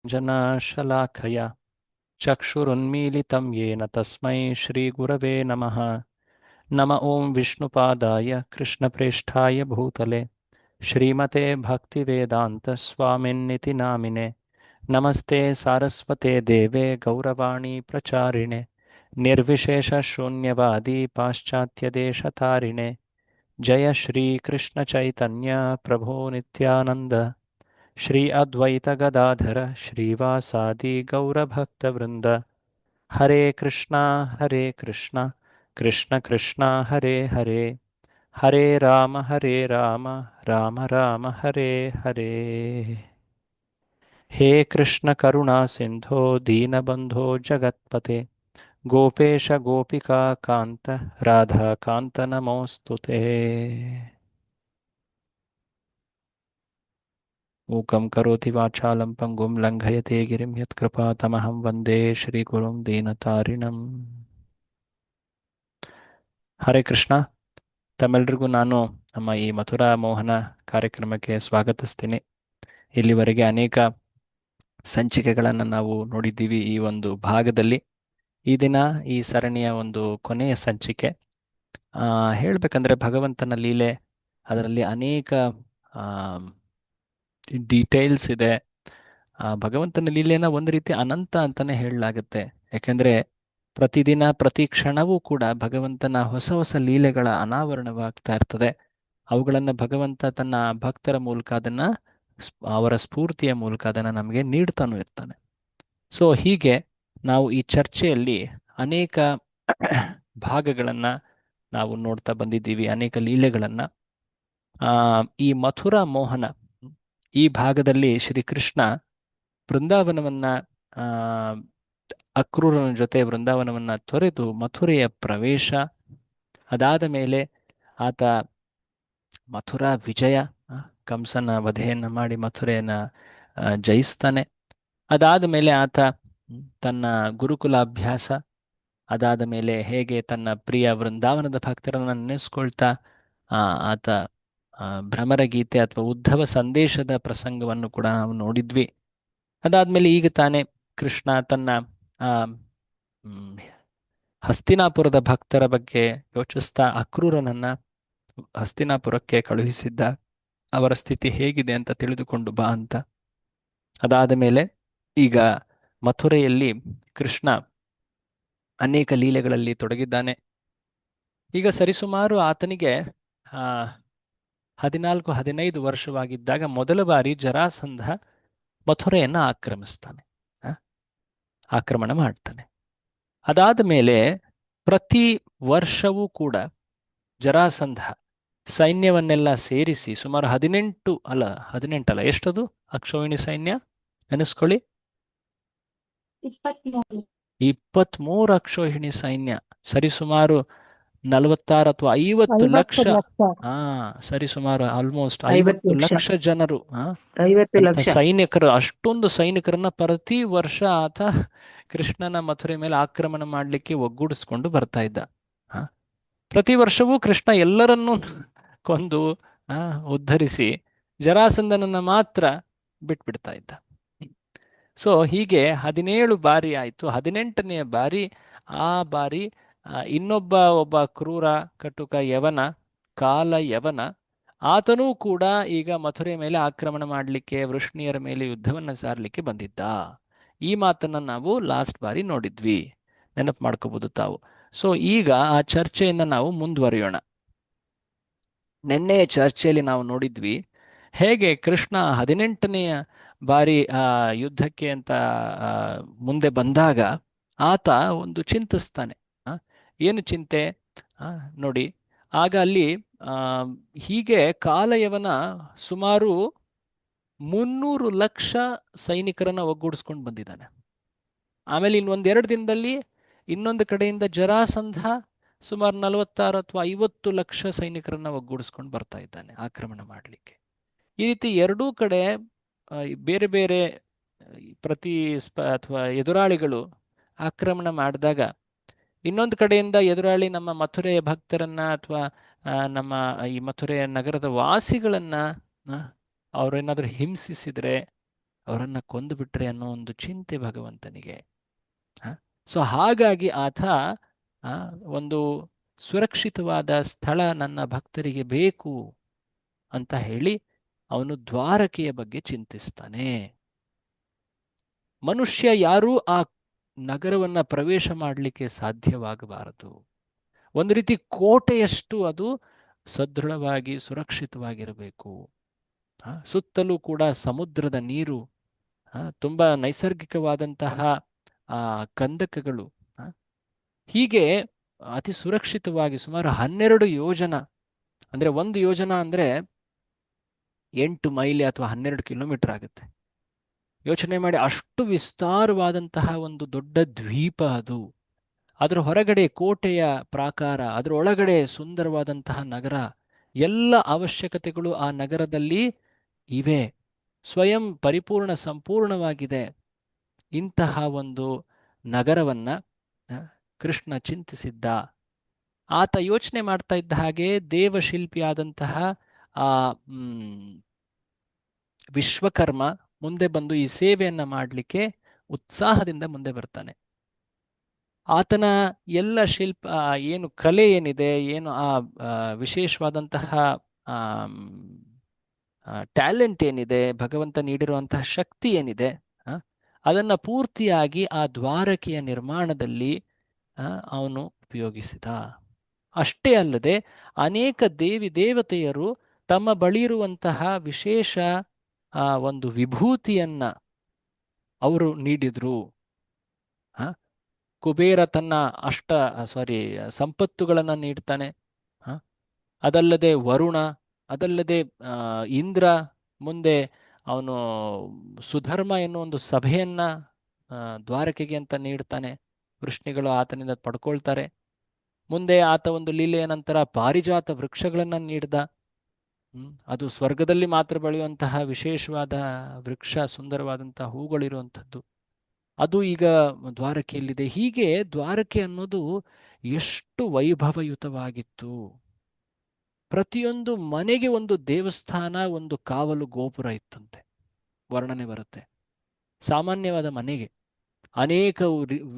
जनाशलाखया चक्षुरुन्मीलितं येन तस्मै श्रीगुरवे नमः। नम ॐ विष्णुपादाय कृष्णप्रेष्ठाय भूतले श्रीमते भक्तिवेदान्तस्वामिन्निति नामिने। नमस्ते सारस्वते देवे गौरवाणी प्रचारिणे निर्विशेषशून्यवादी पाश्चात्यदेशतारिणे। जय श्रीकृष्णचैतन्य प्रभो नित्यानन्द श्री अद्वैत गदाधर श्रीवासादि गौरभक्तवृन्द। हरे कृष्णा कृष्ण कृष्णा हरे हरे, हरे राम राम राम हरे हरे। हे कृष्ण करुणा सिंधो दीनबंधो जगत्पते गोपेश गोपिका कांत राधा कांत नमोस्तुते। मूकं करोति वाचालं पङ्गुं लङ्घयते गिरिं यत्कृपातमहं वन्दे श्रीगुरुं दीनतारिणम्। ಹರೇ ಕೃಷ್ಣ. ತಮ್ಮೆಲ್ಲರಿಗೂ ನಾನು ನಮ್ಮ ಈ ಮಥುರಾ ಮೋಹನ ಕಾರ್ಯಕ್ರಮಕ್ಕೆ ಸ್ವಾಗತಿಸ್ತೀನಿ. ಇಲ್ಲಿವರೆಗೆ ಅನೇಕ ಸಂಚಿಕೆಗಳನ್ನು ನಾವು ನೋಡಿದ್ದೀವಿ ಈ ಒಂದು ಭಾಗದಲ್ಲಿ. ಈ ದಿನ ಈ ಸರಣಿಯ ಒಂದು ಕೊನೆಯ ಸಂಚಿಕೆ. ಹೇಳಬೇಕಂದ್ರೆ ಭಗವಂತನ ಲೀಲೆ, ಅದರಲ್ಲಿ ಅನೇಕ ಡೀಟೇಲ್ಸ್ ಇದೆ. ಭಗವಂತನ ಲೀಲೆನ ಒಂದು ರೀತಿ ಅನಂತ ಅಂತಾನೆ ಹೇಳಲಾಗುತ್ತೆ. ಯಾಕೆಂದ್ರೆ ಪ್ರತಿದಿನ ಪ್ರತಿ ಕ್ಷಣವೂ ಕೂಡ ಭಗವಂತನ ಹೊಸ ಹೊಸ ಲೀಲೆಗಳ ಅನಾವರಣವಾಗ್ತಾ ಇರ್ತದೆ. ಅವುಗಳನ್ನು ಭಗವಂತ ತನ್ನ ಭಕ್ತರ ಮೂಲಕ ಅದನ್ನ ಅವರ ಸ್ಫೂರ್ತಿಯ ಮೂಲಕ ಅದನ್ನು ನಮಗೆ ನೀಡ್ತಾನೂ ಇರ್ತಾನೆ. ಸೊ ಹೀಗೆ ನಾವು ಈ ಚರ್ಚೆಯಲ್ಲಿ ಅನೇಕ ಭಾಗಗಳನ್ನು ನಾವು ನೋಡ್ತಾ ಬಂದಿದ್ದೀವಿ, ಅನೇಕ ಲೀಲೆಗಳನ್ನು. ಈ ಮಥುರಾ ಮೋಹನ ಈ ಭಾಗದಲ್ಲಿ ಶ್ರೀಕೃಷ್ಣ ಬೃಂದಾವನವನ್ನ ಅಕ್ರೂರನ ಜೊತೆ ಬೃಂದಾವನವನ್ನ ತೊರೆದು ಮಥುರೆಯ ಪ್ರವೇಶ, ಅದಾದ ಮೇಲೆ ಆತ ಮಥುರಾ ವಿಜಯ, ಕಂಸನ ವಧೆಯನ್ನು ಮಾಡಿ ಮಥುರೆಯನ್ನ ಜಯಿಸ್ತಾನೆ. ಅದಾದ ಮೇಲೆ ಆತ ತನ್ನ ಗುರುಕುಲಾಭ್ಯಾಸ, ಅದಾದ ಮೇಲೆ ಹೇಗೆ ತನ್ನ ಪ್ರಿಯ ವೃಂದಾವನದ ಭಕ್ತರನ್ನು ನೆನೆಸ್ಕೊಳ್ತಾ ಆತ ಭ್ರಮರಗೀತೆ ಅಥವಾ ಉದ್ಧವ ಸಂದೇಶದ ಪ್ರಸಂಗವನ್ನು ಕೂಡ ನಾವು ನೋಡಿದ್ವಿ. ಅದಾದ್ಮೇಲೆ ಈಗ ತಾನೇ ಕೃಷ್ಣ ತನ್ನ ಹಸ್ತಿನಾಪುರದ ಭಕ್ತರ ಬಗ್ಗೆ ಯೋಚಿಸ್ತಾ ಅಕ್ರೂರನನ್ನ ಹಸ್ತಿನಾಪುರಕ್ಕೆ ಕಳುಹಿಸಿದ್ದ, ಅವರ ಸ್ಥಿತಿ ಹೇಗಿದೆ ಅಂತ ತಿಳಿದುಕೊಂಡು ಬಾ ಅಂತ. ಅದಾದ ಮೇಲೆ ಈಗ ಮಥುರೆಯಲ್ಲಿ ಕೃಷ್ಣ ಅನೇಕ ಲೀಲೆಗಳಲ್ಲಿ ತೊಡಗಿದ್ದಾನೆ. ಈಗ ಸರಿಸುಮಾರು ಆತನಿಗೆ 14-15 ವರ್ಷವಾಗಿದ್ದಾಗ ಮೊದಲ ಬಾರಿ ಜರಾಸಂಧ ಮಥುರೆಯನ್ನು ಆಕ್ರಮಣ ಮಾಡ್ತಾನೆ. ಅದಾದ ಮೇಲೆ ಪ್ರತಿ ವರ್ಷವೂ ಕೂಡ ಜರಾಸಂಧ ಸೈನ್ಯವನ್ನೆಲ್ಲ ಸೇರಿಸಿ ಸುಮಾರು 18 ಅಲ್ಲ, ಎಷ್ಟದು ಅಕ್ಷೋಹಿಣಿ ಸೈನ್ಯ ನೆನೆಸ್ಕೊಳ್ಳಿ, 23 ಅಕ್ಷೋಹಿಣಿ ಸೈನ್ಯ, ಸರಿಸುಮಾರು 46 ಅಥವಾ 50 ಲಕ್ಷ, ಸರಿಸುಮಾರು ಆಲ್ಮೋಸ್ಟ್ 50 ಲಕ್ಷ ಜನರು, ಸೈನಿಕರು. ಅಷ್ಟೊಂದು ಸೈನಿಕರನ್ನ ಪ್ರತಿ ವರ್ಷ ಆತ ಕೃಷ್ಣನ ಮಥುರೆ ಮೇಲೆ ಆಕ್ರಮಣ ಮಾಡಲಿಕ್ಕೆ ಒಗ್ಗೂಡಿಸ್ಕೊಂಡು ಬರ್ತಾ ಇದ್ದ. ಪ್ರತಿ ವರ್ಷವೂ ಕೃಷ್ಣ ಎಲ್ಲರನ್ನೂ ಕೊಂದು ಉದ್ಧರಿಸಿ ಜರಾಸಂಧನನ್ನ ಮಾತ್ರ ಬಿಟ್ಬಿಡ್ತಾ ಇದ್ದ. ಸೊ ಹೀಗೆ 17 ಬಾರಿ ಆಯಿತು. 18ನೆಯ ಬಾರಿ, ಆ ಬಾರಿ ಒಬ್ಬ ಕ್ರೂರ ಕಟುಕ ಯವನ, ಕಾಲ ಯವನ, ಆತನೂ ಕೂಡ ಈಗ ಮಥುರೆ ಮೇಲೆ ಆಕ್ರಮಣ ಮಾಡಲಿಕ್ಕೆ, ವೃಷ್ಣಿಯರ ಮೇಲೆ ಯುದ್ಧವನ್ನು ಸಾರಲಿಕ್ಕೆ ಬಂದಿದ್ದ. ಈ ಮಾತನ್ನ ನಾವು ಲಾಸ್ಟ್ ಬಾರಿ ನೋಡಿದ್ವಿ, ನೆನಪು ಮಾಡ್ಕೋಬಹುದು ತಾವು. ಸೊ ಈಗ ಆ ಚರ್ಚೆಯನ್ನು ನಾವು ಮುಂದುವರಿಯೋಣ. ನಿನ್ನೆಯ ಚರ್ಚೆಯಲ್ಲಿ ನಾವು ನೋಡಿದ್ವಿ ಹೇಗೆ ಕೃಷ್ಣ 18ನೆಯ ಬಾರಿ ಯುದ್ಧಕ್ಕೆ ಅಂತ ಮುಂದೆ ಬಂದಾಗ ಆತ ಒಂದು ಚಿಂತಿಸ್ತಾನೆ. ಏನು ಚಿಂತೆ ನೋಡಿ. ಆಗ ಅಲ್ಲಿ ಹೀಗೆ ಕಾಲಯವನ ಸುಮಾರು 300 ಲಕ್ಷ ಸೈನಿಕರನ್ನ ಒಗ್ಗೂಡಿಸ್ಕೊಂಡು ಬಂದಿದ್ದಾನೆ. ಆಮೇಲೆ ಇನ್ನೊಂದೆರಡು ದಿನದಲ್ಲಿ ಇನ್ನೊಂದು ಕಡೆಯಿಂದ ಜರಾಸಂಧ ಸುಮಾರು 46 ಅಥವಾ 50 ಲಕ್ಷ ಸೈನಿಕರನ್ನ ಒಗ್ಗೂಡಿಸ್ಕೊಂಡು ಬರ್ತಾ ಇದ್ದಾನೆ ಆಕ್ರಮಣ ಮಾಡಲಿಕ್ಕೆ. ಈ ರೀತಿ ಎರಡೂ ಕಡೆ ಬೇರೆ ಬೇರೆ ಅಥವಾ ಎದುರಾಳಿಗಳು ಆಕ್ರಮಣ ಮಾಡಿದಾಗ ಇನ್ನೊಂದು ಕಡೆಯಿಂದ ಎದುರಾಳಿ ನಮ್ಮ ಮಥುರೆಯ ಭಕ್ತರನ್ನ ಅಥವಾ ನಮ್ಮ ಈ ಮಥುರೆಯ ನಗರದ ವಾಸಿಗಳನ್ನ ಅವರೇನಾದ್ರೂ ಹಿಂಸಿಸಿದ್ರೆ, ಅವರನ್ನು ಕೊಂದು ಬಿಟ್ರೆ ಅನ್ನೋ ಒಂದು ಚಿಂತೆ ಭಗವಂತನಿಗೆ. ಸೊ ಹಾಗಾಗಿ ಆತ ಒಂದು ಸುರಕ್ಷಿತವಾದ ಸ್ಥಳ ನನ್ನ ಭಕ್ತರಿಗೆ ಬೇಕು ಅಂತ ಹೇಳಿ ಅವನು ದ್ವಾರಕೆಯ ಬಗ್ಗೆ ಚಿಂತಿಸ್ತಾನೆ. ಮನುಷ್ಯ ಯಾರೂ ಆ ನಗರವನ್ನು ಪ್ರವೇಶ ಮಾಡಲಿಕ್ಕೆ ಸಾಧ್ಯವಾಗಬಾರದು. ಒಂದು ರೀತಿ ಕೋಟೆಯಷ್ಟು ಅದು ಸದೃಢವಾಗಿ ಸುರಕ್ಷಿತವಾಗಿರಬೇಕು. ಸುತ್ತಲೂ ಕೂಡ ಸಮುದ್ರದ ನೀರು, ತುಂಬ ನೈಸರ್ಗಿಕವಾದಂತಹ ಕಂದಕಗಳು, ಹೀಗೆ ಅತಿ ಸುರಕ್ಷಿತವಾಗಿ ಸುಮಾರು 12 ಯೋಜನ, ಅಂದರೆ ಒಂದು ಯೋಜನ ಅಂದರೆ 8 ಮೈಲಿ ಅಥವಾ 12 ಕಿಲೋಮೀಟರ್ ಆಗುತ್ತೆ. ಯೋಚನೆ ಮಾಡಿ, ಅಷ್ಟು ವಿಸ್ತಾರವಾದಂತಹ ಒಂದು ದೊಡ್ಡ ದ್ವೀಪ ಅದು. ಅದರ ಹೊರಗಡೆ ಕೋಟೆಯ ಪ್ರಾಕಾರ, ಅದರ ಒಳಗಡೆ ಸುಂದರವಾದಂತಹ ನಗರ, ಎಲ್ಲ ಅವಶ್ಯಕತೆಗಳು ಆ ನಗರದಲ್ಲಿ ಇವೆ. ಸ್ವಯಂ ಪರಿಪೂರ್ಣ ಸಂಪೂರ್ಣವಾಗಿದೆ. ಇಂತಹ ಒಂದು ನಗರವನ್ನು ಕೃಷ್ಣ ಚಿಂತಿಸಿದ್ದ. ಆತ ಯೋಚನೆ ಮಾಡ್ತಾ ಇದ್ದ ಹಾಗೆ ದೇವಶಿಲ್ಪಿಯಾದಂತಹ ಆ ವಿಶ್ವಕರ್ಮ ಮುಂದೆ ಬಂದು ಈ ಸೇವೆಯನ್ನು ಮಾಡಲಿಕ್ಕೆ ಉತ್ಸಾಹದಿಂದ ಮುಂದೆ ಬರ್ತಾನೆ. ಆತನ ಎಲ್ಲ ಶಿಲ್ಪ, ಏನು ಕಲೆ ಏನಿದೆ, ಏನು ಆ ವಿಶೇಷವಾದಂತಹ ಟ್ಯಾಲೆಂಟ್ ಏನಿದೆ, ಭಗವಂತ ನೀಡಿರುವಂತಹ ಶಕ್ತಿ ಏನಿದೆ, ಅದನ್ನು ಪೂರ್ತಿಯಾಗಿ ಆ ದ್ವಾರಕೆಯ ನಿರ್ಮಾಣದಲ್ಲಿ ಅವನು ಉಪಯೋಗಿಸಿದ. ಅಷ್ಟೇ ಅಲ್ಲದೆ ಅನೇಕ ದೇವತೆಯರು ತಮ್ಮ ಬಳಿ ಇರುವಂತಹ ವಿಶೇಷ ಒಂದು ವಿಭೂತಿಯನ್ನ ಅವರು ನೀಡಿದ್ರು. ಕುಬೇರ ತನ್ನ ಸಂಪತ್ತುಗಳನ್ನು ನೀಡ್ತಾನೆ. ಅದಲ್ಲದೆ ವರುಣ, ಅದಲ್ಲದೆ ಇಂದ್ರ ಮುಂದೆ ಅವನು ಸುಧರ್ಮ ಎನ್ನುವ ಒಂದು ಸಭೆಯನ್ನ ದ್ವಾರಕೆಗೆ ಅಂತ ನೀಡ್ತಾನೆ. ವೃಷ್ಣಿಗಳು ಆತನಿಂದ ಪಡ್ಕೊಳ್ತಾರೆ. ಮುಂದೆ ಆತ ಒಂದು ಲೀಲೆಯ ನಂತರ ಪಾರಿಜಾತ ವೃಕ್ಷಗಳನ್ನು ನೀಡ್ದ. ಅದು ಸ್ವರ್ಗದಲ್ಲಿ ಮಾತ್ರ ಬೆಳೆಯುವಂತಹ ವಿಶೇಷವಾದ ವೃಕ್ಷ, ಸುಂದರವಾದಂತಹ ಹೂಗಳಿರುವಂಥದ್ದು. ಅದು ಈಗ ದ್ವಾರಕೆಯಲ್ಲಿದೆ. ಹೀಗೆ ದ್ವಾರಕೆ ಅನ್ನೋದು ಎಷ್ಟು ವೈಭವಯುತವಾಗಿತ್ತು. ಪ್ರತಿಯೊಂದು ಮನೆಗೆ ಒಂದು ದೇವಸ್ಥಾನ, ಒಂದು ಕಾವಲು ಗೋಪುರ ಇತ್ತಂತೆ. ವರ್ಣನೆ ಬರುತ್ತೆ. ಸಾಮಾನ್ಯವಾದ ಮನೆಗೆ ಅನೇಕ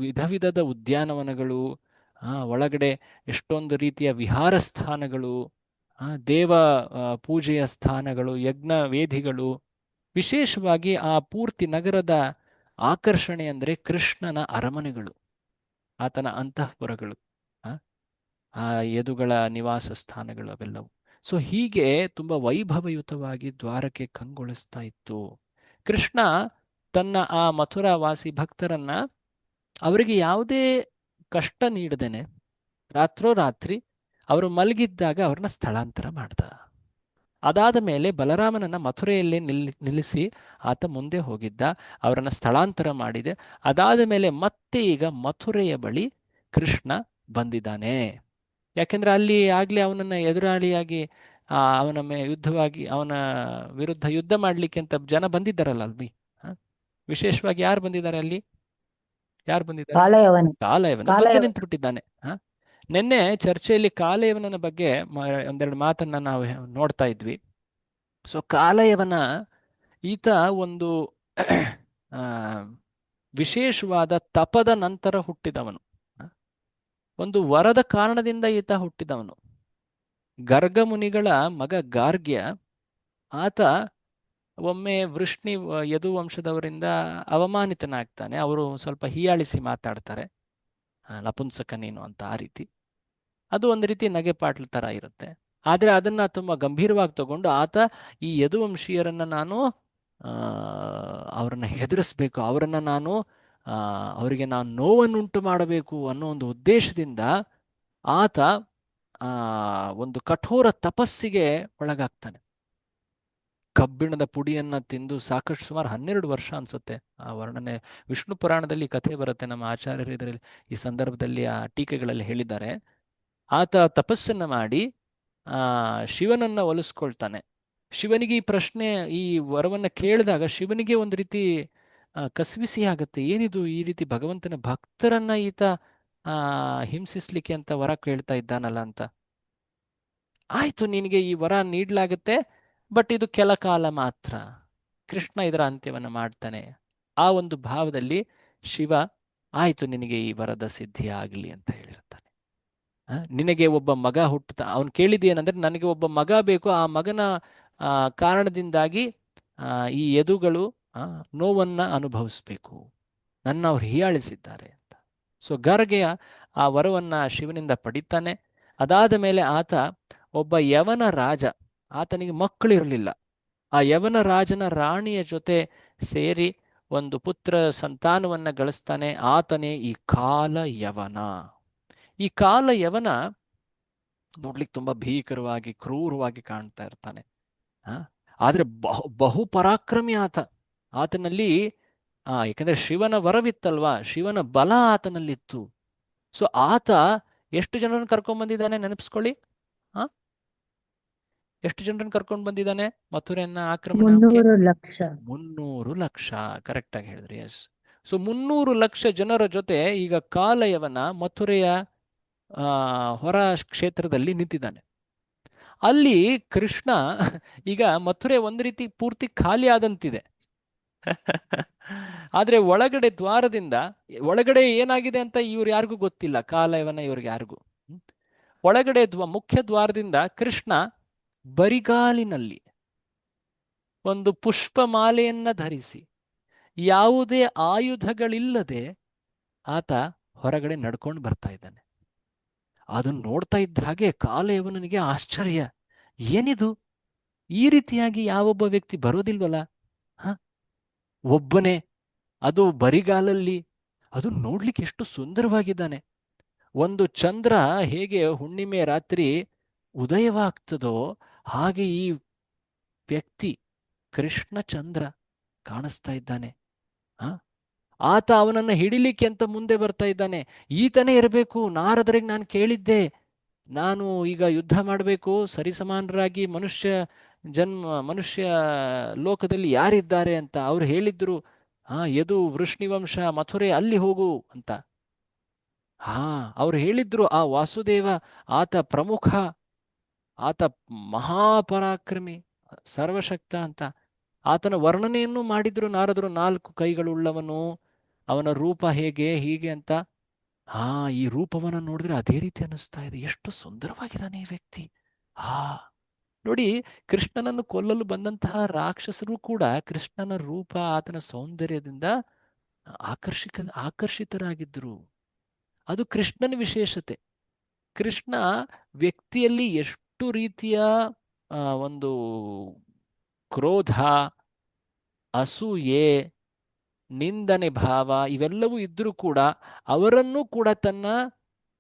ವಿಧ ವಿಧದ ಉದ್ಯಾನವನಗಳು, ಒಳಗಡೆ ಎಷ್ಟೊಂದು ರೀತಿಯ ವಿಹಾರ ಸ್ಥಾನಗಳು, ದೇವ ಪೂಜೆಯ ಸ್ಥಾನಗಳು, ಯಜ್ಞ ವೇದಿಗಳು. ವಿಶೇಷವಾಗಿ ಆ ಪೂರ್ತಿ ನಗರದ ಆಕರ್ಷಣೆ ಅಂದರೆ ಕೃಷ್ಣನ ಅರಮನೆಗಳು, ಆತನ ಅಂತಃಪುರಗಳು, ಆ ಯದುಗಳ ನಿವಾಸ ಸ್ಥಾನಗಳು, ಅವೆಲ್ಲವೂ. ಸೊ ಹೀಗೆ ತುಂಬ ವೈಭವಯುತವಾಗಿ ದ್ವಾರಕೆ ಕಂಗೊಳಿಸ್ತಾ ಇತ್ತು. ಕೃಷ್ಣ ತನ್ನ ಆ ಮಥುರಾವಾಸಿ ಭಕ್ತರನ್ನ ಅವರಿಗೆ ಯಾವುದೇ ಕಷ್ಟ ನೀಡದೇನೆ ರಾತ್ರೋರಾತ್ರಿ ಅವರು ಮಲಗಿದ್ದಾಗ ಅವ್ರನ್ನ ಸ್ಥಳಾಂತರ ಮಾಡ್ದ. ಅದಾದ ಮೇಲೆ ಬಲರಾಮನನ್ನ ಮಥುರೆಯಲ್ಲೇ ನಿಲ್ಲಿಸಿ ಆತ ಮುಂದೆ ಹೋಗಿದ್ದ, ಅವರನ್ನು ಸ್ಥಳಾಂತರ ಮಾಡಿದೆ. ಅದಾದ ಮೇಲೆ ಮತ್ತೆ ಈಗ ಮಥುರೆಯ ಬಳಿ ಕೃಷ್ಣ ಬಂದಿದ್ದಾನೆ. ಯಾಕೆಂದ್ರೆ ಅಲ್ಲಿ ಆಗ್ಲೇ ಅವನನ್ನ ಎದುರಾಳಿಯಾಗಿ ಅವನ ಯುದ್ಧವಾಗಿ ಅವನ ವಿರುದ್ಧ ಯುದ್ಧ ಮಾಡ್ಲಿಕ್ಕೆ ಅಂತ ಜನ ಬಂದಿದ್ದಾರಲ್ಲ ಅಲ್ಲಿ. ವಿಶೇಷವಾಗಿ ಯಾರು ಬಂದಿದ್ದಾರೆ ಅಲ್ಲಿ? ಯಾರು ಬಂದಿದ್ದಾರೆ? ಕಾಲಯವನ ಬಂದು ನಿಂತು ಬಿಟ್ಟಿದ್ದಾನೆ. ನಿನ್ನೆ ಚರ್ಚೆಯಲ್ಲಿ ಕಾಲಯವನ ಬಗ್ಗೆ ಒಂದೆರಡು ಮಾತನ್ನ ನಾವು ನೋಡ್ತಾ ಇದ್ವಿ. ಸೊ ಕಾಲಯವನ ಈತ ಒಂದು ವಿಶೇಷವಾದ ತಪದ ನಂತರ ಹುಟ್ಟಿದವನು. ಒಂದು ವರದ ಕಾರಣದಿಂದ ಈತ ಹುಟ್ಟಿದವನು. ಗರ್ಗ ಮುನಿಗಳ ಮಗ ಗಾರ್ಗ್ಯ, ಆತ ಒಮ್ಮೆ ವೃಷ್ಣಿ ಯದುವಂಶದವರಿಂದ ಅವಮಾನಿತನಾಗ್ತಾನೆ. ಅವರು ಸ್ವಲ್ಪ ಹೀಯಾಳಿಸಿ ಮಾತಾಡ್ತಾರೆ, ನಪುಂಸಕ ನೀನು ಅಂತ. ಆ ರೀತಿ ಅದು ಒಂದು ರೀತಿ ನಗೆಪಾಟ್ಲ ಥರ ಇರುತ್ತೆ. ಆದರೆ ಅದನ್ನು ತುಂಬ ಗಂಭೀರವಾಗಿ ತಗೊಂಡು ಆತ ಈ ಯದುವಂಶೀಯರನ್ನು ನಾನು ಅವರನ್ನು ಹೆದರಿಸ್ಬೇಕು, ಅವರನ್ನು ಅವರಿಗೆ ನಾನು ನೋವನ್ನುಂಟು ಮಾಡಬೇಕು ಅನ್ನೋ ಒಂದು ಉದ್ದೇಶದಿಂದ ಆತ ಒಂದು ಕಠೋರ ತಪಸ್ಸಿಗೆ ಒಳಗಾಗ್ತಾನೆ. ಕಬ್ಬಿಣದ ಪುಡಿಯನ್ನು ತಿಂದು ಸಾಕಷ್ಟು, ಸುಮಾರು 12 ವರ್ಷ ಅನ್ಸುತ್ತೆ ಆ ವರ್ಣನೆ. ವಿಷ್ಣು ಪುರಾಣದಲ್ಲಿ ಕಥೆ ಬರುತ್ತೆ. ನಮ್ಮ ಆಚಾರ್ಯರು ಇದರಲ್ಲಿ ಈ ಸಂದರ್ಭದಲ್ಲಿ ಆ ಟೀಕೆಗಳಲ್ಲಿ ಹೇಳಿದ್ದಾರೆ. ಆತ ತಪಸ್ಸನ್ನು ಮಾಡಿ ಶಿವನನ್ನ ಒಲಿಸ್ಕೊಳ್ತಾನೆ. ಶಿವನಿಗೆ ಈ ಪ್ರಶ್ನೆ, ಈ ವರವನ್ನು ಕೇಳಿದಾಗ ಶಿವನಿಗೆ ಒಂದು ರೀತಿ ಕಸಿವಿಸಿ ಆಗುತ್ತೆ. ಏನಿದು ಈ ರೀತಿ ಭಗವಂತನ ಭಕ್ತರನ್ನ ಈತ ಹಿಂಸಿಸ್ಲಿಕ್ಕೆ ಅಂತ ವರ ಕೇಳ್ತಾ ಇದ್ದಾನಲ್ಲ ಅಂತ. ಆಯ್ತು, ನಿನಗೆ ಈ ವರ ನೀಡಲಾಗುತ್ತೆ, ಬಟ್ ಇದು ಕೆಲ ಕಾಲ ಮಾತ್ರ. ಕೃಷ್ಣ ಇದರ ಅಂತ್ಯವನ್ನು ಮಾಡ್ತಾನೆ. ಆ ಒಂದು ಭಾವದಲ್ಲಿ ಶಿವ ಆಯಿತು ನಿನಗೆ ಈ ವರದ ಸಿದ್ಧಿ ಆಗಲಿ ಅಂತ ಹೇಳಿರ್ತಾನೆ. ನಿನಗೆ ಒಬ್ಬ ಮಗ ಹುಟ್ಟುತ್ತಾ, ಅವನು ಕೇಳಿದ್ದೇನೆಂದರೆ ನನಗೆ ಒಬ್ಬ ಮಗ ಬೇಕು, ಆ ಮಗನ ಕಾರಣದಿಂದಾಗಿ ಈ ಯದುಗಳು ನೋವನ್ನು ಅನುಭವಿಸ್ಬೇಕು, ನನ್ನ ಅವ್ರು ಹೀಯಾಳಿಸಿದ್ದಾರೆ ಅಂತ. ಸೊ ಗರ್ಗೆಯ ಆ ವರವನ್ನು ಶಿವನಿಂದ ಪಡಿತಾನೆ. ಅದಾದ ಮೇಲೆ ಆತ ಒಬ್ಬ ಯವನ ರಾಜ, ಆತನಿಗೆ ಮಕ್ಕಳಿರಲಿಲ್ಲ. ಆ ಯವನ ರಾಜನ ರಾಣಿಯ ಜೊತೆ ಸೇರಿ ಒಂದು ಪುತ್ರ ಸಂತಾನವನ್ನು ಗಳಿಸ್ತಾನೆ. ಆತನೇ ಈ ಕಾಲ ಯವನ. ಈ ಕಾಲ ಯವನ ನೋಡ್ಲಿಕ್ಕೆ ತುಂಬಾ ಭೀಕರವಾಗಿ ಕ್ರೂರವಾಗಿ ಕಾಣ್ತಾ ಇರ್ತಾನೆ. ಆದ್ರೆ ಬಹು ಪರಾಕ್ರಮಿ ಆತ. ಆತನಲ್ಲಿ ಯಾಕಂದ್ರೆ ಶಿವನ ವರವಿತ್ತಲ್ವಾ, ಶಿವನ ಬಲ ಆತನಲ್ಲಿತ್ತು. ಸೊ ಆತ ಎಷ್ಟು ಜನರನ್ನು ಕರ್ಕೊಂಡ್ ಬಂದಿದ್ದಾನೆ ನೆನಪಿಸ್ಕೊಳ್ಳಿ. ಎಷ್ಟು ಜನರನ್ನು ಕರ್ಕೊಂಡು ಬಂದಿದ್ದಾನೆ ಮಥುರೆಯನ್ನ ಆಕ್ರಮಣ? 300 ಲಕ್ಷ. 300 ಲಕ್ಷ, ಕರೆಕ್ಟ್ ಆಗಿ ಹೇಳಿದ್ರಿ. ಎಸ್. ಸೊ 300 ಲಕ್ಷ ಜನರ ಜೊತೆ ಈಗ ಕಾಲಯವನ ಮಥುರೆಯ ಹೊರ ಕ್ಷೇತ್ರದಲ್ಲಿ ನಿಂತಿದ್ದಾನೆ. ಅಲ್ಲಿ ಕೃಷ್ಣ ಈಗ ಮಥುರೆ ಒಂದು ರೀತಿ ಪೂರ್ತಿ ಖಾಲಿ ಆದಂತಿದೆ. ಆದ್ರೆ ಒಳಗಡೆ ದ್ವಾರದಿಂದ, ಒಳಗಡೆ ಏನಾಗಿದೆ ಅಂತ ಇವ್ರು ಯಾರಿಗೂ ಗೊತ್ತಿಲ್ಲ, ಕಾಲಯವನ ಇವ್ರಿಗೆ ಯಾರಿಗೂ. ಒಳಗಡೆ ಮುಖ್ಯ ದ್ವಾರದಿಂದ ಕೃಷ್ಣ ಬರಿಗಾಲಿನಲ್ಲಿ ಒಂದು ಪುಷ್ಪಮಾಲೆಯನ್ನ ಧರಿಸಿ ಯಾವುದೇ ಆಯುಧಗಳಿಲ್ಲದೆ ಆತ ಹೊರಗಡೆ ನಡ್ಕೊಂಡು ಬರ್ತಾ ಇದ್ದಾನೆ. ಅದನ್ನು ನೋಡ್ತಾ ಇದ್ದ ಹಾಗೆ ಕಾಲಯವನಿಗೆ ಆಶ್ಚರ್ಯ, ಏನಿದು, ಈ ರೀತಿಯಾಗಿ ಯಾವೊಬ್ಬ ವ್ಯಕ್ತಿ ಬರೋದಿಲ್ವಲ್ಲ, ಒಬ್ಬನೇ, ಅದು ಬರಿಗಾಲಲ್ಲಿ, ಅದು ನೋಡ್ಲಿಕ್ಕೆ ಎಷ್ಟು ಸುಂದರವಾಗಿದ್ದಾನೆ. ಒಂದು ಚಂದ್ರ ಹೇಗೆ ಹುಣ್ಣಿಮೆ ರಾತ್ರಿ ಉದಯವಾಗ್ತದೋ ಹಾಗೆ ಈ ವ್ಯಕ್ತಿ ಕೃಷ್ಣ ಚಂದ್ರ ಕಾಣಿಸ್ತಾ ಇದ್ದಾನೆ. ಆತ ಅವನನ್ನು ಹಿಡಿಲಿಕ್ಕೆ ಅಂತ ಮುಂದೆ ಬರ್ತಾ ಇದ್ದಾನೆ. ಈತನೇ ಇರಬೇಕು, ನಾರದರಿಗೆ ನಾನು ಕೇಳಿದ್ದೆ, ನಾನು ಈಗ ಯುದ್ಧ ಮಾಡಬೇಕು, ಸರಿಸಮಾನರಾಗಿ ಮನುಷ್ಯ ಲೋಕದಲ್ಲಿ ಯಾರಿದ್ದಾರೆ ಅಂತ. ಅವ್ರು ಹೇಳಿದ್ರು ಯದು ವೃಷ್ಣಿವಂಶ ಮಥುರೆ ಅಲ್ಲಿ ಹೋಗು ಅಂತ. ಅವ್ರು ಹೇಳಿದ್ರು ಆ ವಾಸುದೇವ ಆತ ಪ್ರಮುಖ, ಆತ ಮಹಾಪರಾಕ್ರಮಿ, ಸರ್ವಶಕ್ತ ಅಂತ. ಆತನ ವರ್ಣನೆಯನ್ನು ಮಾಡಿದ್ರು ನಾರದರು, 4 ಕೈಗಳುಳ್ಳವನು, ಅವನ ರೂಪ ಹೇಗೆ ಹೀಗೆ ಅಂತ. ಈ ರೂಪವನ್ನು ನೋಡಿದ್ರೆ ಅದೇ ರೀತಿ ಅನ್ನಿಸ್ತಾ ಇದೆ, ಎಷ್ಟು ಸುಂದರವಾಗಿದ್ದಾನೆ ಈ ವ್ಯಕ್ತಿ. ನೋಡಿ, ಕೃಷ್ಣನನ್ನು ಕೊಲ್ಲಲು ಬಂದಂತಹ ರಾಕ್ಷಸರು ಕೂಡ ಕೃಷ್ಣನ ರೂಪ, ಆತನ ಸೌಂದರ್ಯದಿಂದ ಆಕರ್ಷಿತರಾಗಿದ್ರು. ಅದು ಕೃಷ್ಣನ ವಿಶೇಷತೆ. ಕೃಷ್ಣ ವ್ಯಕ್ತಿಯಲ್ಲಿ ಎಷ್ಟು ರೀತಿಯ ಒಂದು ಕ್ರೋಧ, ಅಸೂಯೆ, ನಿಂದನೆ ಭಾವ ಇವೆಲ್ಲವೂ ಇದ್ರೂ ಕೂಡ ಅವರನ್ನೂ ಕೂಡ ತನ್ನ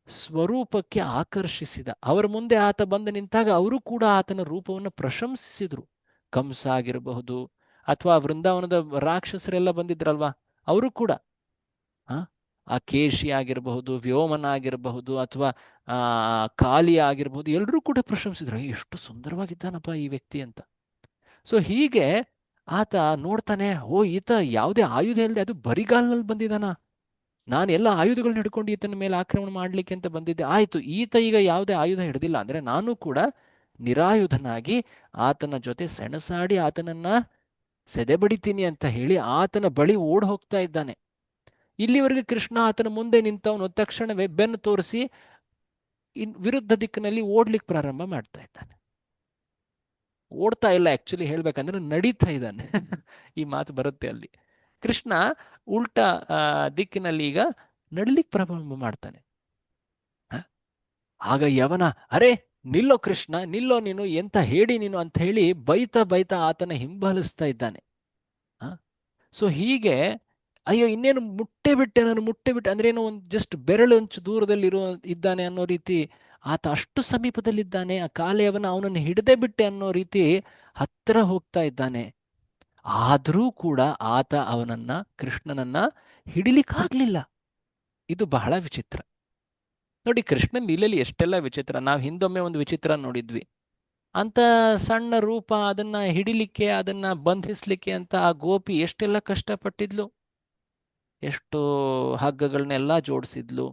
ಸ್ವರೂಪಕ್ಕೆ ಆಕರ್ಷಿಸಿದ. ಅವರ ಮುಂದೆ ಆತ ಬಂದು ನಿಂತಾಗ ಅವರು ಕೂಡ ಆತನ ರೂಪವನ್ನು ಪ್ರಶಂಸಿಸಿದ್ರು. ಕಂಸ ಆಗಿರಬಹುದು, ಅಥವಾ ವೃಂದಾವನದ ರಾಕ್ಷಸರೆಲ್ಲ ಬಂದಿದ್ರಲ್ವಾ, ಅವರು ಕೂಡ ಆ ಕೇಶಿ ಆಗಿರಬಹುದು, ವ್ಯೋಮನ ಆಗಿರಬಹುದು, ಅಥವಾ ಕಾಲಿ ಆಗಿರಬಹುದು, ಎಲ್ಲರೂ ಕೂಡ ಪ್ರಶಂಸಿದ್ರು, ಎಷ್ಟು ಸುಂದರವಾಗಿದ್ದಾನಪ್ಪ ಈ ವ್ಯಕ್ತಿ ಅಂತ. ಸೊ ಹೀಗೆ ಆತ ನೋಡ್ತಾನೆ, ಈತ ಯಾವುದೇ ಆಯುಧ ಇಲ್ಲದೆ ಅದು ಬರಿಗಾಲಿನಲ್ಲಿ ಬಂದಿದ್ದಾನ, ನಾನು ಎಲ್ಲ ಆಯುಧಗಳನ್ನ ಹಿಡ್ಕೊಂಡು ಈತನ ಮೇಲೆ ಆಕ್ರಮಣ ಮಾಡ್ಲಿಕ್ಕೆ ಅಂತ ಬಂದಿದ್ದೆ. ಆಯ್ತು, ಈತ ಈಗ ಯಾವುದೇ ಆಯುಧ ಹಿಡಿದಿಲ್ಲ ಅಂದ್ರೆ ನಾನು ಕೂಡ ನಿರಾಯುಧನಾಗಿ ಆತನ ಜೊತೆ ಸೆಣಸಾಡಿ ಆತನನ್ನ ಸೆದೆಬಡಿತೀನಿ ಅಂತ ಹೇಳಿ ಆತನ ಬಳಿ ಓಡ್ ಹೋಗ್ತಾ ಇದ್ದಾನೆ. ಇಲ್ಲಿವರೆಗೆ ಕೃಷ್ಣ ಆತನ ಮುಂದೆ ನಿಂತವನು ತಕ್ಷಣವೇ ಬೆನ್ನು ತೋರಿಸಿ ವಿರುದ್ಧ ದಿಕ್ಕಿನಲ್ಲಿ ಓಡ್ಲಿಕ್ಕೆ ಪ್ರಾರಂಭ ಮಾಡ್ತಾ ಇದ್ದಾನೆ. ಓಡ್ತಾ ಇಲ್ಲ, ಆಕ್ಚುಲಿ ಹೇಳ್ಬೇಕಂದ್ರೆ ನಡೀತಾ ಇದ್ದಾನೆ. ಈ ಮಾತು ಬರುತ್ತೆ ಅಲ್ಲಿ. ಕೃಷ್ಣ ಉಲ್ಟಾ ದಿಕ್ಕಿನಲ್ಲಿ ಈಗ ನಡಿಲಿಕ್ಕೆ ಪ್ರಾರಂಭ ಮಾಡ್ತಾನೆ. ಆಗ ಯವನ, ಅರೆ ನಿಲ್ಲೋ ಕೃಷ್ಣ, ನಿಲ್ಲೋ ನೀನು, ಎಂತ ಹೇಳಿ ನೀನು ಅಂತ ಹೇಳಿ ಬೈತಾ ಆತನ ಹಿಂಬಾಲಿಸ್ತಾ ಇದ್ದಾನೆ. ಸೊ ಹೀಗೆ ಅಯ್ಯೋ ಇನ್ನೇನು ಮುಟ್ಟೆ ಬಿಟ್ಟೆ ಅಂದ್ರೆ ಏನೋ ಒಂದು ಜಸ್ಟ್ ಬೆರಳಂಚು ದೂರದಲ್ಲಿ ಇದ್ದಾನೆ ಅನ್ನೋ ರೀತಿ ಆತ ಅಷ್ಟು ಸಮೀಪದಲ್ಲಿದ್ದಾನೆ. ಆ ಕಾಲೆಯವನ ಅವನನ್ನು ಹಿಡದೆ ಬಿಟ್ಟೆ ಅನ್ನೋ ರೀತಿ ಹತ್ತಿರ ಹೋಗ್ತಾ ಇದ್ದಾನೆ. ಆದರೂ ಕೂಡ ಆತ ಕೃಷ್ಣನನ್ನ ಹಿಡಿಲಿಕ್ಕಾಗ್ಲಿಲ್ಲ. ಇದು ಬಹಳ ವಿಚಿತ್ರ. ನೋಡಿ, ಕೃಷ್ಣನ್ ಲೀಲೆಯಲ್ಲಿ ಎಷ್ಟೆಲ್ಲ ವಿಚಿತ್ರ. ನಾವು ಹಿಂದೊಮ್ಮೆ ಒಂದು ವಿಚಿತ್ರ ನೋಡಿದ್ವಿ. ಅಂತ ಸಣ್ಣ ರೂಪ, ಅದನ್ನ ಹಿಡಿಲಿಕ್ಕೆ, ಅದನ್ನ ಬಂಧಿಸ್ಲಿಕ್ಕೆ ಅಂತ ಆ ಗೋಪಿ ಎಷ್ಟೆಲ್ಲ ಕಷ್ಟಪಟ್ಟಿದ್ಲು, ಎಷ್ಟು ಹಗ್ಗಗಳನ್ನೆಲ್ಲ ಜೋಡಿಸಿದ್ಲು.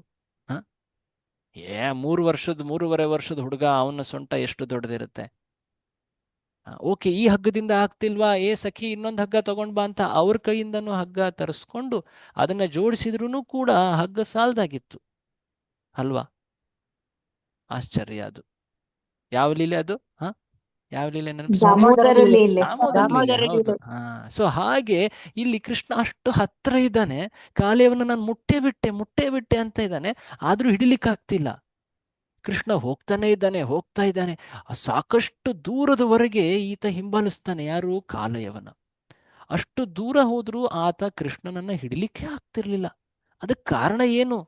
3 ವರ್ಷದ 3.5 ವರ್ಷದ ಹುಡುಗ, ಅವನ ಸೊಂಟ ಎಷ್ಟು ದೊಡ್ಡದಿರುತ್ತೆ. ಓಕೆ, ಈ ಹಗ್ಗದಿಂದ ಆಗ್ತಿಲ್ವಾ, ಏ ಸಖಿ ಇನ್ನೊಂದು ಹಗ್ಗ ತಗೊಂಡ್ ಬಾ ಅಂತ ಅವ್ರ ಕೈಯಿಂದನೂ ಹಗ್ಗ ತರಿಸ್ಕೊಂಡು ಅದನ್ನ ಜೋಡಿಸಿದ್ರೂ ಕೂಡ ಹಗ್ಗ ಸಾಲ್ದಾಗಿತ್ತು ಅಲ್ವಾ. ಆಶ್ಚರ್ಯ ಅದು. ಯಾವ ಲೀಲೆ ಅದು? ಹ ಯಾವ ಲೀಲೆ ನೆನಪಿಸ್ಕೊಳ್ಳಿ? ದಾಮೋದರ ಲೀಲೆ. ದಾಮೋದರ ಲೀಲೆ, ಹೌದು. ಸೊ ಹಾಗೆ ಇಲ್ಲಿ ಕೃಷ್ಣ ಅಷ್ಟು ಹತ್ರ ಇದ್ದಾನೆ, ಕಾಲೇವನ್ನ ನಾನು ಮುಟ್ಟೇ ಬಿಟ್ಟೆ ಅಂತ ಇದ್ದಾನೆ, ಆದ್ರೂ ಹಿಡಿಲಿಕ್ಕಾಗ್ತಿಲ್ಲ. ಕೃಷ್ಣ ಹೋಗ್ತಾನೆ ಇದ್ದಾನೆ, ಹೋಗ್ತಾ ಇದ್ದಾನೆ, ಸಾಕಷ್ಟು ದೂರದವರೆಗೆ ಈತ ಹಿಂಬಾಲಿಸ್ತಾನೆ. ಯಾರು? ಕಾಲಯವನ. ಅಷ್ಟು ದೂರ ಹೋದ್ರೂ ಆತ ಕೃಷ್ಣನನ್ನ ಹಿಡಿಲಿಕ್ಕೆ ಆಗ್ತಿರ್ಲಿಲ್ಲ. ಅದಕ್ಕೆ ಕಾರಣ ಏನು?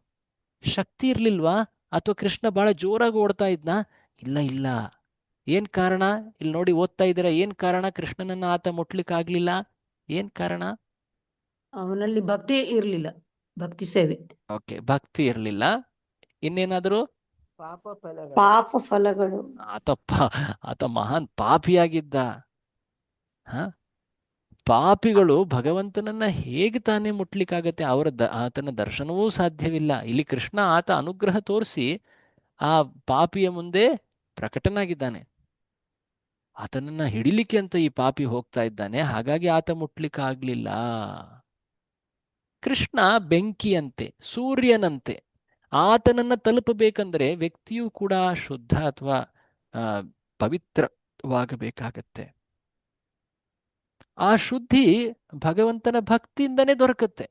ಶಕ್ತಿ ಇರ್ಲಿಲ್ವಾ, ಅಥವಾ ಕೃಷ್ಣ ಬಹಳ ಜೋರಾಗಿ ಓಡ್ತಾ ಇದ್ನಾ? ಇಲ್ಲ ಇಲ್ಲ. ಏನ್ ಕಾರಣ? ಇಲ್ಲಿ ನೋಡಿ, ಓದ್ತಾ ಇದ್ದೀರಾ, ಏನ್ ಕಾರಣ ಕೃಷ್ಣನನ್ನ ಆತ ಮುಟ್ಲಿಕ್ಕಾಗ್ಲಿಲ್ಲ? ಏನ್ ಕಾರಣ? ಅವನಲ್ಲಿ ಭಕ್ತಿ ಇರ್ಲಿಲ್ಲ, ಭಕ್ತಿ ಸೇವೆ. ಓಕೆ, ಭಕ್ತಿ ಇರ್ಲಿಲ್ಲ. ಇನ್ನೇನಾದರೂ? ಪಾಪ ಫಲಗಳು. ಆತ ಮಹಾನ್ ಪಾಪಿಯಾಗಿದ್ದ. ಹ ಪಾಪಿಗಳು ಭಗವಂತನನ್ನ ಹೇಗೆ ತಾನೇ ಮುಟ್ಲಿಕ್ಕಾಗತ್ತೆ? ಆತನ ದರ್ಶನವೂ ಸಾಧ್ಯವಿಲ್ಲ. ಇಲ್ಲಿ ಕೃಷ್ಣ ಆತ ಅನುಗ್ರಹ ತೋರಿಸಿ ಆ ಪಾಪಿಯ ಮುಂದೆ ಪ್ರಕಟನಾಗಿದ್ದಾನೆ. ಆತನನ್ನ ಹಿಡಿಲಿಕ್ಕೆ ಅಂತ ಈ ಪಾಪಿ ಹೋಗ್ತಾ ಇದ್ದಾನೆ, ಹಾಗಾಗಿ ಆತ ಮುಟ್ಲಿಕ್ಕಾಗ್ಲಿಲ್ಲ. ಕೃಷ್ಣ ಬೆಂಕಿಯಂತೆ, ಸೂರ್ಯನಂತೆ. ಆತನನ್ನ ತಲುಪಬೇಕಂದ್ರೆ ವ್ಯಕ್ತಿಯೂ ಕೂಡ ಶುದ್ಧ ಅಥವಾ ಪವಿತ್ರವಾಗಬೇಕಾಗತ್ತೆ. ಆ ಶುದ್ಧಿ ಭಗವಂತನ ಭಕ್ತಿಯಿಂದನೇ ದೊರಕುತ್ತೆ.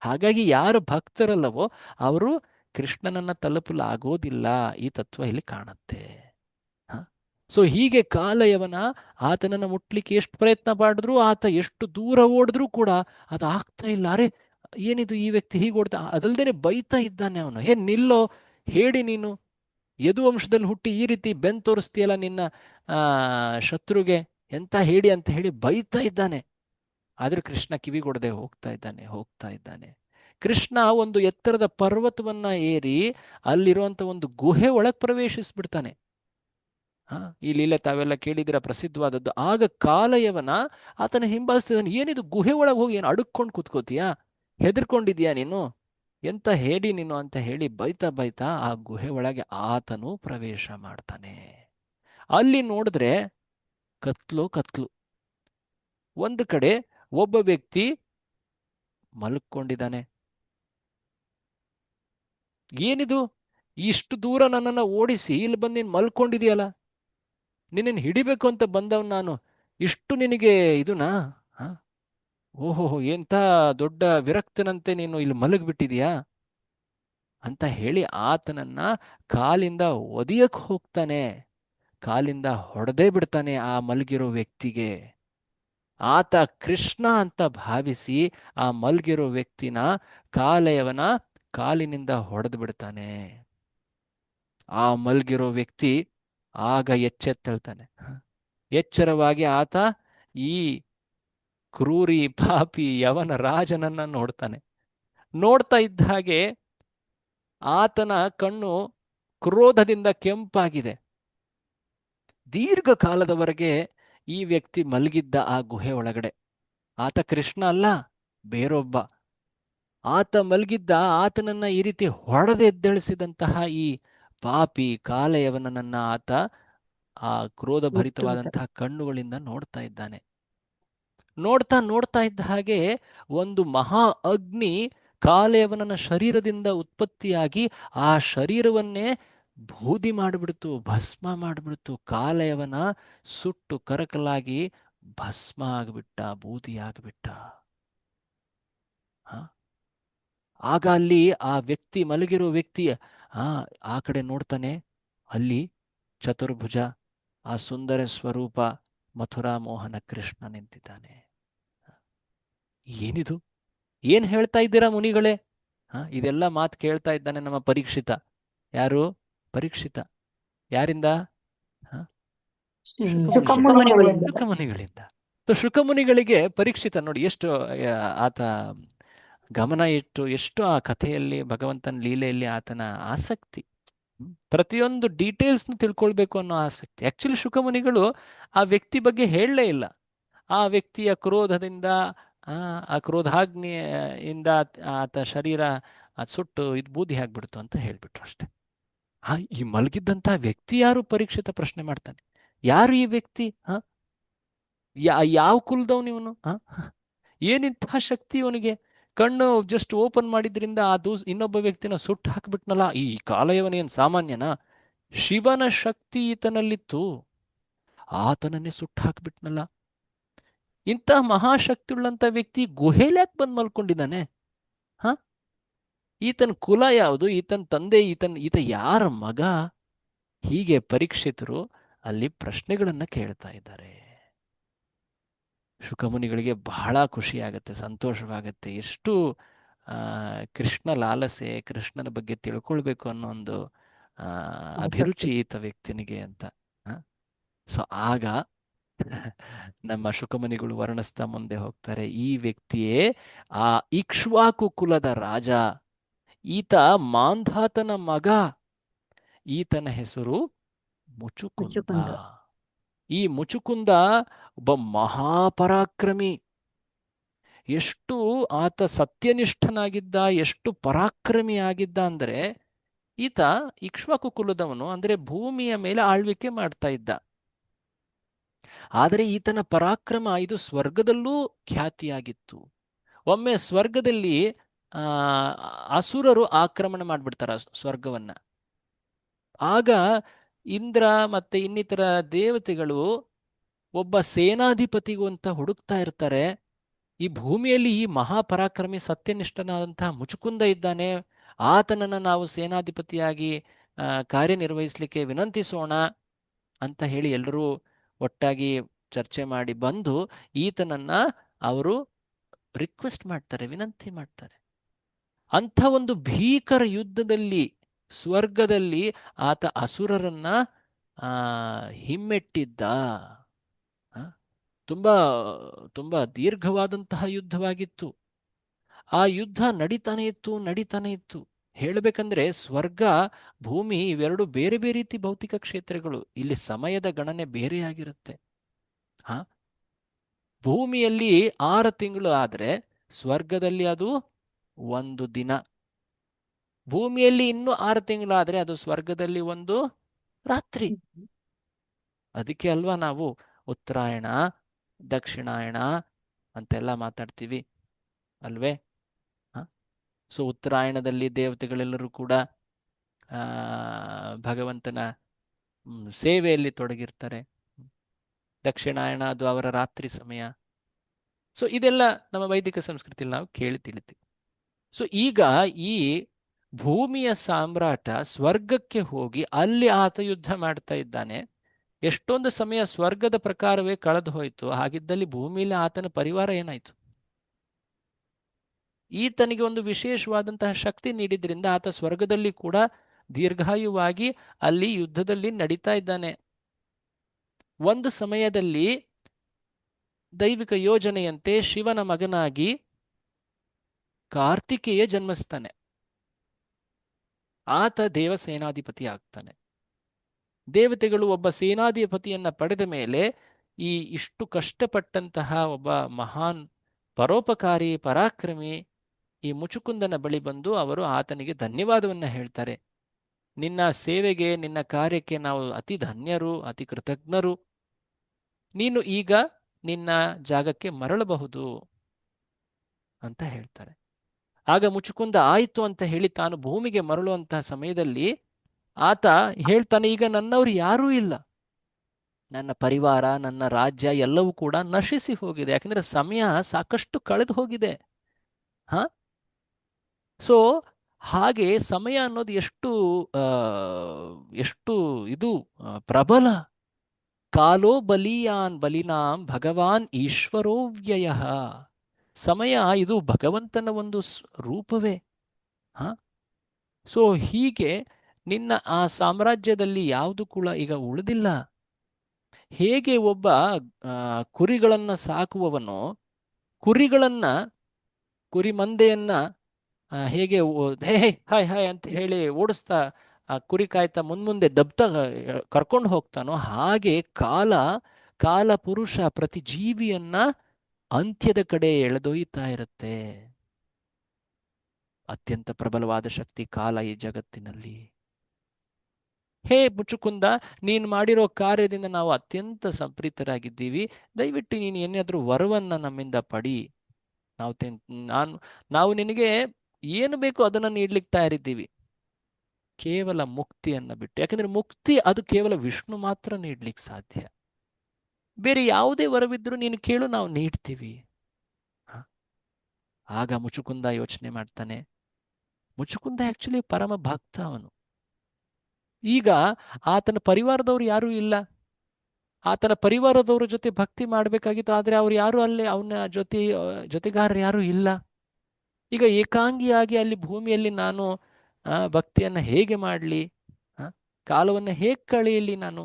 ಹಾಗಾಗಿ ಯಾರು ಭಕ್ತರಲ್ಲವೋ ಅವರು ಕೃಷ್ಣನನ್ನ ತಲುಪಲಾಗೋದಿಲ್ಲ. ಈ ತತ್ವ ಇಲ್ಲಿ ಕಾಣುತ್ತೆ. ಸೊ ಹೀಗೆ ಕಾಲಯವನ ಆತನನ್ನ ಮುಟ್ಲಿಕ್ಕೆ ಎಷ್ಟು ಪ್ರಯತ್ನ ಮಾಡಿದ್ರು, ಆತ ಎಷ್ಟು ದೂರ ಓಡಿದ್ರೂ ಕೂಡ ಅದು ಆಗ್ತಾ ಇಲ್ಲ. ಅರೆ, ಏನಿದು ಈ ವ್ಯಕ್ತಿ ಹೀಗೆ ಓಡ್ತಾ, ಅದಲ್ದೇನೆ ಬೈತಾ ಇದ್ದಾನೆ ಅವನು. ನಿಲ್ಲೋ, ಹೇಳಿ ನೀನು ಯದುವಂಶದಲ್ಲಿ ಹುಟ್ಟಿ ಈ ರೀತಿ ಬೆನ್ ತೋರಿಸ್ತೀಯಲ್ಲ ನಿನ್ನ ಶತ್ರುಗೆ, ಎಂತ ಹೇಳಿ ಅಂತ ಹೇಳಿ ಬೈತಾ ಇದ್ದಾನೆ. ಆದ್ರೆ ಕೃಷ್ಣ ಕಿವಿಗೊಡದೆ ಹೋಗ್ತಾ ಇದ್ದಾನೆ. ಕೃಷ್ಣ ಒಂದು ಎತ್ತರದ ಪರ್ವತವನ್ನ ಏರಿ ಅಲ್ಲಿರುವಂತ ಒಂದು ಗುಹೆ ಒಳಗೆ ಪ್ರವೇಶಿಸ್ಬಿಡ್ತಾನೆ. ಈ ಲೀಲೆ ತಾವೆಲ್ಲ ಕೇಳಿದಿರ, ಪ್ರಸಿದ್ಧವಾದದ್ದು. ಆಗ ಕಾಲಯವನ ಆತನ ಹಿಂಬಾಲಿಸ್ತಿದ್ದಾನೆ. ಏನಿದು ಗುಹೆ ಒಳಗೆ ಹೋಗಿ ಏನು ಅಡುಕೊಂಡು ಕೂತ್ಕೋತೀಯಾ, ಹೆದರ್ಕೊಂಡಿದ್ಯಾ ನೀನು, ಎಂತ ಹೇಳಿ ನೀನು ಅಂತ ಹೇಳಿ ಬೈತಾ ಆ ಗುಹೆ ಒಳಗೆ ಆತನು ಪ್ರವೇಶ ಮಾಡ್ತಾನೆ. ಅಲ್ಲಿ ನೋಡಿದ್ರೆ ಕತ್ಲು. ಒಂದು ಕಡೆ ಒಬ್ಬ ವ್ಯಕ್ತಿ ಮಲ್ಕೊಂಡಿದ್ದಾನೆ. ಏನಿದು, ಇಷ್ಟು ದೂರ ನನ್ನನ್ನು ಓಡಿಸಿ ಇಲ್ಲಿ ಬಂದು ನೀನು ಮಲ್ಕೊಂಡಿದೆಯಲ್ಲ, ನಿನ್ನನ್ನು ಹಿಡಿಬೇಕು ಅಂತ ಬಂದವ್ ನಾನು, ಇಷ್ಟು ನಿನಗೆ ಇದುನಾ? ಓಹೋ, ಎಂಥ ದೊಡ್ಡ ವಿರಕ್ತನಂತೆ ನೀನು ಇಲ್ಲಿ ಮಲಗಿಬಿಟ್ಟಿದೀಯಾ ಅಂತ ಹೇಳಿ ಆತನನ್ನ ಕಾಲಿಂದ ಒದಿಯಕ್ ಹೋಗ್ತಾನೆ. ಕಾಲಿಂದ ಹೊಡೆದೇ ಬಿಡ್ತಾನೆ ಆ ಮಲಗಿರೋ ವ್ಯಕ್ತಿಗೆ. ಆತ ಕೃಷ್ಣ ಅಂತ ಭಾವಿಸಿ ಆ ಮಲಗಿರೋ ವ್ಯಕ್ತಿನ ಕಾಲಯವನ ಕಾಲಿನಿಂದ ಹೊಡೆದು ಬಿಡ್ತಾನೆ. ಆ ಮಲಗಿರೋ ವ್ಯಕ್ತಿ ಆಗ ಎಚ್ಚೆತ್ತಳ್ತಾನೆ. ಎಚ್ಚರವಾಗಿ ಆತ ಈ ಕ್ರೂರಿ ಪಾಪಿ ಯವನ ರಾಜನನ್ನ ನೋಡ್ತಾನೆ. ನೋಡ್ತಾ ಇದ್ದ ಹಾಗೆ ಆತನ ಕಣ್ಣು ಕ್ರೋಧದಿಂದ ಕೆಂಪಾಗಿದೆ. ದೀರ್ಘಕಾಲದವರೆಗೆ ಈ ವ್ಯಕ್ತಿ ಮಲಗಿದ್ದ ಆ ಗುಹೆ ಒಳಗಡೆ. ಆತ ಕೃಷ್ಣ ಅಲ್ಲ, ಬೇರೊಬ್ಬ. ಆತ ಮಲಗಿದ್ದ, ಆತನನ್ನ ಈ ರೀತಿ ಹೊಡೆದು ಎದ್ದೇಳಿಸಿದಂತಹ ಈ ಪಾಪಿ ಕಾಲಯವನನ್ನ ಆತ ಆ ಕ್ರೋಧಭರಿತವಾದಂತಹ ಕಣ್ಣುಗಳಿಂದ ನೋಡ್ತಾ ಇದ್ದಾನೆ. ನೋಡ್ತಾ ಇದ್ದ ಹಾಗೆ ಒಂದು ಮಹಾ ಅಗ್ನಿ ಕಾಲಯವನನ ಶರೀರದಿಂದ ಉತ್ಪತ್ತಿಯಾಗಿ ಆ ಶರೀರವನ್ನೇ ಬೂದಿ ಮಾಡಿಬಿಡ್ತು, ಭಸ್ಮ ಮಾಡಿಬಿಡ್ತು. ಕಾಲಯವನ ಸುಟ್ಟು ಕರಕಲಾಗಿ ಭಸ್ಮ ಆಗಿಬಿಟ್ಟ, ಬೂದಿ ಆಗಿಬಿಟ್ಟ. ಆಗ ಅಲ್ಲಿ ಆ ವ್ಯಕ್ತಿ, ಮಲಗಿರೋ ವ್ಯಕ್ತಿ ಆ ಕಡೆ ನೋಡ್ತಾನೆ. ಅಲ್ಲಿ ಚತುರ್ಭುಜ, ಆ ಸುಂದರ ಸ್ವರೂಪ ಮಥುರಾ ಮೋಹನ ಕೃಷ್ಣ ನಿಂತಿದ್ದಾನೆ. ಏನಿದು, ಏನ್ ಹೇಳ್ತಾ ಇದ್ದೀರಾ ಮುನಿಗಳೇ? ಇದೆಲ್ಲ ಮಾತು ಕೇಳ್ತಾ ಇದ್ದಾನೆ ನಮ್ಮ ಪರೀಕ್ಷಿತ. ಯಾರು ಪರೀಕ್ಷಿತ? ಯಾರಿಂದ? ಶುಕಮುನಿಗಳಿಂದ. ಶುಕಮುನಿಗಳಿಗೆ ಪರೀಕ್ಷಿತ ನೋಡಿ ಎಷ್ಟು ಆತ ಗಮನ ಇಟ್ಟು, ಎಷ್ಟು ಆ ಕಥೆಯಲ್ಲಿ ಭಗವಂತನ ಲೀಲೆಯಲ್ಲಿ ಆತನ ಆಸಕ್ತಿ, ಪ್ರತಿಯೊಂದು ಡೀಟೇಲ್ಸ್ನ ತಿಳ್ಕೊಳ್ಬೇಕು ಅನ್ನೋ ಆಸಕ್ತಿ. ಆಕ್ಚುಲಿ ಶುಕಮುನಿಗಳು ಆ ವ್ಯಕ್ತಿ ಬಗ್ಗೆ ಹೇಳಲೇ ಇಲ್ಲ. ಆ ವ್ಯಕ್ತಿಯ ಕ್ರೋಧದಿಂದ, ಆ ಕ್ರೋಧಾಗ್ನಿಯಿಂದ ಆತ ಶರೀರ ಸುಟ್ಟು ಇದು ಬೂದಿ ಆಗ್ಬಿಡ್ತು ಅಂತ ಹೇಳ್ಬಿಟ್ರು ಅಷ್ಟೆ. ಈ ಮಲಗಿದ್ದಂತಹ ವ್ಯಕ್ತಿ ಯಾರು? ಪರೀಕ್ಷಿತ ಪ್ರಶ್ನೆ ಮಾಡ್ತಾನೆ. ಯಾರು ಈ ವ್ಯಕ್ತಿ? ಯಾವ ಕುಲದವನು ಇವನು? ಏನಿಂತಹ ಶಕ್ತಿ ಇವನಿಗೆ? ಕಣ್ಣು ಜಸ್ಟ್ ಓಪನ್ ಮಾಡಿದ್ರಿಂದ ಅದು ಇನ್ನೊಬ್ಬ ವ್ಯಕ್ತಿನ ಸುಟ್ಟು ಹಾಕ್ಬಿಟ್ನಲ್ಲ. ಈ ಕಾಲಯವನೇನು ಸಾಮಾನ್ಯನಾ? ಶಿವನ ಶಕ್ತಿ ಈತನಲ್ಲಿತ್ತು, ಆತನನ್ನೇ ಸುಟ್ಟು ಹಾಕ್ಬಿಟ್ನಲ್ಲ. ಇಂತಹ ಮಹಾಶಕ್ತಿಯುಳ್ಳಂತ ವ್ಯಕ್ತಿ ಗುಹೆಲ್ಯಾಕೆ ಬಂದು ಮಲ್ಕೊಂಡಿದ್ದಾನೆ? ಹ ಈತನ ಕುಲ ಯಾವುದು? ಈತನ ತಂದೆ, ಈತ ಯಾರ ಮಗ? ಹೀಗೆ ಪರೀಕ್ಷಿತರು ಅಲ್ಲಿ ಪ್ರಶ್ನೆಗಳನ್ನ ಕೇಳ್ತಾ ಇದ್ದಾರೆ. ಶುಕಮುನಿಗಳಿಗೆ ಬಹಳ ಖುಷಿಯಾಗತ್ತೆ, ಸಂತೋಷವಾಗತ್ತೆ. ಎಷ್ಟು ಕೃಷ್ಣ ಲಾಲಸೆ, ಕೃಷ್ಣನ ಬಗ್ಗೆ ತಿಳ್ಕೊಳ್ಬೇಕು ಅನ್ನೋ ಒಂದು ಅಭಿರುಚಿ ಈತ ವ್ಯಕ್ತಿನಿಗೆ ಅಂತ. ಸೊ ಆಗ ನಮ್ಮ ಶುಕಮುನಿಗಳು ವರ್ಣಿಸ್ತಾ ಮುಂದೆ ಹೋಗ್ತಾರೆ. ಈ ವ್ಯಕ್ತಿಯೇ ಆ ಇಕ್ಷ್ವಾಕು ಕುಲದ ರಾಜ. ಈತ ಮಾಂಧಾತನ ಮಗ. ಈತನ ಹೆಸರು ಮುಚುಕುಂದ. ಈ ಮುಚುಕುಂದ ಒಬ್ಬ ಮಹಾಪರಾಕ್ರಮಿ. ಎಷ್ಟು ಆತ ಸತ್ಯನಿಷ್ಠನಾಗಿದ್ದ, ಎಷ್ಟು ಪರಾಕ್ರಮಿ ಆಗಿದ್ದ ಅಂದ್ರೆ, ಈತ ಇಕ್ಷ್ವಾಕು ಕುಲದವನು, ಅಂದ್ರೆ ಭೂಮಿಯ ಮೇಲೆ ಆಳ್ವಿಕೆ ಮಾಡ್ತಾ ಇದ್ದ. ಆದರೆ ಈತನ ಪರಾಕ್ರಮ ಇದು ಸ್ವರ್ಗದಲ್ಲೂ ಖ್ಯಾತಿಯಾಗಿತ್ತು. ಒಮ್ಮೆ ಸ್ವರ್ಗದಲ್ಲಿ ಅಸುರರು ಆಕ್ರಮಣ ಮಾಡ್ಬಿಡ್ತಾರ ಸ್ವರ್ಗವನ್ನ. ಆಗ ಇಂದ್ರ ಮತ್ತೆ ಇನ್ನಿತರ ದೇವತೆಗಳು ಒಬ್ಬ ಸೇನಾಧಿಪತಿಗೂ ಅಂತ ಹುಡುಕ್ತಾ ಇರ್ತಾರೆ. ಈ ಭೂಮಿಯಲ್ಲಿ ಈ ಮಹಾಪರಾಕ್ರಮಿ ಸತ್ಯನಿಷ್ಠನಾದಂತಹ ಮುಚುಕುಂದ ಇದ್ದಾನೆ, ಆತನನ್ನು ನಾವು ಸೇನಾಧಿಪತಿಯಾಗಿ ಕಾರ್ಯನಿರ್ವಹಿಸಲಿಕ್ಕೆ ವಿನಂತಿಸೋಣ ಅಂತ ಹೇಳಿ ಎಲ್ಲರೂ ಒಟ್ಟಾಗಿ ಚರ್ಚೆ ಮಾಡಿ ಬಂದು ಈತನನ್ನ ಅವರು ರಿಕ್ವೆಸ್ಟ್ ಮಾಡ್ತಾರೆ, ವಿನಂತಿ ಮಾಡ್ತಾರೆ. ಅಂಥ ಒಂದು ಭೀಕರ ಯುದ್ಧದಲ್ಲಿ ಸ್ವರ್ಗದಲ್ಲಿ ಆತ ಅಸುರರನ್ನ ಹಿಮ್ಮೆಟ್ಟಿದ್ದ. ತುಂಬಾ ತುಂಬಾ ದೀರ್ಘವಾದಂತಹ ಯುದ್ಧವಾಗಿತ್ತು. ಆ ಯುದ್ಧ ನಡೀತಾನೆ ಇತ್ತು. ಹೇಳಬೇಕಂದ್ರೆ ಸ್ವರ್ಗ ಭೂಮಿ ಇವೆರಡು ಬೇರೆ ಬೇರೆ ರೀತಿ ಭೌತಿಕ ಕ್ಷೇತ್ರಗಳು. ಇಲ್ಲಿ ಸಮಯದ ಗಣನೆ ಬೇರೆಯಾಗಿರುತ್ತೆ. ಭೂಮಿಯಲ್ಲಿ 6 ತಿಂಗಳು ಆದ್ರೆ ಸ್ವರ್ಗದಲ್ಲಿ ಅದು 1 ದಿನ. ಭೂಮಿಯಲ್ಲಿ ಇನ್ನೂ 6 ತಿಂಗಳು ಆದ್ರೆ ಅದು ಸ್ವರ್ಗದಲ್ಲಿ 1 ರಾತ್ರಿ. ಅದಕ್ಕೆ ಅಲ್ವಾ ನಾವು ಉತ್ತರಾಯಣ, ದಕ್ಷಿಣಾಯಣ ಅಂತೆಲ್ಲ ಮಾತಾಡ್ತೀವಿ ಅಲ್ವೇ? ಸೊ ಉತ್ತರಾಯಣದಲ್ಲಿ ದೇವತೆಗಳೆಲ್ಲರೂ ಕೂಡ ಭಗವಂತನ ಸೇವೆಯಲ್ಲಿ ತೊಡಗಿರ್ತಾರೆ. ದಕ್ಷಿಣಾಯಣ ಅದು ಅವರ ರಾತ್ರಿ ಸಮಯ. ಸೊ ಇದೆಲ್ಲ ನಮ್ಮ ವೈದಿಕ ಸಂಸ್ಕೃತಿಯಲ್ಲಿ ನಾವು ಕೇಳಿ ತಿಳಿತೀವಿ. ಸೊ ಈಗ ಈ ಭೂಮಿಯ ಸಾಮ್ರಾಟ ಸ್ವರ್ಗಕ್ಕೆ ಹೋಗಿ ಅಲ್ಲಿ ಆತ ಯುದ್ಧ ಮಾಡ್ತಾ ಇದ್ದಾನೆ. ಎಷ್ಟೊಂದು ಸಮಯ ಸ್ವರ್ಗದ ಪ್ರಕಾರವೇ ಕಳೆದು ಹೋಯಿತು. ಹಾಗಿದ್ದಲ್ಲಿ ಭೂಮಿಯಲ್ಲಿ ಆತನ ಪರಿವಾರ ಏನಾಯ್ತು? ಈತನಿಗೆ ಒಂದು ವಿಶೇಷವಾದಂತಹ ಶಕ್ತಿ ನೀಡಿದ್ರಿಂದ ಆತ ಸ್ವರ್ಗದಲ್ಲಿ ಕೂಡ ದೀರ್ಘಾಯುವಾಗಿ ಅಲ್ಲಿ ಯುದ್ಧದಲ್ಲಿ ನಡೀತಾ ಇದ್ದಾನೆ. ಒಂದು ಸಮಯದಲ್ಲಿ ದೈವಿಕ ಯೋಜನೆಯಂತೆ ಶಿವನ ಮಗನಾಗಿ ಕಾರ್ತಿಕೇಯ ಜನ್ಮಿಸ್ತಾನೆ. ಆತ ದೇವಸೇನಾಧಿಪತಿ ಆಗ್ತಾನೆ. ದೇವತೆಗಳು ಒಬ್ಬ ಸೇನಾಧಿಪತಿಯನ್ನ ಪಡೆದ ಮೇಲೆ ಈ ಇಷ್ಟು ಕಷ್ಟಪಟ್ಟಂತಹ ಒಬ್ಬ ಮಹಾನ್ ಪರೋಪಕಾರಿ ಪರಾಕ್ರಮಿ ಈ ಮುಚುಕುಂದನ ಬಳಿ ಬಂದು ಅವರು ಆತನಿಗೆ ಧನ್ಯವಾದವನ್ನ ಹೇಳ್ತಾರೆ. ನಿನ್ನ ಸೇವೆಗೆ, ನಿನ್ನ ಕಾರ್ಯಕ್ಕೆ ನಾವು ಅತಿ ಧನ್ಯರು, ಅತಿ ಕೃತಜ್ಞರು. ನೀನು ಈಗ ನಿನ್ನ ಜಾಗಕ್ಕೆ ಮರಳಬಹುದು ಅಂತ ಹೇಳ್ತಾರೆ. ಆಗ ಮುಚುಕುಂದ ಆಯಿತು ಅಂತ ಹೇಳಿ ತಾನು ಭೂಮಿಗೆ ಮರಳುವಂತಹ ಸಮಯದಲ್ಲಿ ಆತ ಹೇಳ್ತಾನೆ, ಈಗ ನನ್ನವರು ಯಾರೂ ಇಲ್ಲ, ನನ್ನ ಪರಿವಾರ, ನನ್ನ ರಾಜ್ಯ ಎಲ್ಲವೂ ಕೂಡ ನಶಿಸಿ ಹೋಗಿದೆ. ಯಾಕಂದ್ರೆ ಸಮಯ ಸಾಕಷ್ಟು ಕಳೆದು ಹೋಗಿದೆ. ಸೊ ಹಾಗೆ ಸಮಯ ಅನ್ನೋದು ಎಷ್ಟು ಇದು ಪ್ರಬಲ. ಕಾಲೋ ಬಲಿಯಾನ್ ಬಲಿನಾಂ ಭಗವಾನ್ ಈಶ್ವರೋ ವ್ಯಯ. ಸಮಯ ಇದು ಭಗವಂತನ ಒಂದು ರೂಪವೇ. ಸೊ ಹೀಗೆ ನಿನ್ನ ಆ ಸಾಮ್ರಾಜ್ಯದಲ್ಲಿ ಯಾವುದು ಕೂಡ ಈಗ ಉಳಿದಿಲ್ಲ. ಹೇಗೆ ಒಬ್ಬ ಕುರಿಗಳನ್ನ ಸಾಕುವವನು ಕುರಿ ಮಂದೆಯನ್ನ ಹೇಗೆ ಹೇ ಹಾಯ್ ಹಾಯ್ ಅಂತ ಹೇಳಿ ಓಡಿಸ್ತಾ ಆ ಕುರಿ ಕಾಯ್ತಾ ಮುಂದೆ ದಬ್ತಾ ಕರ್ಕೊಂಡು ಹೋಗ್ತಾನೋ, ಹಾಗೆ ಕಾಲ ಪುರುಷ ಪ್ರತಿ ಜೀವಿಯನ್ನ ಅಂತ್ಯದ ಕಡೆ ಎಳೆದೊಯ್ತಾ ಇರುತ್ತೆ. ಅತ್ಯಂತ ಪ್ರಬಲವಾದ ಶಕ್ತಿ ಕಾಲ ಈ ಜಗತ್ತಿನಲ್ಲಿ. ಹೇ ಮುಚುಕುಂದ, ನೀನು ಮಾಡಿರೋ ಕಾರ್ಯದಿಂದ ನಾವು ಅತ್ಯಂತ ಸಂಪ್ರೀತರಾಗಿದ್ದೀವಿ. ದಯವಿಟ್ಟು ನೀನು ಏನಾದರೂ ವರವನ್ನ ನಮ್ಮಿಂದ ಪಡಿ. ನಾವು ನಾನು ನಾವು ನಿನಗೆ ಏನು ಬೇಕೋ ಅದನ್ನು ನೀಡ್ಲಿಕ್ಕೆ ತಯಾರಿದ್ದೀವಿ, ಕೇವಲ ಮುಕ್ತಿಯನ್ನ ಬಿಟ್ಟು. ಯಾಕಂದ್ರೆ ಮುಕ್ತಿ ಅದು ಕೇವಲ ವಿಷ್ಣು ಮಾತ್ರ ನೀಡ್ಲಿಕ್ಕೆ ಸಾಧ್ಯ. ಬೇರೆ ಯಾವುದೇ ವರವಿದ್ರೂ ನೀನು ಕೇಳು, ನಾವು ನೀಡ್ತೀವಿ. ಹ? ಆಗ ಮುಚುಕುಂದ ಯೋಚನೆ ಮಾಡ್ತಾನೆ. ಮುಚುಕುಂದ ಆಕ್ಚುಲಿ ಪರಮ ಭಕ್ತ ಅವನು. ಈಗ ಆತನ ಪರಿವಾರದವರು ಯಾರೂ ಇಲ್ಲ. ಆತನ ಪರಿವಾರದವರ ಜೊತೆ ಭಕ್ತಿ ಮಾಡಬೇಕಾಗಿತ್ತು, ಆದರೆ ಅವ್ರು ಯಾರು ಅಲ್ಲಿ ಅವನ ಜೊತೆಗಾರರು ಯಾರೂ ಇಲ್ಲ. ಈಗ ಏಕಾಂಗಿಯಾಗಿ ಅಲ್ಲಿ ಭೂಮಿಯಲ್ಲಿ ನಾನು ಭಕ್ತಿಯನ್ನ ಹೇಗೆ ಮಾಡಲಿ, ಕಾಲವನ್ನು ಹೇಗೆ ಕಳೆಯಲಿ ನಾನು?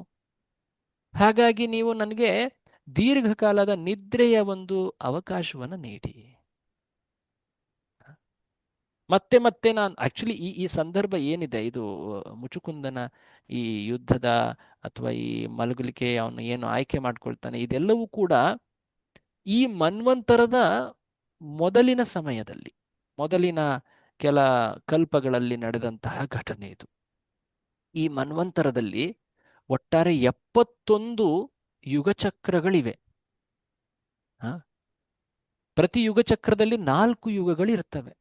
ಹಾಗಾಗಿ ನೀವು ನನಗೆ ದೀರ್ಘಕಾಲದ ನಿದ್ರೆಯ ಒಂದು ಅವಕಾಶವನ್ನು ನೀಡಿ. ಮತ್ತೆ ಮತ್ತೆ ನಾನು ಆಕ್ಚುಲಿ ಈ ಈ ಸಂದರ್ಭ ಏನಿದೆ, ಇದು ಮುಚುಕುಂದನ ಈ ಯುದ್ಧದ ಅಥವಾ ಈ ಮಲಗಲಿಕೆ ಅವನು ಏನು ಆಯ್ಕೆ ಮಾಡ್ಕೊಳ್ತಾನೆ, ಇದೆಲ್ಲವೂ ಕೂಡ ಈ ಮನ್ವಂತರದ ಮೊದಲಿನ ಸಮಯದಲ್ಲಿ, ಮೊದಲಿನ ಕೆಲ ಕಲ್ಪಗಳಲ್ಲಿ ನಡೆದಂತಹ ಘಟನೆ ಇದು. ಈ ಮನ್ವಂತರದಲ್ಲಿ ಒಟ್ಟಾರೆ 71 ಯುಗಚಕ್ರಗಳಿವೆ. ಪ್ರತಿ ಯುಗಚಕ್ರದಲ್ಲಿ 4 ಯುಗಗಳಿರ್ತವೆ.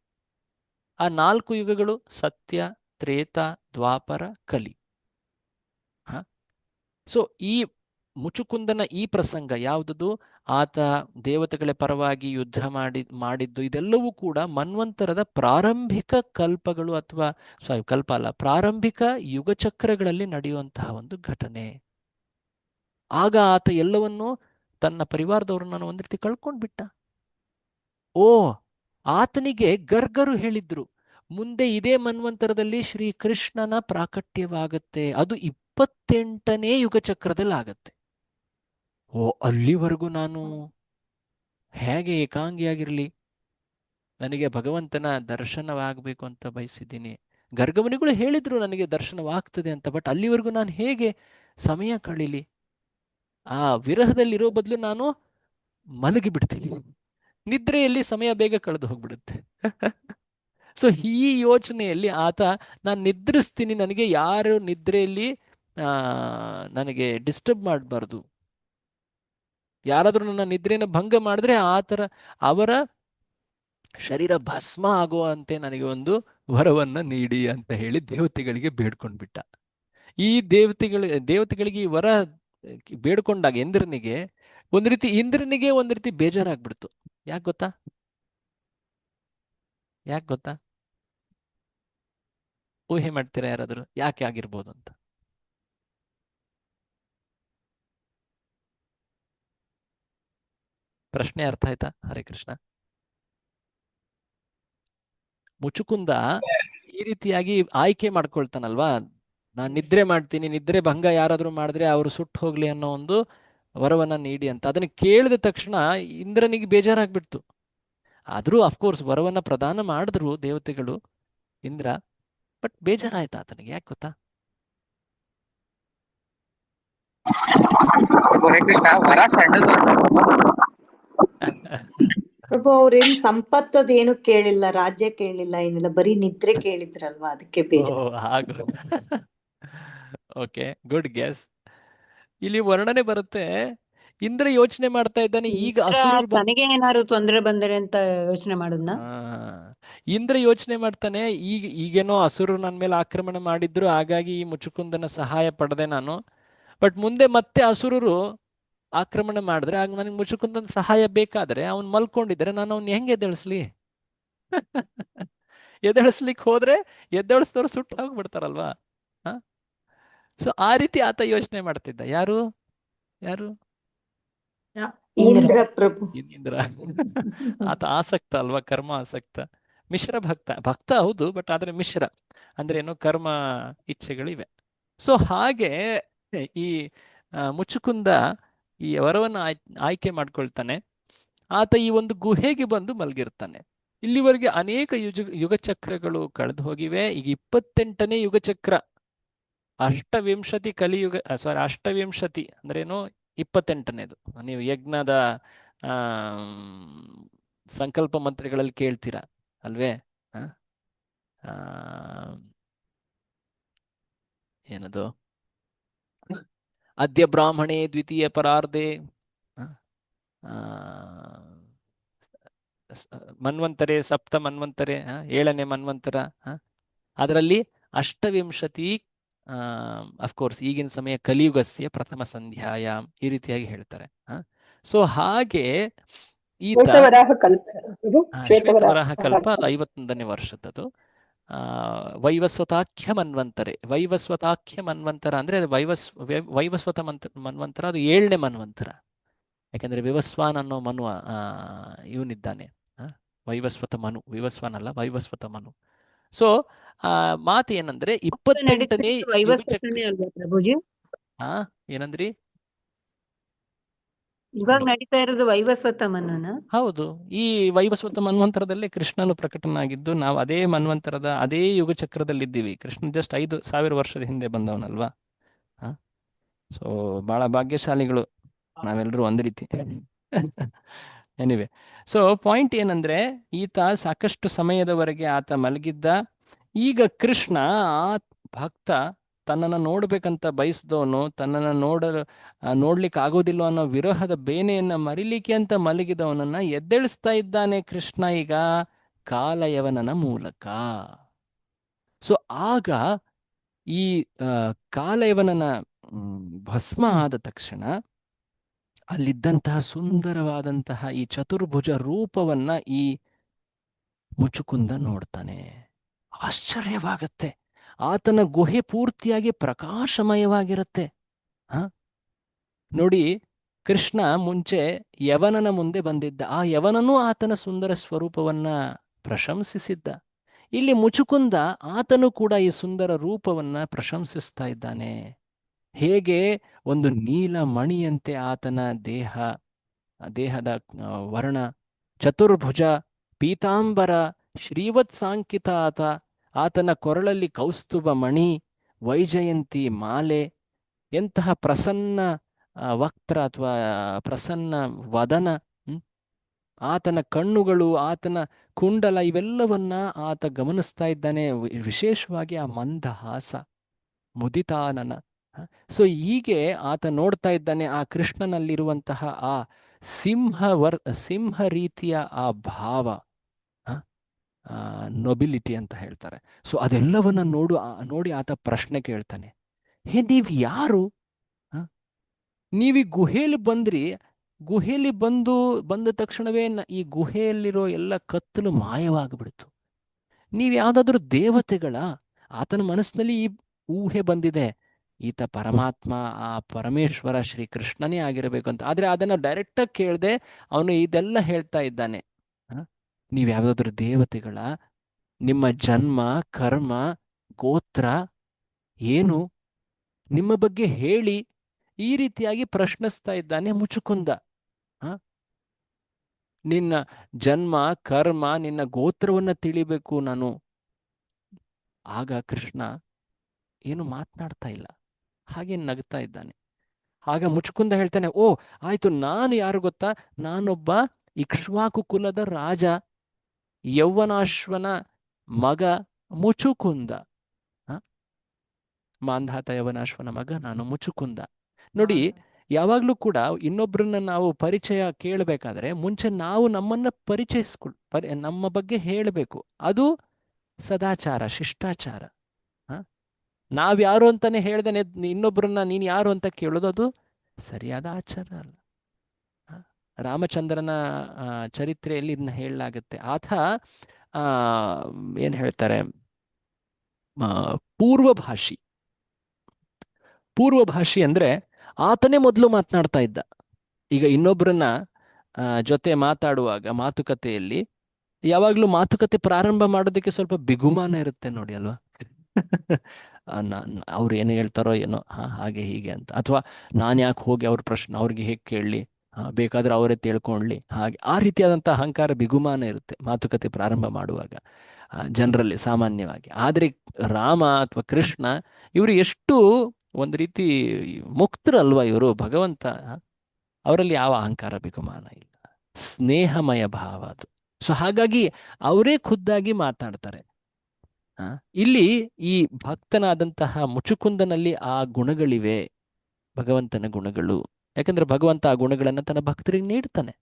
ಆ 4 ಯುಗಗಳು ಸತ್ಯ, ತ್ರೇತ, ದ್ವಾಪರ, ಕಲಿ. ಸೊ ಈ ಮುಚುಕುಂದನ ಈ ಪ್ರಸಂಗ ಯಾವುದದು, ಆತ ದೇವತೆಗಳ ಪರವಾಗಿ ಯುದ್ಧ ಮಾಡಿದ್ದು ಇದೆಲ್ಲವೂ ಕೂಡ ಮನ್ವಂತರದ ಪ್ರಾರಂಭಿಕ ಕಲ್ಪಗಳು, ಅಥವಾ ಕಲ್ಪ ಅಲ್ಲ, ಪ್ರಾರಂಭಿಕ ಯುಗಚಕ್ರಗಳಲ್ಲಿ ನಡೆಯುವಂತಹ ಒಂದು ಘಟನೆ. ಆಗ ಆತ ಎಲ್ಲವನ್ನೂ ತನ್ನ ಪರಿವಾರದವ್ರನ್ನ ಒಂದು ರೀತಿ ಕಳ್ಕೊಂಡ್ಬಿಟ್ಟ. ಓ, ಆತನಿಗೆ ಗರ್ಗರು ಹೇಳಿದ್ರು, ಮುಂದೆ ಇದೇ ಮನ್ವಂತರದಲ್ಲಿ ಶ್ರೀಕೃಷ್ಣನ ಪ್ರಾಕಟ್ಯವಾಗತ್ತೆ, ಅದು 28ನೇ ಯುಗಚಕ್ರದಲ್ಲಿ ಆಗತ್ತೆ. ಓ, ಅಲ್ಲಿವರೆಗೂ ನಾನು ಹೇಗೆ ಏಕಾಂಗಿಯಾಗಿರ್ಲಿ? ನನಗೆ ಭಗವಂತನ ದರ್ಶನವಾಗಬೇಕು ಅಂತ ಬಯಸಿದ್ದೀನಿ. ಗರ್ಗಮುನಿಗಳು ಹೇಳಿದ್ರು ನನಗೆ ದರ್ಶನವಾಗ್ತದೆ ಅಂತ, ಬಟ್ ಅಲ್ಲಿವರೆಗೂ ನಾನು ಹೇಗೆ ಸಮಯ ಕಳೀಲಿ? ಆ ವಿರಹದಲ್ಲಿರೋ ಬದಲು ನಾನು ಮಲಗಿ ಬಿಡ್ತೀನಿ, ನಿದ್ರೆಯಲ್ಲಿ ಸಮಯ ಬೇಗ ಕಳೆದು ಹೋಗ್ಬಿಡುತ್ತೆ. ಸೊ ಈ ಯೋಚನೆಯಲ್ಲಿ ಆತ, ನಾನು ನಿದ್ರಿಸ್ತೀನಿ, ನನಗೆ ಯಾರು ನಿದ್ರೆಯಲ್ಲಿ ನನಗೆ ಡಿಸ್ಟರ್ಬ್ ಮಾಡಬಾರ್ದು, ಯಾರಾದರೂ ನನ್ನ ನಿದ್ರೆಯನ್ನು ಭಂಗ ಮಾಡಿದ್ರೆ ಅವರ ಶರೀರ ಭಸ್ಮ ಆಗುವಂತೆ ನನಗೆ ಒಂದು ವರವನ್ನ ನೀಡಿ ಅಂತ ಹೇಳಿ ದೇವತೆಗಳಿಗೆ ಬೇಡ್ಕೊಂಡ್ಬಿಟ್ಟ. ಈ ದೇವತೆಗಳಿಗೆ ಈ ವರ ಬೇಡ್ಕೊಂಡಾಗ ಇಂದ್ರನಿಗೆ ಒಂದು ರೀತಿ ಬೇಜಾರಾಗ್ಬಿಡ್ತು. ಯಾಕೆ ಗೊತ್ತಾ? ಊಹೆ ಮಾಡ್ತೀರಾ ಯಾರಾದರೂ ಯಾಕೆ ಆಗಿರ್ಬೋದು ಅಂತ? ಪ್ರಶ್ನೆ ಅರ್ಥ ಆಯ್ತಾ? ಹರೇ ಕೃಷ್ಣ. ಮುಚುಕುಂದ ಈ ರೀತಿಯಾಗಿ ಆಯ್ಕೆ ಮಾಡ್ಕೊಳ್ತಾನಲ್ವಾ, ನಾನು ನಿದ್ರೆ ಮಾಡ್ತೀನಿ, ನಿದ್ರೆ ಭಂಗ ಯಾರಾದರೂ ಮಾಡಿದ್ರೆ ಅವರು ಸುಟ್ಟು ಹೋಗ್ಲಿ ಅನ್ನೋ ಒಂದು ವರವನ್ನ ನೀಡಿ ಅಂತ. ಅದನ್ನ ಕೇಳಿದ ತಕ್ಷಣ ಇಂದ್ರನಿಗೆ ಬೇಜಾರಾಗ್ಬಿಡ್ತು. ಆದ್ರೂ ಅಫ್ಕೋರ್ಸ್ ವರವನ್ನ ಪ್ರದಾನ ಮಾಡಿದ್ರು ದೇವತೆಗಳು, ಇಂದ್ರ. ಬಟ್ ಬೇಜಾರಾಯ್ತು ಆತನಿಗೆ. ಯಾಕೆ ಗೊತ್ತಾ? ವರ ಸಣ್ಣದು. ಪ್ರಭು, ಅವ್ರೇನ್ ಸಂಪತ್ತದೇನು ಕೇಳಿಲ್ಲ, ರಾಜ್ಯ ಕೇಳಿಲ್ಲ, ಏನಿಲ್ಲ, ಬರೀ ನಿದ್ರೆ ಕೇಳಿದ್ರಲ್ವಾ, ಅದಕ್ಕೆ ಹಾಗು. Okay, good guess. ಇಲ್ಲಿ ವರ್ಣನೆ ಬರುತ್ತೆ, ಇಂದ್ರ ಯೋಚನೆ ಮಾಡ್ತಾ ಇದ್ದಾನೆ, ಈಗ ಅಸುರರು ನನಗೆ ಏನಾದ್ರು ತೊಂದರೆ ಬಂದರೆ ಅಂತ ಯೋಚನೆ ಮಾಡುದ್ನ. ಇಂದ್ರ ಯೋಚನೆ ಮಾಡ್ತಾನೆ, ಈಗೇನೋ ಅಸುರರು ನನ್ನ ಮೇಲೆ ಆಕ್ರಮಣ ಮಾಡಿದ್ರು, ಹಾಗಾಗಿ ಈ ಮುಚುಕುಂದನ ಸಹಾಯ ಪಡೆದೆ ನಾನು. ಬಟ್ ಮುಂದೆ ಮತ್ತೆ ಅಸುರರು ಆಕ್ರಮಣ ಮಾಡಿದ್ರೆ, ಆಗ ನನಗೆ ಮುಚುಕುಂದನ ಸಹಾಯ ಬೇಕಾದ್ರೆ, ಅವ್ನು ಮಲ್ಕೊಂಡಿದ್ರೆ ನಾನು ಅವ್ನು ಹೆಂಗೆ ಎದ್ದೇಳಿಸ್ಲಿ? ಎದ್ದೇಳಿಸ್ಲಿಕ್ಕೆ ಹೋದ್ರೆ ಎದ್ದೇಳಿಸಿದವ್ರು ಸುಟ್ಟು ಹೋಗ್ಬಿಡ್ತಾರಲ್ವಾ. ಸೊ ಆ ರೀತಿ ಆತ ಯೋಚನೆ ಮಾಡ್ತಿದ್ದ. ಯಾರು ಇಂದ್ರ ಪ್ರಭು. ಇಂದ್ರ. ಆತ ಆಸಕ್ತ ಅಲ್ವಾ, ಕರ್ಮ ಆಸಕ್ತ, ಮಿಶ್ರ ಭಕ್ತ ಹೌದು, ಬಟ್ ಆದ್ರೆ ಮಿಶ್ರ ಅಂದ್ರೆ ಏನು, ಕರ್ಮ ಇಚ್ಛೆಗಳಿವೆ. ಸೊ ಹಾಗೆ ಈ ಮುಚುಕುಂದ ಈ ವರವನ್ನು ಆಯ್ಕೆ ಮಾಡ್ಕೊಳ್ತಾನೆ. ಆತ ಈ ಒಂದು ಗುಹೆಗೆ ಬಂದು ಮಲಗಿರ್ತಾನೆ. ಇಲ್ಲಿವರೆಗೆ ಅನೇಕ ಯುಗಚಕ್ರಗಳು ಕಳೆದು ಹೋಗಿವೆ. ಈಗ 28ನೇ ಯುಗಚಕ್ರ, ಅಷ್ಟವಿಂಶತಿ ಅಂದ್ರೇನು, 28ನೇದು. ನೀವು ಯಜ್ಞದ ಸಂಕಲ್ಪ ಮಂತ್ರಗಳಲ್ಲಿ ಕೇಳ್ತೀರಾ ಅಲ್ವೇ? ಏನದು ಅದ್ಯ ಬ್ರಾಹ್ಮಣೇ ದ್ವಿತೀಯ ಪರಾರ್ಧೆ, ಹ? ಆ, ಮನ್ವಂತರೆ ಸಪ್ತ ಮನ್ವಂತರೆ, ಏಳನೇ ಮನ್ವಂತರ, ಅದರಲ್ಲಿ ಅಷ್ಟವಿಂಶತಿ, ಅಫ್ಕೋರ್ಸ್ ಈಗಿನ ಸಮಯ ಕಲಿಯುಗಸ್ಯ ಪ್ರಥಮ ಸಂಧ್ಯಾಯಾಮ್ ಈ ರೀತಿಯಾಗಿ ಹೇಳ್ತಾರೆ. ಸೊ ಹಾಗೆ ಈತ ಶ್ವೇತವರಾಹ ಕಲ್ಪ ಇದು ಶ್ವೇತವರಾಹ ಕಲ್ಪ ಕಲ್ಪ. ಅದು 51ನೇ ವರ್ಷದದು. ವೈವಸ್ವತಾಖ್ಯ ಮನ್ವಂತರೆ, ವೈವಸ್ವತಾಖ್ಯ ಮನ್ವಂತರ ಅಂದ್ರೆ ಅದು ವೈವಸ್ವತ ಮನ್ವಂತರ, ಅದು 7ನೇ ಮನ್ವಂತರ. ಯಾಕಂದ್ರೆ ವಿವಸ್ವಾನ್ ಅನ್ನೋ ಮನು ಇವನಿದ್ದಾನೆ, ವೈವಸ್ವತ ಮನು, ವಿವಸ್ವಾನ್ ಅಲ್ಲ ವೈವಸ್ವತ ಮನು. ಸೊ ಮಾತು ಏನಂದ್ರೆ 28ನೇ ಯುಗಚಕ್ರ. ವೈವಸ್ವತನೇ ಅಲ್ವಾ ಪ್ರಭುಜಿ? ಏನಂದ್ರಿ? ಇವಾಗ ನಡೀತಾ ಇರೋದು ವೈವಸ್ವತ ಮನ್ನನ? ಹೌದು, ಈ ವೈವಸ್ವತ ಮನ್ವಂತರದಲ್ಲೇ ಕೃಷ್ಣನು ಪ್ರಕಟನಾಗಿದ್ದು, ನಾವು ಅದೇ ಮನ್ವಂತರದ ಅದೇ ಯುಗ ಚಕ್ರದಲ್ಲಿದ್ದೀವಿ. ಕೃಷ್ಣ ಜಸ್ಟ್ 5,000 ವರ್ಷದ ಹಿಂದೆ ಬಂದವನಲ್ವಾ. ಸೊ ಬಹಳ ಭಾಗ್ಯಶಾಲಿಗಳು ನಾವೆಲ್ಲರೂ ಒಂದು ರೀತಿ. ಎನಿವೆ, ಸೊ ಪಾಯಿಂಟ್ ಏನಂದ್ರೆ, ಈತ ಸಾಕಷ್ಟು ಸಮಯದವರೆಗೆ ಆತ ಮಲಗಿದ್ದ. ಈಗ ಕೃಷ್ಣ ಆ ಭಕ್ತ ತನ್ನನ್ನು ನೋಡ್ಬೇಕಂತ ಬಯಸಿದವನು, ತನ್ನನ್ನು ನೋಡ್ಲಿಕ್ಕೆ ಆಗೋದಿಲ್ಲ ಅನ್ನೋ ವಿರಹದ ಬೇನೆಯನ್ನ ಮರಿಲಿಕ್ಕೆ ಅಂತ ಮಲಗಿದವನನ್ನ ಎದ್ದೇಳಿಸ್ತಾ ಇದ್ದಾನೆ ಕೃಷ್ಣ ಈಗ ಕಾಲಯವನನ ಮೂಲಕ. ಸೊ ಆಗ ಈ ಕಾಲಯವನನ ಭಸ್ಮ ಆದ ತಕ್ಷಣ ಅಲ್ಲಿದ್ದಂತಹ ಸುಂದರವಾದಂತಹ ಈ ಚತುರ್ಭುಜ ರೂಪವನ್ನ ಈ ಮುಚುಕುಂದ ನೋಡ್ತಾನೆ. ಆಶ್ಚರ್ಯವಾಗತ್ತೆ. ಆತನ ಗುಹೆ ಪೂರ್ತಿಯಾಗಿ ಪ್ರಕಾಶಮಯವಾಗಿರುತ್ತೆ. ನೋಡಿ, ಕೃಷ್ಣ ಮುಂಚೆ ಯವನನ ಮುಂದೆ ಬಂದಿದ್ದ. ಆ ಯವನನೂ ಆತನ ಸುಂದರ ಸ್ವರೂಪವನ್ನ ಪ್ರಶಂಸಿಸಿದ್ದ. ಇಲ್ಲಿ ಮುಚುಕುಂದ ಆತನು ಕೂಡ ಈ ಸುಂದರ ರೂಪವನ್ನ ಪ್ರಶಂಸಿಸ್ತಾ ಇದ್ದಾನೆ. ಹೇಗೆ ಒಂದು ನೀಲ ಮಣಿಯಂತೆ ಆತನ ದೇಹದ ವರ್ಣ, ಚತುರ್ಭುಜ, ಪೀತಾಂಬರ, ಶ್ರೀವತ್ ಸಾಂಕಿತ ಆತನ ಕೊರಳಲ್ಲಿ ಕೌಸ್ತುಭ ಮಣಿ, ವೈಜಯಂತಿ ಮಾಲೆ, ಎಂತಹ ಪ್ರಸನ್ನ ವಕ್ತ್ರ ಅಥವಾ ಪ್ರಸನ್ನ ವದನ, ಆತನ ಕಣ್ಣುಗಳು, ಆತನ ಕುಂಡಲ, ಇವೆಲ್ಲವನ್ನ ಆತ ಗಮನಿಸ್ತಾ ಇದ್ದಾನೆ. ವಿಶೇಷವಾಗಿ ಆ ಮಂದಹಾಸ, ಮುದಿತಾನನ. ಸೊ ಹೀಗೆ ಆತ ನೋಡ್ತಾ ಇದ್ದಾನೆ ಆ ಕೃಷ್ಣನಲ್ಲಿರುವಂತಹ ಆ ಸಿಂಹ ರೀತಿಯ ಆ ಭಾವ, ನೊಬಿಲಿಟಿ ಅಂತ ಹೇಳ್ತಾರೆ. ಸೊ ಅದೆಲ್ಲವನ್ನ ನೋಡಿ ಆತ ಪ್ರಶ್ನೆ ಕೇಳ್ತಾನೆ, ಹೇ ನೀವ್ ಯಾರು? ನೀವಿ ಗುಹೆಯಲ್ಲಿ ಬಂದ್ರಿ, ಗುಹೆಯಲ್ಲಿ ಬಂದ ತಕ್ಷಣವೇ ಈ ಗುಹೆಯಲ್ಲಿರೋ ಎಲ್ಲ ಕತ್ತಲು ಮಾಯವಾಗಿಬಿಡ್ತು. ನೀವು ಯಾವುದಾದ್ರೂ ದೇವತೆಗಳ? ಆತನ ಮನಸ್ಸಿನಲ್ಲಿ ಈ ಊಹೆ ಬಂದಿದೆ, ಈತ ಪರಮಾತ್ಮ, ಆ ಪರಮೇಶ್ವರ ಶ್ರೀ ಕೃಷ್ಣನೇ ಆಗಿರಬೇಕು ಅಂತ. ಆದರೆ ಅದನ್ನು ಡೈರೆಕ್ಟಾಗಿ ಕೇಳದೆ ಅವನು ಇದೆಲ್ಲ ಹೇಳ್ತಾ ಇದ್ದಾನೆ. ನೀವು ಯಾವುದಾದ್ರೂ ದೇವತೆಗಳ? ನಿಮ್ಮ ಜನ್ಮ, ಕರ್ಮ, ಗೋತ್ರ ಏನು? ನಿಮ್ಮ ಬಗ್ಗೆ ಹೇಳಿ, ಈ ರೀತಿಯಾಗಿ ಪ್ರಶ್ನಿಸ್ತಾ ಇದ್ದಾನೆ ಮುಚುಕುಂದ. ನಿನ್ನ ಜನ್ಮ, ಕರ್ಮ, ನಿನ್ನ ಗೋತ್ರವನ್ನ ತಿಳಿಬೇಕು ನಾನು. ಆಗ ಕೃಷ್ಣ ಏನು ಮಾತನಾಡ್ತಾ ಇಲ್ಲ, ಹಾಗೆ ನಗ್ತಾ ಇದ್ದಾನೆ. ಆಗ ಮುಚುಕುಂದ ಹೇಳ್ತಾನೆ, ಓ ಆಯ್ತು, ನಾನು ಯಾರು ಗೊತ್ತಾ? ನಾನೊಬ್ಬ ಇಕ್ಷ್ವಾಕು ಕುಲದ ರಾಜ, ಯೌವನಾಶ್ವನ ಮಗ ಮುಚುಕುಂದ. ಮಾಂಧಾತ ಯವನಾಶ್ವನ ಮಗ ನಾನು ಮುಚುಕುಂದ. ನೋಡಿ, ಯಾವಾಗ್ಲೂ ಕೂಡ ಇನ್ನೊಬ್ಬರನ್ನ ನಾವು ಪರಿಚಯ ಕೇಳಬೇಕಾದ್ರೆ ಮುಂಚೆ ನಾವು ನಮ್ಮನ್ನ ನಮ್ಮ ಬಗ್ಗೆ ಹೇಳಬೇಕು. ಅದು ಸದಾಚಾರ, ಶಿಷ್ಟಾಚಾರ. ನಾವ್ಯಾರು ಅಂತಾನೆ ಹೇಳ್ದೇನೆ ಇನ್ನೊಬ್ಬರನ್ನ ನೀನು ಯಾರು ಅಂತ ಕೇಳೋದು ಅದು ಸರಿಯಾದ ಆಚಾರ ಅಲ್ಲ. ರಾಮಚಂದ್ರನ ಚರಿತ್ರೆಯಲ್ಲಿ ಇದನ್ನ ಹೇಳಲಾಗುತ್ತೆ. ಆತ ಏನ್ ಹೇಳ್ತಾರೆ, ಪೂರ್ವಭಾಷಿ ಅಂದ್ರೆ ಆತನೇ ಮೊದಲು ಮಾತನಾಡ್ತಾ ಇದ್ದ. ಈಗ ಇನ್ನೊಬ್ಬರನ್ನ ಜೊತೆ ಮಾತಾಡುವಾಗ ಮಾತುಕತೆಯಲ್ಲಿ ಯಾವಾಗ್ಲೂ ಮಾತುಕತೆ ಪ್ರಾರಂಭ ಮಾಡೋದಕ್ಕೆ ಸ್ವಲ್ಪ ಬಿಗುಮಾನ ಇರುತ್ತೆ ನೋಡಿ ಅಲ್ವಾ. ಅವ್ರು ಏನು ಹೇಳ್ತಾರೋ ಏನೋ, ಹಾಗೆ ಹೀಗೆ ಅಂತ, ಅಥವಾ ನಾನು ಯಾಕೆ ಹೋಗಿ ಅವ್ರ ಪ್ರಶ್ನೆ ಅವ್ರಿಗೆ ಹೇಗೆ ಕೇಳಲಿ, ಬೇಕಾದ್ರೆ ಅವರೇ ತಿಳ್ಕೊಳ್ಳಿ, ಹಾಗೆ ಆ ರೀತಿಯಾದಂಥ ಅಹಂಕಾರ, ಬಿಗುಮಾನ ಇರುತ್ತೆ ಮಾತುಕತೆ ಪ್ರಾರಂಭ ಮಾಡುವಾಗ ಜನರಲ್ಲಿ ಸಾಮಾನ್ಯವಾಗಿ. ಆದರೆ ರಾಮ ಅಥವಾ ಕೃಷ್ಣ ಇವರು ಎಷ್ಟು ಒಂದು ರೀತಿ ಮುಕ್ತರಲ್ವಾ ಇವರು, ಭಗವಂತ. ಅವರಲ್ಲಿ ಯಾವ ಅಹಂಕಾರ, ಬಿಗುಮಾನ ಇಲ್ಲ, ಸ್ನೇಹಮಯ ಭಾವ ಅದು. ಸೊ ಹಾಗಾಗಿ ಅವರೇ ಖುದ್ದಾಗಿ ಮಾತನಾಡ್ತಾರೆ. ಇಲ್ಲಿ ಈ ಭಕ್ತನಾದಂತಹ ಮುಚುಕುಂದನಲ್ಲಿ ಆ ಗುಣಗಳಿವೆ. ಭಗವಂತನ ಗುಣಗಳು. ಯಾಕಂದ್ರೆ ಭಗವಂತ ಆ ಗುಣಗಳನ್ನು ತನ್ನ ಭಕ್ತರಿಗೆ ನೀಡ್ತಾನೆ.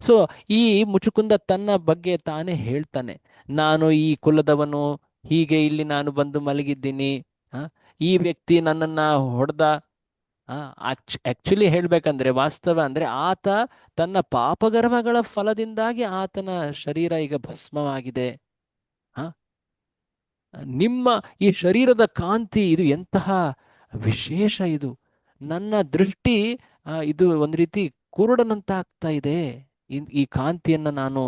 ಸೊ ಈ ಮುಚುಕುಂದ ತನ್ನ ಬಗ್ಗೆ ತಾನೇ ಹೇಳ್ತಾನೆ, ನಾನು ಈ ಕುಲದವನು, ಹೀಗೆ ಇಲ್ಲಿ ನಾನು ಬಂದು ಮಲಗಿದ್ದೀನಿ, ಆ, ಈ ವ್ಯಕ್ತಿ ನನ್ನನ್ನ ಹೊಡೆದ. ಆಕ್ಚುಲಿ ಹೇಳ್ಬೇಕಂದ್ರೆ, ವಾಸ್ತವ ಅಂದ್ರೆ, ಆತ ತನ್ನ ಪಾಪಗರ್ಭಗಳ ಫಲದಿಂದಾಗಿ ಆತನ ಶರೀರ ಈಗ ಭಸ್ಮವಾಗಿದೆ. ಆ, ನಿಮ್ಮ ಈ ಶರೀರದ ಕಾಂತಿ ಇದು ಎಂತಹ ವಿಶೇಷ ಇದು. ನನ್ನ ದೃಷ್ಟಿ ಇದು ಒಂದು ರೀತಿ ಕುರುಡನಂತ ಆಗ್ತಾ ಇದೆ. ಈ ಕಾಂತಿಯನ್ನ ನಾನು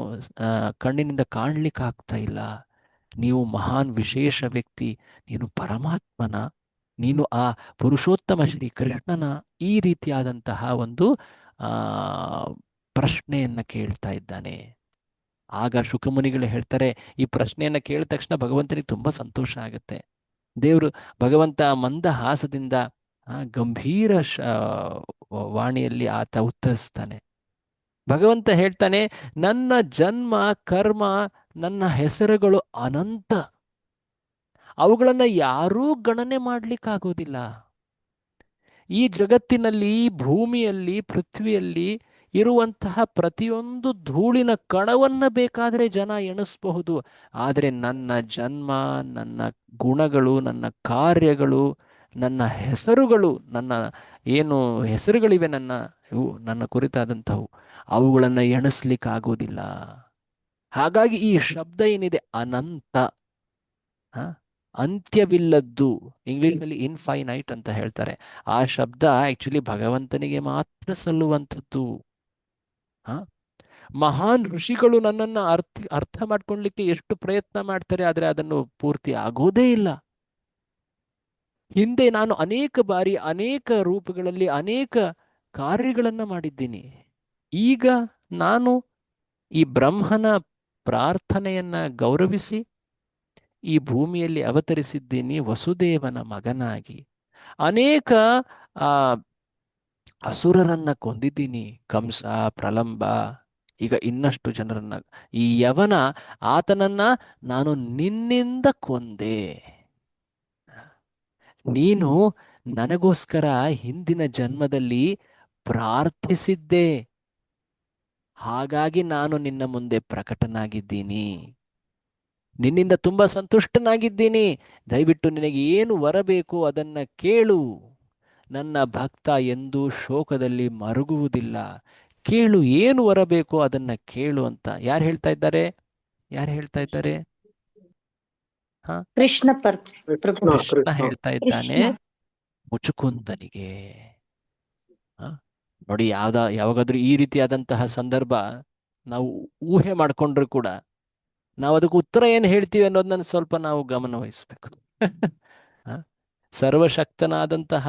ಕಣ್ಣಿನಿಂದ ಕಾಣ್ಲಿಕ್ಕೆ ಆಗ್ತಾ ಇಲ್ಲ. ನೀವು ಮಹಾನ್ ವಿಶೇಷ ವ್ಯಕ್ತಿ, ನೀನು ಪರಮಾತ್ಮನ, ನೀನು ಆ ಪುರುಷೋತ್ತಮ ಶ್ರೀ ಕೃಷ್ಣನ, ಈ ರೀತಿಯಾದಂತಹ ಒಂದು ಆ ಪ್ರಶ್ನೆಯನ್ನ ಕೇಳ್ತಾ ಇದ್ದಾನೆ. ಆಗ ಶುಕಮುನಿಗಳು ಹೇಳ್ತಾರೆ, ಈ ಪ್ರಶ್ನೆಯನ್ನ ಕೇಳಿದ ತಕ್ಷಣ ಭಗವಂತನಿಗೆ ತುಂಬಾ ಸಂತೋಷ ಆಗುತ್ತೆ. ದೇವರು ಭಗವಂತ ಮಂದಹಾಸದಿಂದ ಗಂಭೀರ ವಾಣಿಯಲ್ಲಿ ಆತ ಉತ್ತರಿಸ್ತಾನೆ. ಭಗವಂತ ಹೇಳ್ತಾನೆ, ನನ್ನ ಜನ್ಮ ಕರ್ಮ, ನನ್ನ ಹೆಸರುಗಳು ಅನಂತ, ಅವುಗಳನ್ನ ಯಾರೂ ಗಣನೆ ಮಾಡ್ಲಿಕ್ಕಾಗೋದಿಲ್ಲ. ಈ ಜಗತ್ತಿನಲ್ಲಿ, ಭೂಮಿಯಲ್ಲಿ, ಪೃಥ್ವಿಯಲ್ಲಿ ಇರುವಂತಹ ಪ್ರತಿಯೊಂದು ಧೂಳಿನ ಕಣವನ್ನ ಬೇಕಾದರೆ ಜನ ಎಣಿಸಬಹುದು. ಆದರೆ ನನ್ನ ಜನ್ಮ, ನನ್ನ ಗುಣಗಳು, ನನ್ನ ಕಾರ್ಯಗಳು, ನನ್ನ ಹೆಸರುಗಳು, ನನ್ನ ಏನು ಹೆಸರುಗಳಿವೆ ನನ್ನ ಕುರಿತಾದಂಥವು, ಅವುಗಳನ್ನು ಎಣಿಸ್ಲಿಕ್ಕಾಗೋದಿಲ್ಲ. ಹಾಗಾಗಿ ಈ ಶಬ್ದ ಏನಿದೆ ಅನಂತ, ಅಂತ್ಯವಿಲ್ಲದ್ದು, ಇಂಗ್ಲಿಷ್ನಲ್ಲಿ ಇನ್ಫೈನೈಟ್ ಅಂತ ಹೇಳ್ತಾರೆ. ಆ ಶಬ್ದ ಆಕ್ಚುಲಿ ಭಗವಂತನಿಗೆ ಮಾತ್ರ ಸಲ್ಲುವಂಥದ್ದು. ಮಹಾನ್ ಋಷಿಗಳು ನನ್ನನ್ನು ಅರ್ಥ ಮಾಡ್ಕೊಳ್ಲಿಕ್ಕೆ ಎಷ್ಟು ಪ್ರಯತ್ನ ಮಾಡ್ತಾರೆ, ಆದರೆ ಅದನ್ನು ಪೂರ್ತಿ ಆಗೋದೇ ಇಲ್ಲ. ಹಿಂದೆ ನಾನು ಅನೇಕ ಬಾರಿ ಅನೇಕ ರೂಪಗಳಲ್ಲಿ ಅನೇಕ ಕಾರ್ಯಗಳನ್ನ ಮಾಡಿದ್ದೀನಿ. ಈಗ ನಾನು ಈ ಬ್ರಹ್ಮನ ಪ್ರಾರ್ಥನೆಯನ್ನ ಗೌರವಿಸಿ ಈ ಭೂಮಿಯಲ್ಲಿ ಅವತರಿಸಿದ್ದೀನಿ ವಸುದೇವನ ಮಗನಾಗಿ. ಅನೇಕ ಅಸುರರನ್ನ ಕೊಂದಿದ್ದೀನಿ, ಕಂಸ, ಪ್ರಲಂಬ, ಈಗ ಇನ್ನಷ್ಟು ಜನರನ್ನ. ಈ ಯವನ, ಆತನನ್ನ ನಾನು ನಿನ್ನಿಂದ ಕೊಂದೆ. ನೀನು ನನಗೋಸ್ಕರ ಹಿಂದಿನ ಜನ್ಮದಲ್ಲಿ ಪ್ರಾರ್ಥಿಸಿದ್ದೆ, ಹಾಗಾಗಿ ನಾನು ನಿನ್ನ ಮುಂದೆ ಪ್ರಕಟನಾಗಿದ್ದೀನಿ. ನಿನ್ನಿಂದ ತುಂಬಾ ಸಂತುಷ್ಟನಾಗಿದ್ದೀನಿ. ದಯವಿಟ್ಟು ನಿನಗೆ ಏನು ವರಬೇಕು ಅದನ್ನ ಕೇಳು. ನನ್ನ ಭಕ್ತ ಎಂದೂ ಶೋಕದಲ್ಲಿ ಮರುಗುವುದಿಲ್ಲ. ಕೇಳು, ಏನು ವರಬೇಕು ಅದನ್ನ ಕೇಳು ಅಂತ ಯಾರು ಹೇಳ್ತಾ ಇದ್ದಾರೆ? ಯಾರು ಹೇಳ್ತಾ ಇದ್ದಾರೆ? ಕೃಷ್ಣ ಕೃಷ್ಣ ಹೇಳ್ತಾ ಇದ್ದಾನೆ ಮುಚುಕುಂದನಿಗೆ. ನೋಡಿ, ಯಾವಾಗಾದ್ರೂ ಈ ರೀತಿಯಾದಂತಹ ಸಂದರ್ಭ ನಾವು ಊಹೆ ಮಾಡ್ಕೊಂಡ್ರು ಕೂಡ ನಾವು ಅದಕ್ಕೆ ಉತ್ತರ ಏನು ಹೇಳ್ತೀವಿ ಅನ್ನೋದನ್ನ ಸ್ವಲ್ಪ ನಾವು ಗಮನ ವಹಿಸ್ಬೇಕು. ಸರ್ವಶಕ್ತನಾದಂತಹ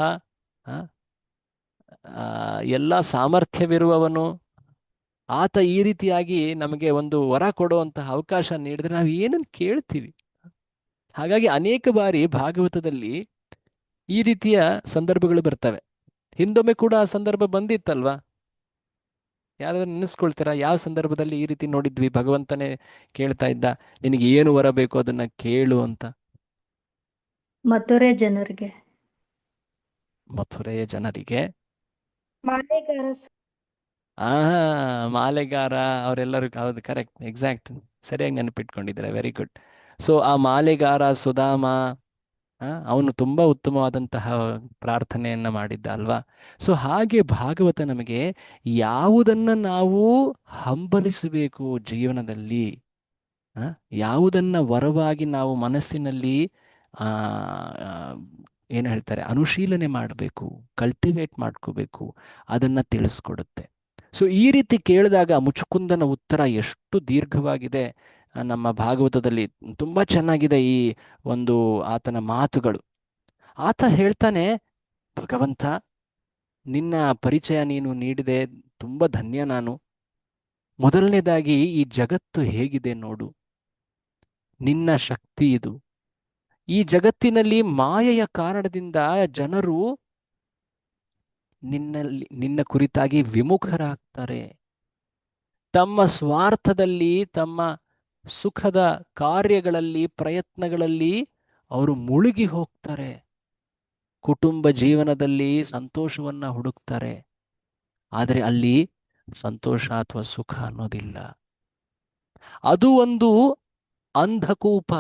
ಎಲ್ಲ ಸಾಮರ್ಥ್ಯವಿರುವವನು ಆತ ಈ ರೀತಿಯಾಗಿ ನಮಗೆ ಒಂದು ವರ ಕೊಡುವಂತಹ ಅವಕಾಶ ನೀಡಿದ್ರೆ ನಾವು ಏನನ್ನು ಕೇಳ್ತೀವಿ. ಹಾಗಾಗಿ ಅನೇಕ ಬಾರಿ ಭಾಗವತದಲ್ಲಿ ಈ ರೀತಿಯ ಸಂದರ್ಭಗಳು ಬರ್ತವೆ. ಹಿಂದೊಮ್ಮೆ ಕೂಡ ಆ ಸಂದರ್ಭ ಬಂದಿತ್ತಲ್ವಾ? ಯಾರಾದ್ರೂ ನೆನೆಸ್ಕೊಳ್ತೀರಾ? ಯಾವ ಸಂದರ್ಭದಲ್ಲಿ ಈ ರೀತಿ ನೋಡಿದ್ವಿ? ಭಗವಂತನೇ ಕೇಳ್ತಾ ಇದ್ದ, ನಿನಗೆ ಏನು ವರ ಬೇಕು ಅದನ್ನ ಕೇಳು ಅಂತ. ಮಥುರೆ ಜನರಿಗೆ ಮಾಲೆಗಾರ ಅವರೆಲ್ಲರೂ. ಹೌದು, ಕರೆಕ್ಟ್, ಎಕ್ಸಾಕ್ಟ್, ಸರಿಯಾಗಿ ನೆನಪಿಟ್ಕೊಂಡಿದ್ದಾರೆ. Very good. ಸೊ ಆ ಮಾಲೆಗಾರ ಸುಧಾಮ, ಅವನು ತುಂಬಾ ಉತ್ತಮವಾದಂತಹ ಪ್ರಾರ್ಥನೆಯನ್ನ ಮಾಡಿದ್ದ ಅಲ್ವಾ? ಸೊ ಹಾಗೆ ಭಾಗವತ ನಮಗೆ ಯಾವುದನ್ನ ನಾವು ಹಂಬಲಿಸಬೇಕು ಜೀವನದಲ್ಲಿ, ಯಾವುದನ್ನ ವರವಾಗಿ ನಾವು ಮನಸ್ಸಿನಲ್ಲಿ ಏನು ಹೇಳ್ತಾರೆ, ಅನುಶೀಲನೆ ಮಾಡಬೇಕು, ಕಲ್ಟಿವೇಟ್ ಮಾಡ್ಕೋಬೇಕು, ಅದನ್ನ ತಿಳಿಸ್ಕೊಡುತ್ತೆ. ಸೊ ಈ ರೀತಿ ಕೇಳಿದಾಗ ಮುಚುಕುಂದನ ಉತ್ತರ ಎಷ್ಟು ದೀರ್ಘವಾಗಿದೆ ನಮ್ಮ ಭಾಗವತದಲ್ಲಿ. ತುಂಬಾ ಚೆನ್ನಾಗಿದೆ ಈ ಒಂದು ಆತನ ಮಾತುಗಳು. ಆತ ಹೇಳ್ತಾನೆ, ಭಗವಂತ, ನಿನ್ನ ಪರಿಚಯ ನೀನು ನೀಡಿದೆ, ತುಂಬಾ ಧನ್ಯ ನಾನು. ಮೊದಲನೇದಾಗಿ ಈ ಜಗತ್ತು ಹೇಗಿದೆ ನೋಡು, ನಿನ್ನ ಶಕ್ತಿ ಇದು. ಈ ಜಗತ್ತಿನಲ್ಲಿ ಮಾಯೆಯ ಕಾರಣದಿಂದ ಜನರು ನಿನ್ನ ಕುರಿತಾಗಿ ವಿಮುಖರಾಗ್ತಾರೆ. ತಮ್ಮ ಸ್ವಾರ್ಥದಲ್ಲಿ, ತಮ್ಮ ಸುಖದ ಕಾರ್ಯಗಳಲ್ಲಿ, ಪ್ರಯತ್ನಗಳಲ್ಲಿ ಅವರು ಮುಳುಗಿ ಹೋಗ್ತಾರೆ. ಕುಟುಂಬ ಜೀವನದಲ್ಲಿ ಸಂತೋಷವನ್ನ ಹುಡುಕ್ತಾರೆ, ಆದರೆ ಅಲ್ಲಿ ಸಂತೋಷ ಅಥವಾ ಸುಖ ಅನ್ನೋದಿಲ್ಲ. ಅದು ಒಂದು ಅಂಧಕೂಪ.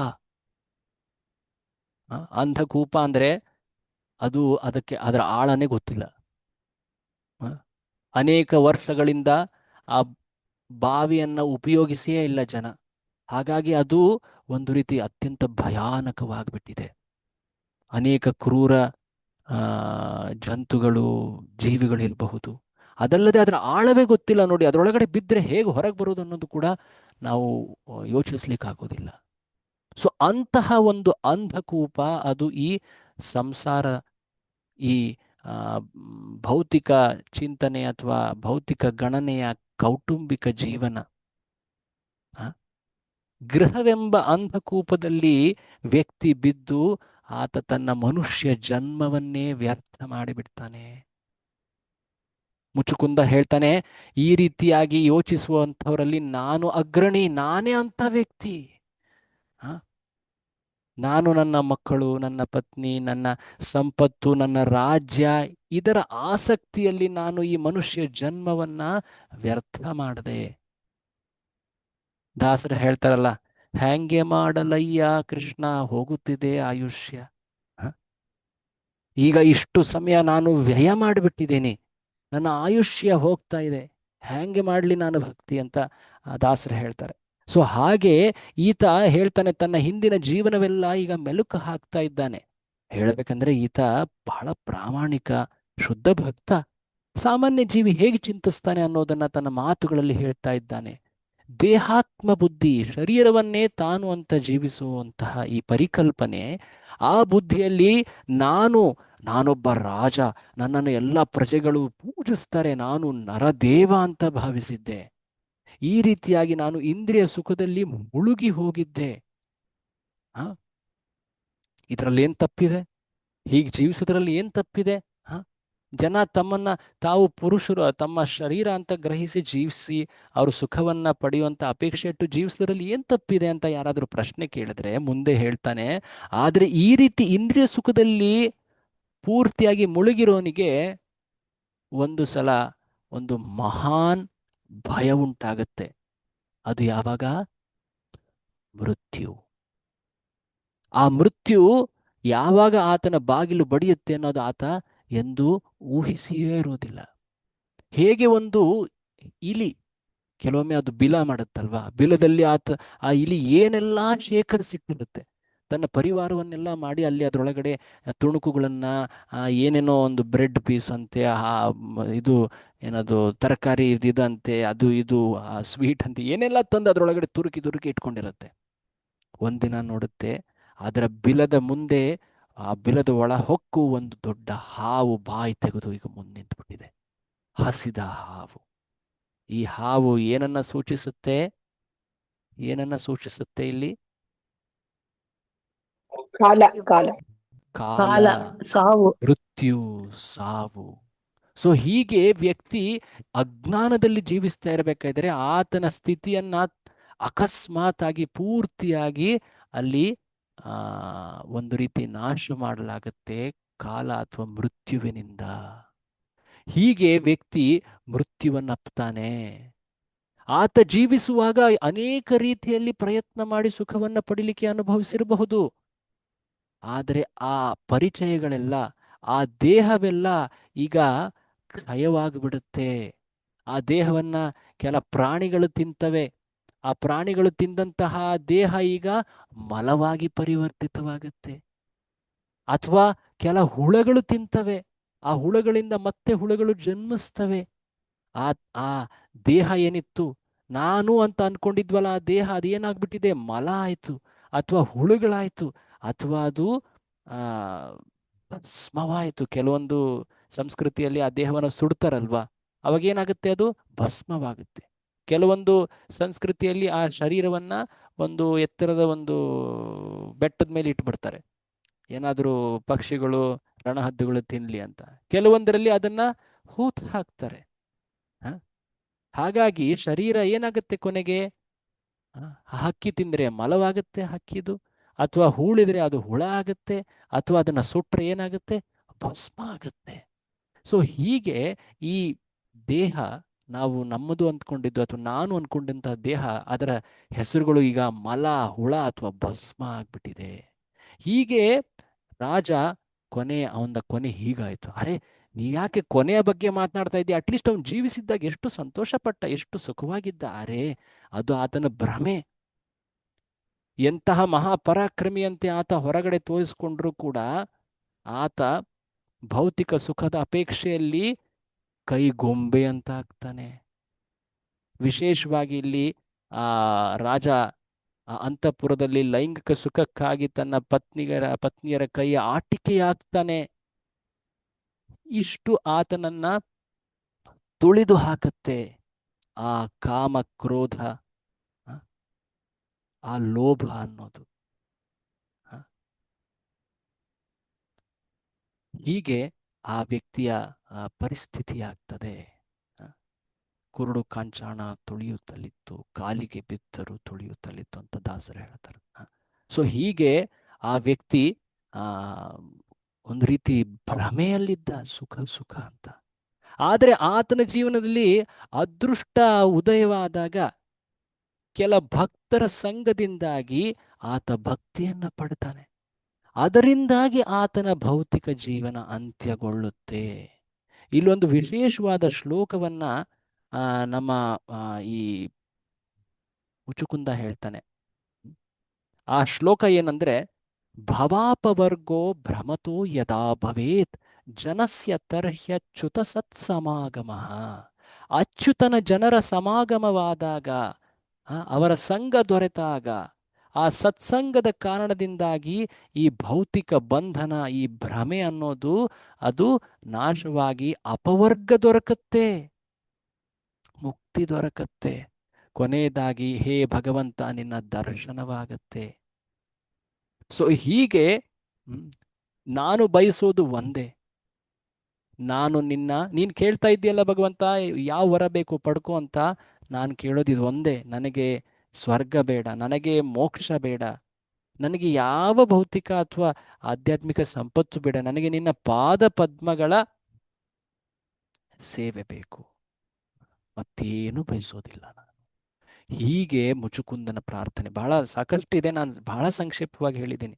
ಅಂಧಕೂಪ ಅಂದ್ರೆ ಅದು ಅದರ ಆಳನೇ ಗೊತ್ತಿಲ್ಲ. ಆ, ಅನೇಕ ವರ್ಷಗಳಿಂದ ಆ ಬಾವಿಯನ್ನ ಉಪಯೋಗಿಸಿಯೇ ಇಲ್ಲ ಜನ. ಹಾಗಾಗಿ ಅದು ಒಂದು ರೀತಿ ಅತ್ಯಂತ ಭಯಾನಕವಾಗಿಬಿಟ್ಟಿದೆ. ಅನೇಕ ಕ್ರೂರ ಆ, ಜಂತುಗಳು, ಜೀವಿಗಳಿರಬಹುದು. ಅದಲ್ಲದೆ ಅದರ ಆಳವೇ ಗೊತ್ತಿಲ್ಲ ನೋಡಿ. ಅದರೊಳಗಡೆ ಬಿದ್ದರೆ ಹೇಗೆ ಹೊರಗೆ ಬರೋದು ಅನ್ನೋದು ಕೂಡ ನಾವು ಯೋಚಿಸ್ಲಿಕ್ಕಾಗೋದಿಲ್ಲ. ಸೊ ಅಂತಹ ಒಂದು ಅಂಧಕೂಪ ಅದು ಈ ಸಂಸಾರ, ಈ ಭೌತಿಕ ಚಿಂತನೆ ಅಥವಾ ಭೌತಿಕ ಗಣನೆಯ ಕೌಟುಂಬಿಕ ಜೀವನ. ಗೃಹವೆಂಬ ಅಂಧಕೂಪದಲ್ಲಿ ವ್ಯಕ್ತಿ ಬಿದ್ದು ಆತ ತನ್ನ ಮನುಷ್ಯ ಜನ್ಮವನ್ನೇ ವ್ಯರ್ಥ ಮಾಡಿಬಿಡ್ತಾನೆ. ಮುಚುಕುಂದ ಹೇಳ್ತಾನೆ, ಈ ರೀತಿಯಾಗಿ ಯೋಚಿಸುವಂಥವರಲ್ಲಿ ನಾನು ಅಗ್ರಣಿ, ನಾನೇ ಅಂತ ವ್ಯಕ್ತಿ. ನಾನು ನನ್ನ ಮಕ್ಕಳು, ನನ್ನ ಪತ್ನಿ, ನನ್ನ ಸಂಪತ್ತು, ನನ್ನ ರಾಜ್ಯ, ಇದರ ಆಸಕ್ತಿಯಲ್ಲಿ ನಾನು ಈ ಮನುಷ್ಯ ಜನ್ಮವನ್ನ ವ್ಯರ್ಥ ಮಾಡಿದೆ. ದಾಸರು ಹೇಳ್ತಾರಲ್ಲ, ಹ್ಯಾಂಗೆ ಮಾಡಲಯ್ಯ ಕೃಷ್ಣ ಹೋಗುತ್ತಿದೆ ಆಯುಷ್ಯ. ಈಗ ಇಷ್ಟು ಸಮಯ ನಾನು ವ್ಯಯ ಮಾಡಿಬಿಟ್ಟಿದ್ದೀನಿ, ನನ್ನ ಆಯುಷ್ಯ ಹೋಗ್ತಾ ಇದೆ, ಹ್ಯಾಂಗೆ ಮಾಡಲಿ ನಾನು ಭಕ್ತಿ ಅಂತ ದಾಸರು ಹೇಳ್ತಾರೆ. ಸೊ ಹಾಗೆ ಈತ ಹೇಳ್ತಾನೆ, ತನ್ನ ಹಿಂದಿನ ಜೀವನವೆಲ್ಲ ಈಗ ಮೆಲುಕು ಹಾಕ್ತಾ ಇದ್ದಾನೆ. ಹೇಳಬೇಕಂದ್ರೆ ಈತ ಬಹಳ ಪ್ರಾಮಾಣಿಕ ಶುದ್ಧ ಭಕ್ತ. ಸಾಮಾನ್ಯ ಜೀವಿ ಹೇಗೆ ಚಿಂತಿಸ್ತಾನೆ ಅನ್ನೋದನ್ನ ತನ್ನ ಮಾತುಗಳಲ್ಲಿ ಹೇಳ್ತಾ ಇದ್ದಾನೆ. ದೇಹಾತ್ಮ ಬುದ್ಧಿ, ಶರೀರವನ್ನೇ ತಾನು ಅಂತ ಜೀವಿಸುವಂತಹ ಈ ಪರಿಕಲ್ಪನೆ, ಆ ಬುದ್ಧಿಯಲ್ಲಿ ನಾನೊಬ್ಬ ರಾಜ, ನನ್ನನ್ನು ಎಲ್ಲ ಪ್ರಜೆಗಳು ಪೂಜಿಸ್ತಾರೆ, ನಾನು ನರದೇವ ಅಂತ ಭಾವಿಸಿದ್ದೆ. ಈ ರೀತಿಯಾಗಿ ನಾನು ಇಂದ್ರಿಯ ಸುಖದಲ್ಲಿ ಮುಳುಗಿ ಹೋಗಿದ್ದೆ. ಇದರಲ್ಲಿ ಏನ್ ತಪ್ಪಿದೆ? ಹೀಗೆ ಜೀವಿಸೋದ್ರಲ್ಲಿ ಏನ್ ತಪ್ಪಿದೆ? ಜನ ತಮ್ಮನ್ನ ತಾವು ಪುರುಷರು, ತಮ್ಮ ಶರೀರ ಅಂತ ಗ್ರಹಿಸಿ ಜೀವಿಸಿ ಅವರು ಸುಖವನ್ನ ಪಡೆಯುವಂತ ಅಪೇಕ್ಷೆ ಇಟ್ಟು ಜೀವಿಸೋದ್ರಲ್ಲಿ ಏನ್ ತಪ್ಪಿದೆ ಅಂತ ಯಾರಾದರೂ ಪ್ರಶ್ನೆ ಕೇಳಿದ್ರೆ ಮುಂದೆ ಹೇಳ್ತಾನೆ, ಆದ್ರೆ ಈ ರೀತಿ ಇಂದ್ರಿಯ ಸುಖದಲ್ಲಿ ಪೂರ್ತಿಯಾಗಿ ಮುಳುಗಿರೋನಿಗೆ ಒಂದು ಸಲ ಒಂದು ಮಹಾನ್ ಭಯ ಉಂಟಾಗತ್ತೆ. ಅದು ಯಾವಾಗ? ಮೃತ್ಯು. ಆ ಮೃತ್ಯು ಯಾವಾಗ ಆತನ ಬಾಗಿಲು ಬಡಿಯುತ್ತೆ ಅನ್ನೋದು ಆತ ಎಂದು ಊಹಿಸಿಯೇ ಇರುವುದಿಲ್ಲ. ಹೇಗೆ ಒಂದು ಇಲಿ ಕೆಲವೊಮ್ಮೆ ಅದು ಬಿಲ ಮಾಡುತ್ತಲ್ವಾ, ಬಿಲದಲ್ಲಿ ಆ ಇಲಿ ಏನೆಲ್ಲ ಶೇಖರಿಸಿಟ್ಟಿರುತ್ತೆ, ತನ್ನ ಪರಿವಾರವನ್ನೆಲ್ಲ ಮಾಡಿ ಅಲ್ಲಿ ಅದರೊಳಗಡೆ ತುಣುಕುಗಳನ್ನ, ಏನೇನೋ ಒಂದು ಬ್ರೆಡ್ ಪೀಸ್ ಅಂತೆ, ಇದು ಏನದು ತರಕಾರಿ ಇದಂತೆ, ಅದು ಇದು ಸ್ವೀಟ್ ಅಂತೆ, ಏನೆಲ್ಲ ತಂದು ಅದರೊಳಗಡೆ ತುರುಕಿ ಇಟ್ಕೊಂಡಿರುತ್ತೆ. ಒಂದಿನ ನೋಡುತ್ತೆ ಅದರ ಬಿಲದ ಮುಂದೆ, ಆ ಬಿಲದ ಒಳ ಹೊಕ್ಕು ಒಂದು ದೊಡ್ಡ ಹಾವು ಬಾಯಿ ತೆಗೆದು ಈಗ ಮುಂದೆ ನಿಂತುಬಿಟ್ಟಿದೆ. ಹಸಿದ ಹಾವು. ಈ ಹಾವು ಏನನ್ನ ಸೂಚಿಸುತ್ತೆ? ಇಲ್ಲಿ ಕಾಲ, ಸಾವು, ಮೃತ್ಯು, ಸಾವು. ಸೊ ಹೀಗೆ ವ್ಯಕ್ತಿ ಅಜ್ಞಾನದಲ್ಲಿ ಜೀವಿಸ್ತಾ ಇರಬೇಕಾದ್ರೆ ಆತನ ಸ್ಥಿತಿಯನ್ನ ಅಕಸ್ಮಾತ್ ಆಗಿ ಪೂರ್ತಿಯಾಗಿ ಅಲ್ಲಿ ಒಂದು ರೀತಿ ನಾಶ ಮಾಡಲಾಗುತ್ತೆ ಕಾಲ ಅಥವಾ ಮೃತ್ಯುವಿನಿಂದ. ಹೀಗೆ ವ್ಯಕ್ತಿ ಮೃತ್ಯುವನ್ನಪ್ತಾನೆ. ಆತ ಜೀವಿಸುವಾಗ ಅನೇಕ ರೀತಿಯಲ್ಲಿ ಪ್ರಯತ್ನ ಮಾಡಿ ಸುಖವನ್ನ ಪಡಿಲಿಕ್ಕೆ ಅನುಭವಿಸಿರಬಹುದು. ಆದರೆ ಆ ಪರಿಚಯಗಳೆಲ್ಲ, ಆ ದೇಹವೆಲ್ಲ ಈಗ ಕ್ಷಯವಾಗಿಬಿಡುತ್ತೆ. ಆ ದೇಹವನ್ನ ಕೆಲ ಪ್ರಾಣಿಗಳು ತಿಂತವೆ. ಆ ಪ್ರಾಣಿಗಳು ತಿಂದಂತಹ ದೇಹ ಈಗ ಮಲವಾಗಿ ಪರಿವರ್ತಿತವಾಗುತ್ತೆ. ಅಥವಾ ಕೆಲ ಹುಳಗಳು ತಿಂತವೆ, ಆ ಹುಳಗಳಿಂದ ಮತ್ತೆ ಹುಳಗಳು ಜನ್ಮಿಸ್ತವೆ. ಆ ದೇಹ ಏನಿತ್ತು ನಾನು ಅಂತ ಅನ್ಕೊಂಡಿದ್ವಲ್ಲ, ಆ ದೇಹ ಅದೇನಾಗ್ಬಿಟ್ಟಿದೆ, ಮಲ ಆಯ್ತು, ಅಥವಾ ಹುಳುಗಳಾಯ್ತು, ಅಥವಾ ಅದು ಭಸ್ಮವಾಯಿತು. ಕೆಲವೊಂದು ಸಂಸ್ಕೃತಿಯಲ್ಲಿ ಆ ದೇಹವನ್ನು ಸುಡ್ತಾರಲ್ವಾ, ಅವಾಗ ಏನಾಗುತ್ತೆ, ಅದು ಭಸ್ಮವಾಗುತ್ತೆ. ಕೆಲವೊಂದು ಸಂಸ್ಕೃತಿಯಲ್ಲಿ ಆ ಶರೀರವನ್ನ ಒಂದು ಎತ್ತರದ ಒಂದು ಬೆಟ್ಟದ ಮೇಲೆ ಇಟ್ಬಿಡ್ತಾರೆ, ಏನಾದರೂ ಪಕ್ಷಿಗಳು ರಣಹದ್ದುಗಳು ತಿನ್ಲಿ ಅಂತ. ಕೆಲವೊಂದರಲ್ಲಿ ಅದನ್ನ ಹೂತು ಹಾಕ್ತಾರೆ. ಹಾಗಾಗಿ ಶರೀರ ಏನಾಗುತ್ತೆ ಕೊನೆಗೆ, ಹಕ್ಕಿ ತಿಂದ್ರೆ ಮಲವಾಗುತ್ತೆ ಹಕ್ಕಿದು, ಅಥವಾ ಹೂಳಿದ್ರೆ ಅದು ಹುಳ ಆಗುತ್ತೆ, ಅಥವಾ ಅದನ್ನ ಸುಟ್ರೆ ಏನಾಗುತ್ತೆ, ಭಸ್ಮ ಆಗುತ್ತೆ. ಸೊ ಹೀಗೆ ಈ ದೇಹ, ನಾವು ನಮ್ಮದು ಅಂದ್ಕೊಂಡಿದ್ದು ಅಥವಾ ನಾನು ಅಂದ್ಕೊಂಡಂತಹ ದೇಹ, ಅದರ ಹೆಸರುಗಳು ಈಗ ಮಲ, ಹುಳ ಅಥವಾ ಭಸ್ಮ ಆಗ್ಬಿಟ್ಟಿದೆ. ಹೀಗೆ ರಾಜ ಅವನ ಕೊನೆ ಹೀಗಾಯ್ತು. ಅರೆ, ನೀ ಯಾಕೆ ಕೊನೆಯ ಬಗ್ಗೆ ಮಾತನಾಡ್ತಾ ಇದ್ದೀಯ? ಅಟ್ಲೀಸ್ಟ್ ಅವನು ಜೀವಿಸಿದ್ದಾಗ ಎಷ್ಟು ಸಂತೋಷಪಟ್ಟ, ಎಷ್ಟು ಸುಖವಾಗಿದ್ದ. ಅರೆ, ಅದು ಆತನ ಭ್ರಮೆ. ಎಂತಹ ಮಹಾಪರಾಕ್ರಮಿಯಂತೆ ಆತ ಹೊರಗಡೆ ತೋರಿಸ್ಕೊಂಡ್ರೂ ಕೂಡ ಆತ ಭೌತಿಕ ಸುಖದ ಅಪೇಕ್ಷೆಯಲ್ಲಿ ಕೈಗೊಂಬೆ ಅಂತ ಆಗ್ತಾನೆ. ವಿಶೇಷವಾಗಿ ಇಲ್ಲಿ ರಾಜ ಅಂತಃಪುರದಲ್ಲಿ ಲೈಂಗಿಕ ಸುಖಕ್ಕಾಗಿ ತನ್ನ ಪತ್ನಿಯರ ಕೈಯ ಆಟಿಕೆಯಾಗ್ತಾನೆ. ಇಷ್ಟು ಆತನನ್ನ ತುಳಿದು ಹಾಕತ್ತೆ ಆ ಕಾಮ, ಕ್ರೋಧ, ಆ ಲೋಭ ಅನ್ನೋದು. ಹೀಗೆ ಆ ವ್ಯಕ್ತಿಯ ಪರಿಸ್ಥಿತಿ ಆಗ್ತದೆ. ಕುರುಡು ಕಾಂಚಾಣ ತುಳಿಯುತ್ತಲಿತ್ತು, ಕಾಲಿಗೆ ಬಿದ್ದರು ತುಳಿಯುತ್ತಲಿತ್ತು ಅಂತ ದಾಸರು ಹೇಳ್ತಾರೆ. ಸೊ ಹೀಗೆ ಆ ವ್ಯಕ್ತಿ ಒಂದು ರೀತಿ ಭ್ರಮೆಯಲ್ಲಿದ್ದ, ಸುಖ ಸುಖ ಅಂತ. ಆದರೆ ಆತನ ಜೀವನದಲ್ಲಿ ಅದೃಷ್ಟ ಉದಯವಾದಾಗ ಕೆಲ ಭಕ್ತರ ಸಂಘದಿಂದಾಗಿ ಆತ ಭಕ್ತಿಯನ್ನ ಪಡ್ತಾನೆ. ಅದರಿಂದಾಗಿ ಆತನ ಭೌತಿಕ ಜೀವನ ಅಂತ್ಯಗೊಳ್ಳುತ್ತೆ. ಇಲ್ಲೊಂದು ವಿಶೇಷವಾದ ಶ್ಲೋಕವನ್ನ ನಮ್ಮ ಈ ಮುಚುಕುಂದ ಹೇಳ್ತಾನೆ. ಆ ಶ್ಲೋಕ ಏನಂದ್ರೆ, ಭವಾಪವರ್ಗೋ ಭ್ರಮತೋ ಯದಾ ಭವೇತ್ ಜನಸ್ಯ ತರ್ಹ್ಯಚ್ಯುತ ಸತ್ಸಮಾಗಮ. ಅಚ್ಯುತನ ಜನರ ಸಮಾಗಮವಾದಾಗ, ಅವರ ಸಂಘ ದೊರೆತಾಗ, ಆ ಸತ್ಸಂಗದ ಕಾರಣದಿಂದಾಗಿ ಈ ಭೌತಿಕ ಬಂಧನ, ಈ ಭ್ರಮೆ ಅನ್ನೋದು ಅದು ನಾಶವಾಗಿ ಅಪವರ್ಗ ದೊರಕತ್ತೆ, ಮುಕ್ತಿ ದೊರಕತ್ತೆ. ಕೊನೆಯದಾಗಿ ಹೇ ಭಗವಂತ ನಿನ್ನ ದರ್ಶನವಾಗತ್ತೆ. ಸೊ ಹೀಗೆ ನಾನು ಬಯಸೋದು ಒಂದೇ. ನೀನು ಕೇಳ್ತಾ ಇದ್ದೀಯಲ್ಲ ಭಗವಂತ, ಯಾವ ವರ ಬೇಕು ಪಡ್ಕೋ ಅಂತ. ನಾನು ಕೇಳೋದು ಇದು ಒಂದೇ. ನನಗೆ ಸ್ವರ್ಗ ಬೇಡ, ನನಗೆ ಮೋಕ್ಷ ಬೇಡ, ನನಗೆ ಯಾವ ಭೌತಿಕ ಅಥವಾ ಆಧ್ಯಾತ್ಮಿಕ ಸಂಪತ್ತು ಬೇಡ. ನನಗೆ ನಿನ್ನ ಪಾದ ಪದ್ಮಗಳ ಸೇವೆ ಬೇಕು, ಮತ್ತೇನು ಬಯಸೋದಿಲ್ಲ ನಾನು. ಹೀಗೆ ಮುಚುಕುಂದನ ಪ್ರಾರ್ಥನೆ ಬಹಳ ಸಾಕಷ್ಟಿದೆ, ನಾನು ಬಹಳ ಸಂಕ್ಷಿಪ್ತವಾಗಿ ಹೇಳಿದ್ದೀನಿ.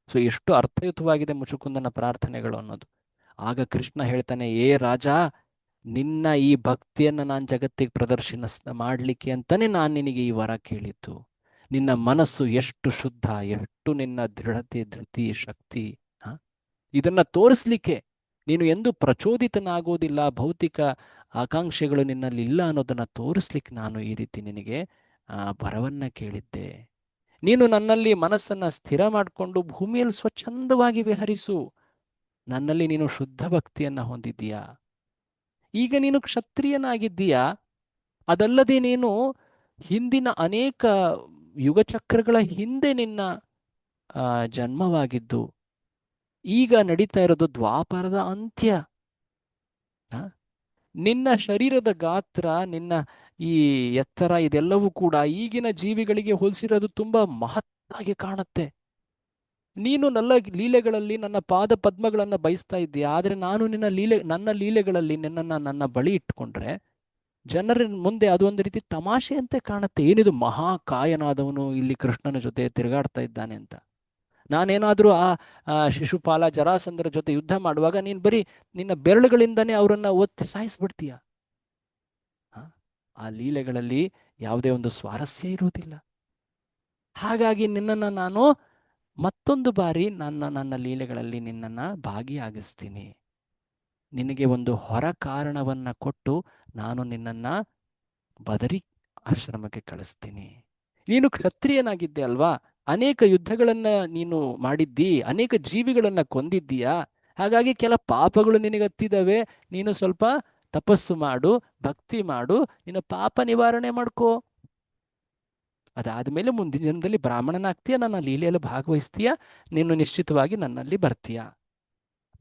ಸೊ ಎಷ್ಟು ಅರ್ಥಯುತವಾಗಿದೆ ಮುಚುಕುಂದನ ಪ್ರಾರ್ಥನೆಗಳು ಅನ್ನೋದು. ಆಗ ಕೃಷ್ಣ ಹೇಳ್ತಾನೆ, ಏ ರಾಜ, ನಿನ್ನ ಈ ಭಕ್ತಿಯನ್ನು ನಾನು ಜಗತ್ತಿಗೆ ಮಾಡಲಿಕ್ಕೆ ಅಂತಾನೆ ನಾನು ನಿನಗೆ ಈ ವರ ಕೇಳಿದ್ದು. ನಿನ್ನ ಮನಸ್ಸು ಎಷ್ಟು ಶುದ್ಧ, ಎಷ್ಟು ನಿನ್ನ ದೃಢತೆ, ಧೃತಿ, ಶಕ್ತಿ, ಇದನ್ನ ತೋರಿಸ್ಲಿಕ್ಕೆ ನೀನು ಎಂದು ಪ್ರಚೋದಿತನಾಗೋದಿಲ್ಲ, ಭೌತಿಕ ಆಕಾಂಕ್ಷೆಗಳು ನಿನ್ನಲ್ಲಿ ಇಲ್ಲ ಅನ್ನೋದನ್ನ ತೋರಿಸ್ಲಿಕ್ಕೆ ನಾನು ಈ ರೀತಿ ನಿನಗೆ ವರವನ್ನ ಕೇಳಿದ್ದೆ. ನೀನು ನನ್ನಲ್ಲಿ ಮನಸ್ಸನ್ನ ಸ್ಥಿರ ಮಾಡಿಕೊಂಡು ಭೂಮಿಯಲ್ಲಿ ಸ್ವಚ್ಛಂದವಾಗಿ ವಿಹರಿಸು. ನನ್ನಲ್ಲಿ ನೀನು ಶುದ್ಧ ಭಕ್ತಿಯನ್ನ ಹೊಂದಿದ್ದೀಯಾ. ಈಗ ನೀನು ಕ್ಷತ್ರಿಯನಾಗಿದ್ದೀಯಾ. ಅದಲ್ಲದೆ ನೀನು ಹಿಂದಿನ ಅನೇಕ ಯುಗಚಕ್ರಗಳ ಹಿಂದೆ ನಿನ್ನ ಜನ್ಮವಾಗಿದ್ದು, ಈಗ ನಡೀತಾ ಇರೋದು ದ್ವಾಪರದ ಅಂತ್ಯ. ನಿನ್ನ ಶರೀರದ ಗಾತ್ರ, ನಿನ್ನ ಈ ಎತ್ತರ, ಇದೆಲ್ಲವೂ ಕೂಡ ಈಗಿನ ಜೀವಿಗಳಿಗೆ ಹೋಲಿಸಿರೋದು ತುಂಬಾ ಮಹತ್ತಾಗಿ ಕಾಣುತ್ತೆ. ನೀನು ಲೀಲೆಗಳಲ್ಲಿ ನನ್ನ ಪಾದ ಪದ್ಮಗಳನ್ನು ಬಯಸ್ತಾ ಇದ್ದೀಯ. ಆದರೆ ನಾನು ನನ್ನ ಲೀಲೆಗಳಲ್ಲಿ ನನ್ನ ಬಳಿ ಇಟ್ಕೊಂಡ್ರೆ ಜನರ ಮುಂದೆ ಅದೊಂದು ರೀತಿ ತಮಾಷೆಯಂತೆ ಕಾಣುತ್ತೆ. ಏನಿದು ಮಹಾಕಾಯನಾದವನು ಇಲ್ಲಿ ಕೃಷ್ಣನ ಜೊತೆ ತಿರುಗಾಡ್ತಾ ಇದ್ದಾನೆ ಅಂತ. ನಾನೇನಾದರೂ ಆ ಶಿಶುಪಾಲ, ಜರಾಸಂಧರ ಜೊತೆ ಯುದ್ಧ ಮಾಡುವಾಗ ನೀನು ಬರೀ ನಿನ್ನ ಬೆರಳುಗಳಿಂದನೇ ಅವರನ್ನ ಒತ್ತಿ ಸಾಯಿಸ್ಬಿಡ್ತೀಯ. ಆ ಲೀಲೆಗಳಲ್ಲಿ ಯಾವುದೇ ಒಂದು ಸ್ವಾರಸ್ಯ ಇರುವುದಿಲ್ಲ. ಹಾಗಾಗಿ ನಿನ್ನನ್ನು ನಾನು ಮತ್ತೊಂದು ಬಾರಿ ನನ್ನ ಲೀಲೆಗಳಲ್ಲಿ ನಿನ್ನನ್ನು ಭಾಗಿಯಾಗಿಸ್ತೀನಿ. ನಿನಗೆ ಒಂದು ಹೊರ ಕಾರಣವನ್ನ ಕೊಟ್ಟು ನಾನು ನಿನ್ನನ್ನು ಬದರಿ ಆಶ್ರಮಕ್ಕೆ ಕಳಿಸ್ತೀನಿ. ನೀನು ಕ್ಷತ್ರಿಯನಾಗಿದ್ದೆ ಅಲ್ವಾ, ಅನೇಕ ಯುದ್ಧಗಳನ್ನ ನೀನು ಮಾಡಿದ್ದಿ, ಅನೇಕ ಜೀವಿಗಳನ್ನ ಕೊಂದಿದ್ದೀಯಾ. ಹಾಗಾಗಿ ಕೆಲ ಪಾಪಗಳು ನಿನಗತ್ತಿದ್ದಾವೆ. ನೀನು ಸ್ವಲ್ಪ ತಪಸ್ಸು ಮಾಡು, ಭಕ್ತಿ ಮಾಡು, ನಿನ್ನ ಪಾಪ ನಿವಾರಣೆ ಮಾಡ್ಕೋ. ಅದಾದ್ಮೇಲೆ ಮುಂದಿನ ಜನ್ಮದಲ್ಲಿ ಬ್ರಾಹ್ಮಣನಾಗ್ತೀಯ, ನನ್ನ ಲೀಲೆಯಲ್ಲಿ ಭಾಗವಹಿಸ್ತೀಯ, ನೀನು ನಿಶ್ಚಿತವಾಗಿ ನನ್ನಲ್ಲಿ ಬರ್ತೀಯ.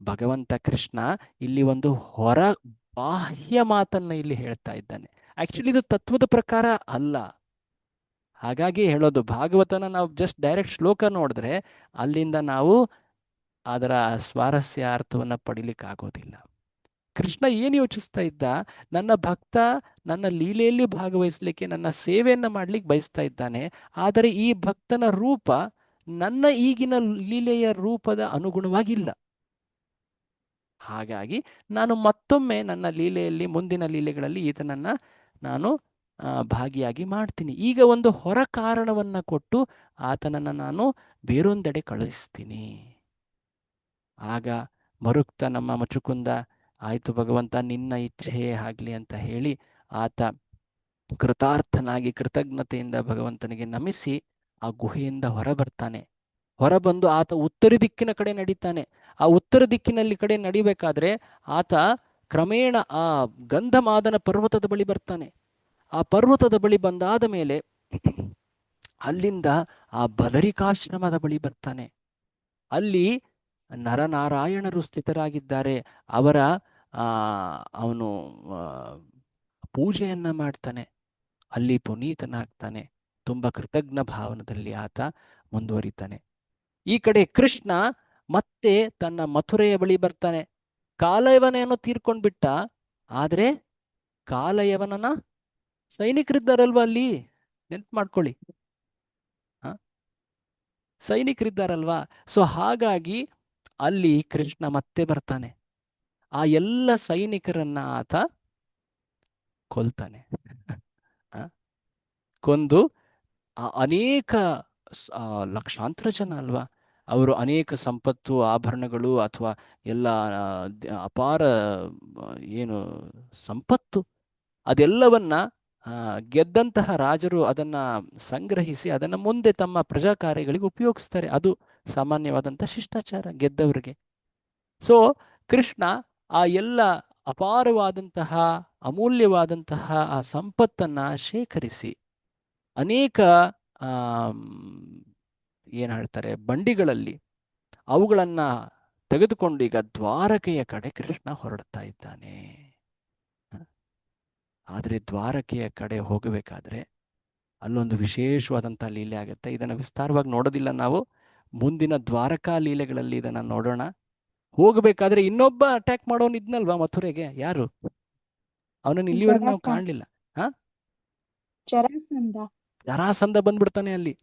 ಭಗವಂತ ಕೃಷ್ಣ ಇಲ್ಲಿ ಒಂದು ಹೊರ ಬಾಹ್ಯ ಮಾತನ್ನ ಇಲ್ಲಿ ಹೇಳ್ತಾ ಇದ್ದಾನೆ. ಆಕ್ಚುಲಿ ಇದು ತತ್ವದ ಪ್ರಕಾರ ಅಲ್ಲ. ಹಾಗಾಗಿ ಹೇಳೋದು, ಭಾಗವತನ ನಾವು ಜಸ್ಟ್ ಡೈರೆಕ್ಟ್ ಶ್ಲೋಕ ನೋಡಿದ್ರೆ ಅಲ್ಲಿಂದ ನಾವು ಅದರ ಸ್ವಾರಸ್ಯ ಅರ್ಥವನ್ನು ಪಡಿಲಿಕ್ಕಾಗೋದಿಲ್ಲ. ಕೃಷ್ಣ ಏನು ಯೋಚಿಸ್ತಾ ಇದ್ದ? ನನ್ನ ಭಕ್ತ ನನ್ನ ಲೀಲೆಯಲ್ಲಿ ಭಾಗವಹಿಸಲಿಕ್ಕೆ, ನನ್ನ ಸೇವೆಯನ್ನು ಮಾಡ್ಲಿಕ್ಕೆ ಬಯಸ್ತಾ ಇದ್ದಾನೆ. ಆದರೆ ಈ ಭಕ್ತನ ರೂಪ ನನ್ನ ಈಗಿನ ಲೀಲೆಯ ರೂಪದ ಅನುಗುಣವಾಗಿಲ್ಲ. ಹಾಗಾಗಿ ನಾನು ಮತ್ತೊಮ್ಮೆ ನನ್ನ ಲೀಲೆಯಲ್ಲಿ, ಮುಂದಿನ ಲೀಲೆಗಳಲ್ಲಿ ಈತನನ್ನು ನಾನು ಭಾಗಿಯಾಗಿ ಮಾಡ್ತೀನಿ. ಈಗ ಒಂದು ಹೊರ ಕಾರಣವನ್ನು ಕೊಟ್ಟು ಆತನನ್ನು ನಾನು ಬೇರೊಂದೆಡೆ ಕಳಿಸ್ತೀನಿ. ಆಗ ಮರುಕ್ತ ನಮ್ಮ ಮುಚುಕುಂದ, ಆಯಿತು ಭಗವಂತ, ನಿನ್ನ ಇಚ್ಛೆಯೇ ಆಗಲಿ ಅಂತ ಹೇಳಿ ಆತ ಕೃತಾರ್ಥನಾಗಿ ಕೃತಜ್ಞತೆಯಿಂದ ಭಗವಂತನಿಗೆ ನಮಿಸಿ ಆ ಗುಹೆಯಿಂದ ಹೊರಬರ್ತಾನೆ. ಹೊರಬಂದು ಆತ ಉತ್ತರ ದಿಕ್ಕಿನ ಕಡೆ ನಡೀತಾನೆ. ಆ ಉತ್ತರ ದಿಕ್ಕಿನಲ್ಲಿ ಕಡೆ ನಡಿಬೇಕಾದ್ರೆ ಆತ ಕ್ರಮೇಣ ಆ ಗಂಧಮಾದನ ಪರ್ವತದ ಬಳಿ ಬರ್ತಾನೆ. ಆ ಪರ್ವತದ ಬಳಿ ಬಂದಾದ ಮೇಲೆ ಅಲ್ಲಿಂದ ಆ ಬದರಿಕಾಶ್ರಮದ ಬಳಿ ಬರ್ತಾನೆ. ಅಲ್ಲಿ ನರನಾರಾಯಣರು ಸ್ಥಿತರಾಗಿದ್ದಾರೆ. ಅವರ ಅವನು ಪೂಜೆಯನ್ನ ಮಾಡ್ತಾನೆ. ಅಲ್ಲಿ ಪುನೀತನಾಗ್ತಾನೆ. ತುಂಬ ಕೃತಜ್ಞ ಭಾವನದಲ್ಲಿ ಆತ ಮುಂದುವರಿತಾನೆ. ಈ ಕಡೆ ಕೃಷ್ಣ ಮತ್ತೆ ತನ್ನ ಮಥುರೆಯ ಬಳಿ ಬರ್ತಾನೆ. ಕಾಲಯವನೇನೋ ತೀರ್ಕೊಂಡ್ಬಿಟ್ಟ. ಆದರೆ ಕಾಲಯವನನ ಸೈನಿಕರಿದ್ದಾರಲ್ವ ಅಲ್ಲಿ, ನೆನ್ಪು ಮಾಡ್ಕೊಳ್ಳಿ, ಸೈನಿಕರಿದ್ದಾರಲ್ವಾ. ಸೊ ಹಾಗಾಗಿ ಅಲ್ಲಿ ಕೃಷ್ಣ ಮತ್ತೆ ಬರ್ತಾನೆ. ಆ ಎಲ್ಲ ಸೈನಿಕರನ್ನ ಆತ ಕೊಲ್ತಾನೆ. ಕೊಂದು ಅನೇಕ ಲಕ್ಷಾಂತರ ಜನ ಅಲ್ವಾ, ಅವರು ಅನೇಕ ಸಂಪತ್ತು, ಆಭರಣಗಳು ಅಥವಾ ಎಲ್ಲ ಅಪಾರ ಏನು ಸಂಪತ್ತು, ಅದೆಲ್ಲವನ್ನ ಗೆದ್ದಂತಹ ರಾಜರು ಅದನ್ನು ಸಂಗ್ರಹಿಸಿ ಅದನ್ನು ಮುಂದೆ ತಮ್ಮ ಪ್ರಜಾ ಕಾರ್ಯಗಳಿಗೆ ಉಪಯೋಗಿಸ್ತಾರೆ. ಅದು ಸಾಮಾನ್ಯವಾದಂಥ ಶಿಷ್ಟಾಚಾರ ಗೆದ್ದವರಿಗೆ. ಸೊ ಕೃಷ್ಣ ಆ ಎಲ್ಲ ಅಪಾರವಾದಂತಹ ಅಮೂಲ್ಯವಾದಂತಹ ಆ ಸಂಪತ್ತನ್ನು ಶೇಖರಿಸಿ ಅನೇಕ ಏನು ಹೇಳ್ತಾರೆ ಬಂಡಿಗಳಲ್ಲಿ ಅವುಗಳನ್ನು ತೆಗೆದುಕೊಂಡು ಈಗ ದ್ವಾರಕೆಯ ಕಡೆ ಕೃಷ್ಣ ಹೊರಡ್ತಾ ಇದ್ದಾನೆ. ಆದರೆ ದ್ವಾರಕೆಯ ಕಡೆ ಹೋಗಬೇಕಾದ್ರೆ ಅಲ್ಲೊಂದು ವಿಶೇಷವಾದಂಥ ಲೀಲೆ ಆಗುತ್ತೆ. ಇದನ್ನು ವಿಸ್ತಾರವಾಗಿ ನೋಡೋದಿಲ್ಲ ನಾವು, ಮುಂದಿನ ದ್ವಾರಕಾ ಲೀಲೆಗಳಲ್ಲಿ ಇದನ್ನು ನೋಡೋಣ. ಹೋಗಬೇಕಾದ್ರೆ ಇನ್ನೊಬ್ಬ ಅಟ್ಯಾಕ್ ಮಾಡೋನು ಇದ್ನಲ್ವಾ ಮಥುರೆಗೆ, ಯಾರು? ಅವನನ್ನು ಇಲ್ಲಿವರೆಗೂ ನಾವು ಕಾಣಲಿಲ್ಲ. ಜರಾಸಂಧ ಬಂದ್ಬಿಡ್ತಾನೆ ಅಲ್ಲಿ.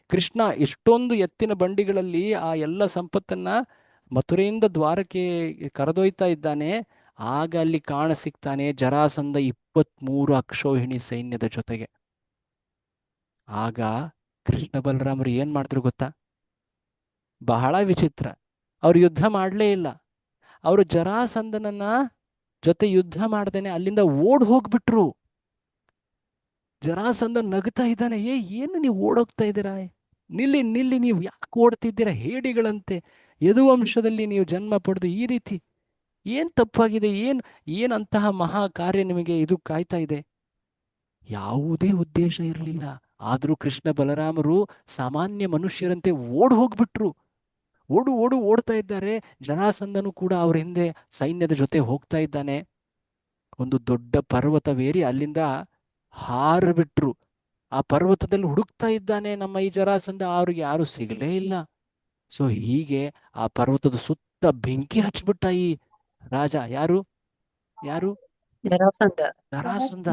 ಕೃಷ್ಣ ಎಷ್ಟೊಂದು ಎತ್ತಿನ ಬಂಡಿಗಳಲ್ಲಿ ಆ ಎಲ್ಲ ಸಂಪತ್ತನ್ನ ಮಥುರೆಯಿಂದ ದ್ವಾರಕ್ಕೆ ಕರೆದೊಯ್ತಾ ಇದ್ದಾನೆ. ಆಗ ಅಲ್ಲಿ ಕಾಣ ಸಿಗ್ತಾನೆ ಜರಾಸಂಧ 23 ಅಕ್ಷೋಹಿಣಿ ಸೈನ್ಯದ ಜೊತೆಗೆ. ಆಗ ಕೃಷ್ಣ ಬಲರಾಮರು ಏನ್ ಮಾಡಿದ್ರು ಗೊತ್ತಾ? ಬಹಳ ವಿಚಿತ್ರ. ಅವ್ರು ಯುದ್ಧ ಮಾಡಲೇ ಇಲ್ಲ. ಅವರು ಜರಾಸಂಧನನ್ನ ಜೊತೆ ಯುದ್ಧ ಮಾಡ್ದೇನೆ ಅಲ್ಲಿಂದ ಓಡ್ ಹೋಗ್ಬಿಟ್ರು. ಜರಾಸಂಧ ನಗ್ತಾ ಇದ್ದಾನೆ. ಏನು ನೀವು ಓಡೋಗ್ತಾ ಇದ್ದೀರಾ? ನಿಲ್ಲಿ ನಿಲ್ಲಿ, ನೀವು ಯಾಕೆ ಓಡ್ತಿದ್ದೀರಾ? ಹೇಡಿಗಳಂತೆ ಯದುವಂಶದಲ್ಲಿ ನೀವು ಜನ್ಮ ಪಡೆದು ಈ ರೀತಿ ಏನ್ ತಪ್ಪಾಗಿದೆ? ಏನಂತಹ ಮಹಾ ಕಾರ್ಯ ನಿಮಗೆ ಇದು ಕಾಯ್ತಾ ಇದೆ? ಯಾವುದೇ ಉದ್ದೇಶ ಇರಲಿಲ್ಲ. ಆದ್ರೂ ಕೃಷ್ಣ ಬಲರಾಮರು ಸಾಮಾನ್ಯ ಮನುಷ್ಯರಂತೆ ಓಡ್ ಹೋಗ್ಬಿಟ್ರು. ಓಡ್ತಾ ಇದ್ದಾರೆ. ಜರಾಸಂಧನು ಕೂಡ ಅವ್ರ ಹಿಂದೆ ಸೈನ್ಯದ ಜೊತೆ ಹೋಗ್ತಾ ಇದ್ದಾನೆ. ಒಂದು ದೊಡ್ಡ ಪರ್ವತವೇರಿ ಅಲ್ಲಿಂದ ಹಾರಬಿಟ್ರು. ಆ ಪರ್ವತದಲ್ಲಿ ಹುಡುಕ್ತಾ ಇದ್ದಾನೆ ನಮ್ಮ ಈ ಜರಾಸಂಧ. ಅವ್ರಿಗೆ ಯಾರು ಸಿಗಲೇ ಇಲ್ಲ. ಸೊ ಹೀಗೆ ಆ ಪರ್ವತದ ಸುತ್ತ ಬೆಂಕಿ ಹಚ್ಬಿಟ್ಟ ಈ ರಾಜ. ಯಾರು ಜರಾಸಂಧ.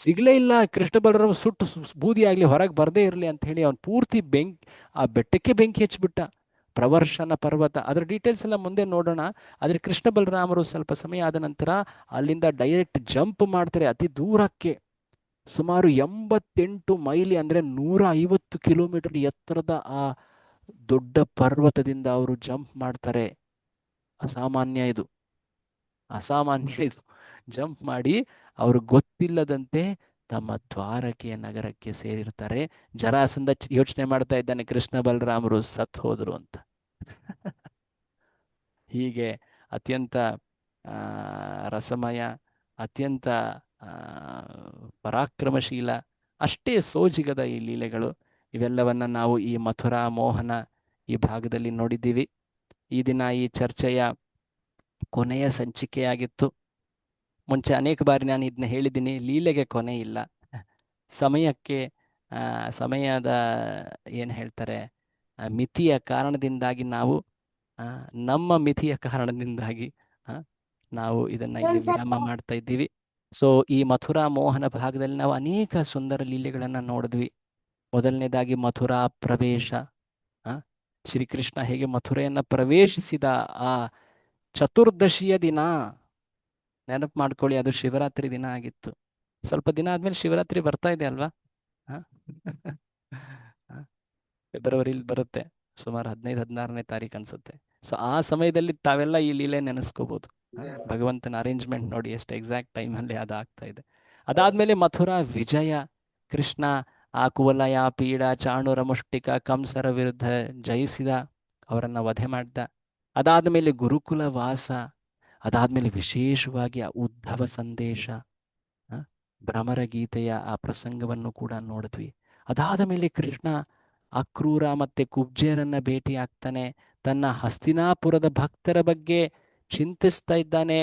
ಸಿಗ್ಲೇ ಇಲ್ಲ. ಕೃಷ್ಣ ಬಲರಾಮ ಸುಟ್ಟು ಬೂದಿ ಆಗ್ಲಿ, ಹೊರಗೆ ಬರದೇ ಇರಲಿ ಅಂತ ಹೇಳಿ ಅವನು ಪೂರ್ತಿ ಆ ಬೆಟ್ಟಕ್ಕೆ ಬೆಂಕಿ ಹಚ್ಬಿಟ್ಟ. ಪ್ರವರ್ಷನ ಪರ್ವತ, ಅದರ ಡೀಟೇಲ್ಸ್ ಎಲ್ಲ ಮುಂದೆ ನೋಡೋಣ. ಆದರೆ ಕೃಷ್ಣ ಬಲರಾಮರು ಸ್ವಲ್ಪ ಸಮಯ ಆದ ನಂತರ ಅಲ್ಲಿಂದ ಡೈರೆಕ್ಟ್ ಜಂಪ್ ಮಾಡ್ತಾರೆ ಅತಿ ದೂರಕ್ಕೆ. ಸುಮಾರು 88 ಮೈಲಿ ಅಂದರೆ 150 ಕಿಲೋಮೀಟರ್ ಎತ್ತರದ ಆ ದೊಡ್ಡ ಪರ್ವತದಿಂದ ಅವರು ಜಂಪ್ ಮಾಡ್ತಾರೆ. ಅಸಾಮಾನ್ಯ ಇದು. ಜಂಪ್ ಮಾಡಿ ಅವರು ಗೊತ್ತಿಲ್ಲದಂತೆ ತಮ್ಮ ದ್ವಾರಕೆಯ ನಗರಕ್ಕೆ ಸೇರಿರ್ತಾರೆ. ಜರಾಸಂಧ ಯೋಚನೆ ಮಾಡ್ತಾ ಇದ್ದಾನೆ ಕೃಷ್ಣ ಬಲರಾಮರು ಸತ್ ಹೋದ್ರು ಅಂತ. ಹೀಗೆ ಅತ್ಯಂತ ರಸಮಯ, ಅತ್ಯಂತ ಪರಾಕ್ರಮಶೀಲ, ಅಷ್ಟೇ ಸೋಜಿಗದ ಈ ಲೀಲೆಗಳು. ಇವೆಲ್ಲವನ್ನ ನಾವು ಈ ಮಥುರಾ ಮೋಹನ ಈ ಭಾಗದಲ್ಲಿ ನೋಡಿದ್ದೀವಿ. ಈ ದಿನ ಈ ಚರ್ಚೆಯ ಕೊನೆಯ ಸಂಚಿಕೆಯಾಗಿತ್ತು. ಮುಂಚೆ ಅನೇಕ ಬಾರಿ ನಾನು ಇದನ್ನ ಹೇಳಿದ್ದೀನಿ, ಲೀಲೆಗೆ ಕೊನೆ ಇಲ್ಲ. ಸಮಯದ ಏನು ಹೇಳ್ತಾರೆ ಮಿತಿಯ ಕಾರಣದಿಂದಾಗಿ ನಾವು ಆ, ನಮ್ಮ ಮಿತಿಯ ಕಾರಣದಿಂದಾಗಿ ಆ, ನಾವು ಇದನ್ನ ಇಲ್ಲಿ ವಿರಾಮ ಮಾಡ್ತಾ ಇದ್ದೀವಿ. ಸೊ ಈ ಮಥುರಾ ಮೋಹನ ಭಾಗದಲ್ಲಿ ನಾವು ಅನೇಕ ಸುಂದರ ಲೀಲೆಗಳನ್ನ ನೋಡಿದ್ವಿ. ಮೊದಲನೇದಾಗಿ ಮಥುರಾ ಪ್ರವೇಶ. ಆ, ಶ್ರೀಕೃಷ್ಣ ಹೇಗೆ ಮಥುರೆಯನ್ನ ಪ್ರವೇಶಿಸಿದ ಆ ಚತುರ್ದಶಿಯ ದಿನ ನೆನಪು ಮಾಡ್ಕೊಳ್ಳಿ, ಅದು ಶಿವರಾತ್ರಿ ದಿನ ಆಗಿತ್ತು. ಸ್ವಲ್ಪ ದಿನ ಆದ್ಮೇಲೆ ಶಿವರಾತ್ರಿ ಬರ್ತಾ ಇದೆ ಅಲ್ವಾ? ಆ? ಆ, ಫೆಬ್ರವರಿಲಿ ಬರುತ್ತೆ, ಸುಮಾರು 15-16ನೇ ತಾರೀಕು ಅನ್ಸುತ್ತೆ. ಸೊ ಆ ಸಮಯದಲ್ಲಿ ತಾವೆಲ್ಲ ಈ ಲೀಲೆ ನೆನೆಸ್ಕೋಬಹುದು. ಭಗವಂತನ ಅರೇಂಜ್ಮೆಂಟ್ ನೋಡಿ ಎಷ್ಟು ಎಕ್ಸಾಕ್ಟ್ ಟೈಮಲ್ಲಿ ಅದು ಆಗ್ತಾ ಇದೆ. ಅದಾದ್ಮೇಲೆ ಮಥುರಾ ವಿಜಯ. ಕೃಷ್ಣ ಆ ಕುವಲಯ, ಪೀಡ, ಚಾಣೂರ, ಮುಷ್ಟಿಕ, ಕಂಸರ ವಿರುದ್ಧ ಜಯಿಸಿದ, ಅವರನ್ನ ವಧೆ ಮಾಡ್ದ. ಅದಾದ್ಮೇಲೆ ಗುರುಕುಲ ವಾಸ. ಅದಾದ್ಮೇಲೆ ವಿಶೇಷವಾಗಿ ಆ ಉದ್ಧವ ಸಂದೇಶ, ಆ, ಭ್ರಮರ ಗೀತೆಯ ಆ ಪ್ರಸಂಗವನ್ನು ಕೂಡ ನೋಡಿದ್ವಿ. ಅದಾದ ಮೇಲೆ ಕೃಷ್ಣ ಅಕ್ರೂರ ಮತ್ತೆ ಕುಬ್ಜೇರನ್ನ ಭೇಟಿ ಆಗ್ತಾನೆ. ತನ್ನ ಹಸ್ತಿನಾಪುರದ ಭಕ್ತರ ಬಗ್ಗೆ ಚಿಂತಿಸ್ತಾ ಇದ್ದಾನೆ.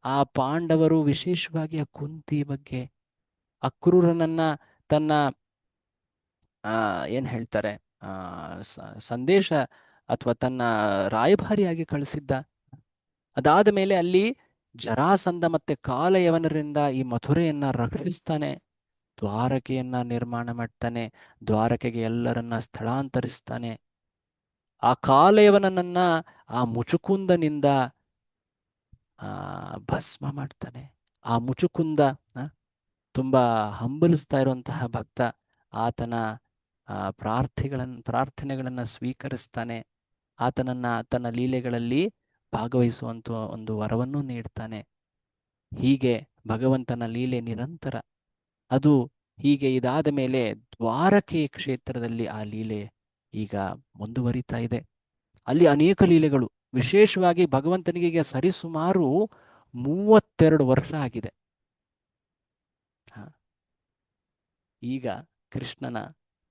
ಆ ಪಾಂಡವರು, ವಿಶೇಷವಾಗಿ ಆ ಕುಂತಿ ಬಗ್ಗೆ. ಅಕ್ರೂರನನ್ನ ತನ್ನ ಏನ್ ಹೇಳ್ತಾರೆ, ಆ ಸಂದೇಶ ಅಥವಾ ತನ್ನ ರಾಯಭಾರಿಯಾಗಿ ಕಳಿಸಿದ್ದ. ಅದಾದ ಮೇಲೆ ಅಲ್ಲಿ ಜರಾಸಂಧ ಮತ್ತೆ ಕಾಲಯವನರಿಂದ ಈ ಮಥುರೆಯನ್ನ ರಕ್ಷಿಸ್ತಾನೆ. ದ್ವಾರಕೆಯನ್ನ ನಿರ್ಮಾಣ ಮಾಡ್ತಾನೆ. ದ್ವಾರಕೆಗೆ ಎಲ್ಲರನ್ನ ಸ್ಥಳಾಂತರಿಸ್ತಾನೆ. ಆ ಕಾಲಯವನನ್ನ ಆ ಮುಚುಕುಂದನಿಂದ ಭಸ್ಮ ಮಾಡ್ತಾನೆ. ಆ ಮುಚುಕುಂದ ತುಂಬಾ ಹಂಬಲಿಸ್ತಾ ಇರುವಂತಹ ಭಕ್ತ. ಆತನ ಪ್ರಾರ್ಥನೆಗಳನ್ನ ಸ್ವೀಕರಿಸ್ತಾನೆ. ಆತನನ್ನ ತನ್ನ ಲೀಲೆಗಳಲ್ಲಿ ಭಾಗವಹಿಸುವಂತ ಒಂದು ವರವನ್ನು ನೀಡ್ತಾನೆ. ಹೀಗೆ ಭಗವಂತನ ಲೀಲೆ ನಿರಂತರ. ಅದು ಹೀಗೆ ಇದಾದ ಮೇಲೆ ದ್ವಾರಕೆ ಕ್ಷೇತ್ರದಲ್ಲಿ ಆ ಲೀಲೆ ಈಗ ಮುಂದುವರಿತಾ ಇದೆ. ಅಲ್ಲಿ ಅನೇಕ ಲೀಲೆಗಳು. ವಿಶೇಷವಾಗಿ ಭಗವಂತನಿಗೆ ಈಗ ಸರಿಸುಮಾರು 32 ವರ್ಷ ಆಗಿದೆ. ಈಗ ಕೃಷ್ಣನ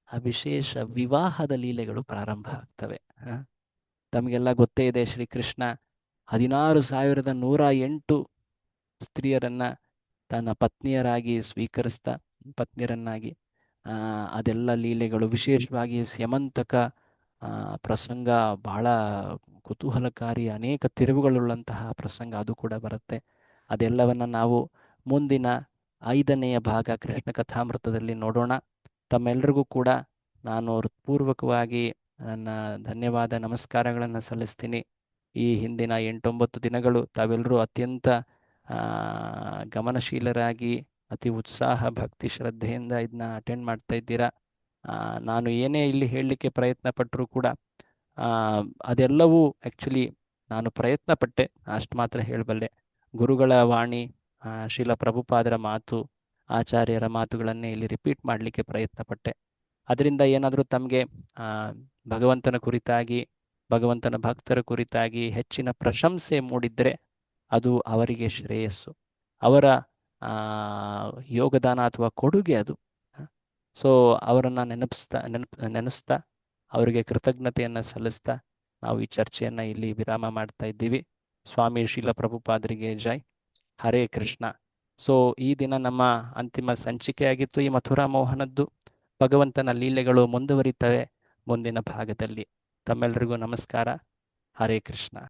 ಆ ವಿಶೇಷ ವಿವಾಹದ ಲೀಲೆಗಳು ಪ್ರಾರಂಭ ಆಗ್ತವೆ. ತಮಗೆಲ್ಲ ಗೊತ್ತೇ ಇದೆ, ಶ್ರೀಕೃಷ್ಣ 16,108 ಸ್ತ್ರೀಯರನ್ನ ತನ್ನ ಪತ್ನಿಯರಾಗಿ ಪತ್ನಿಯರನ್ನಾಗಿ ಅದೆಲ್ಲ ಲೀಲೆಗಳು. ವಿಶೇಷವಾಗಿ ಸ್ಯಮಂತಕ ಪ್ರಸಂಗ ಬಹಳ ಕುತೂಹಲಕಾರಿ, ಅನೇಕ ತಿರುವುಗಳುಳ್ಳಂತಹ ಪ್ರಸಂಗ ಅದು ಕೂಡ ಬರುತ್ತೆ. ಅದೆಲ್ಲವನ್ನ ನಾವು ಮುಂದಿನ 5ನೆಯ ಭಾಗ ಕೃಷ್ಣ ಕಥಾಮೃತದಲ್ಲಿ ನೋಡೋಣ. ತಮ್ಮೆಲ್ಲರಿಗೂ ಕೂಡ ನಾನು ಹೃತ್ಪೂರ್ವಕವಾಗಿ ನನ್ನ ಧನ್ಯವಾದ ನಮಸ್ಕಾರಗಳನ್ನು ಸಲ್ಲಿಸ್ತೀನಿ. ಈ ಹಿಂದಿನ 8-9 ದಿನಗಳು ತಾವೆಲ್ಲರೂ ಅತ್ಯಂತ ಗಮನಶೀಲರಾಗಿ ಅತಿ ಉತ್ಸಾಹ, ಭಕ್ತಿ, ಶ್ರದ್ಧೆಯಿಂದ ಇದನ್ನ ಅಟೆಂಡ್ ಮಾಡ್ತಾ ಇದ್ದೀರಾ. ನಾನು ಏನೇ ಇಲ್ಲಿ ಹೇಳಲಿಕ್ಕೆ ಪ್ರಯತ್ನ ಪಟ್ಟರೂ ಕೂಡ ಅದೆಲ್ಲವೂ ಆ್ಯಕ್ಚುಲಿ ನಾನು ಪ್ರಯತ್ನ ಪಟ್ಟೆ, ಅಷ್ಟು ಮಾತ್ರ ಹೇಳಬಲ್ಲೆ. ಗುರುಗಳ ವಾಣಿ, ಶ್ರೀಲ ಪ್ರಭುಪಾದರ ಮಾತು, ಆಚಾರ್ಯರ ಮಾತುಗಳನ್ನೇ ಇಲ್ಲಿ ರಿಪೀಟ್ ಮಾಡಲಿಕ್ಕೆ ಪ್ರಯತ್ನ ಪಟ್ಟೆ. ಅದರಿಂದ ಏನಾದರೂ ತಮಗೆ ಭಗವಂತನ ಕುರಿತಾಗಿ, ಭಗವಂತನ ಭಕ್ತರ ಕುರಿತಾಗಿ ಹೆಚ್ಚಿನ ಪ್ರಶಂಸೆ ಮೂಡಿದ್ರೆ ಅದು ಅವರಿಗೆ ಶ್ರೇಯಸ್ಸು, ಅವರ ಯೋಗದಾನ ಅಥವಾ ಕೊಡುಗೆ ಅದು. ಸೊ ಅವರನ್ನು ನೆನೆಸ್ತಾ ಅವರಿಗೆ ಕೃತಜ್ಞತೆಯನ್ನು ಸಲ್ಲಿಸ್ತಾ ನಾವು ಈ ಚರ್ಚೆಯನ್ನು ಇಲ್ಲಿ ವಿರಾಮ ಮಾಡ್ತಾ ಇದ್ದೀವಿ. ಸ್ವಾಮಿ ಶ್ರೀಲ ಪ್ರಭುಪಾದರಿಗೆ ಜೈ. ಹರೇ ಕೃಷ್ಣ. ಸೊ ಈ ದಿನ ನಮ್ಮ ಅಂತಿಮ ಸಂಚಿಕೆಯಾಗಿತ್ತು ಈ ಮಥುರಾ ಮೋಹನದ್ದು. ಭಗವಂತನ ಲೀಲೆಗಳು ಮುಂದುವರಿತವೆ ಮುಂದಿನ ಭಾಗದಲ್ಲಿ. ತಮ್ಮೆಲ್ಲರಿಗೂ ನಮಸ್ಕಾರ. ಹರೇ ಕೃಷ್ಣ.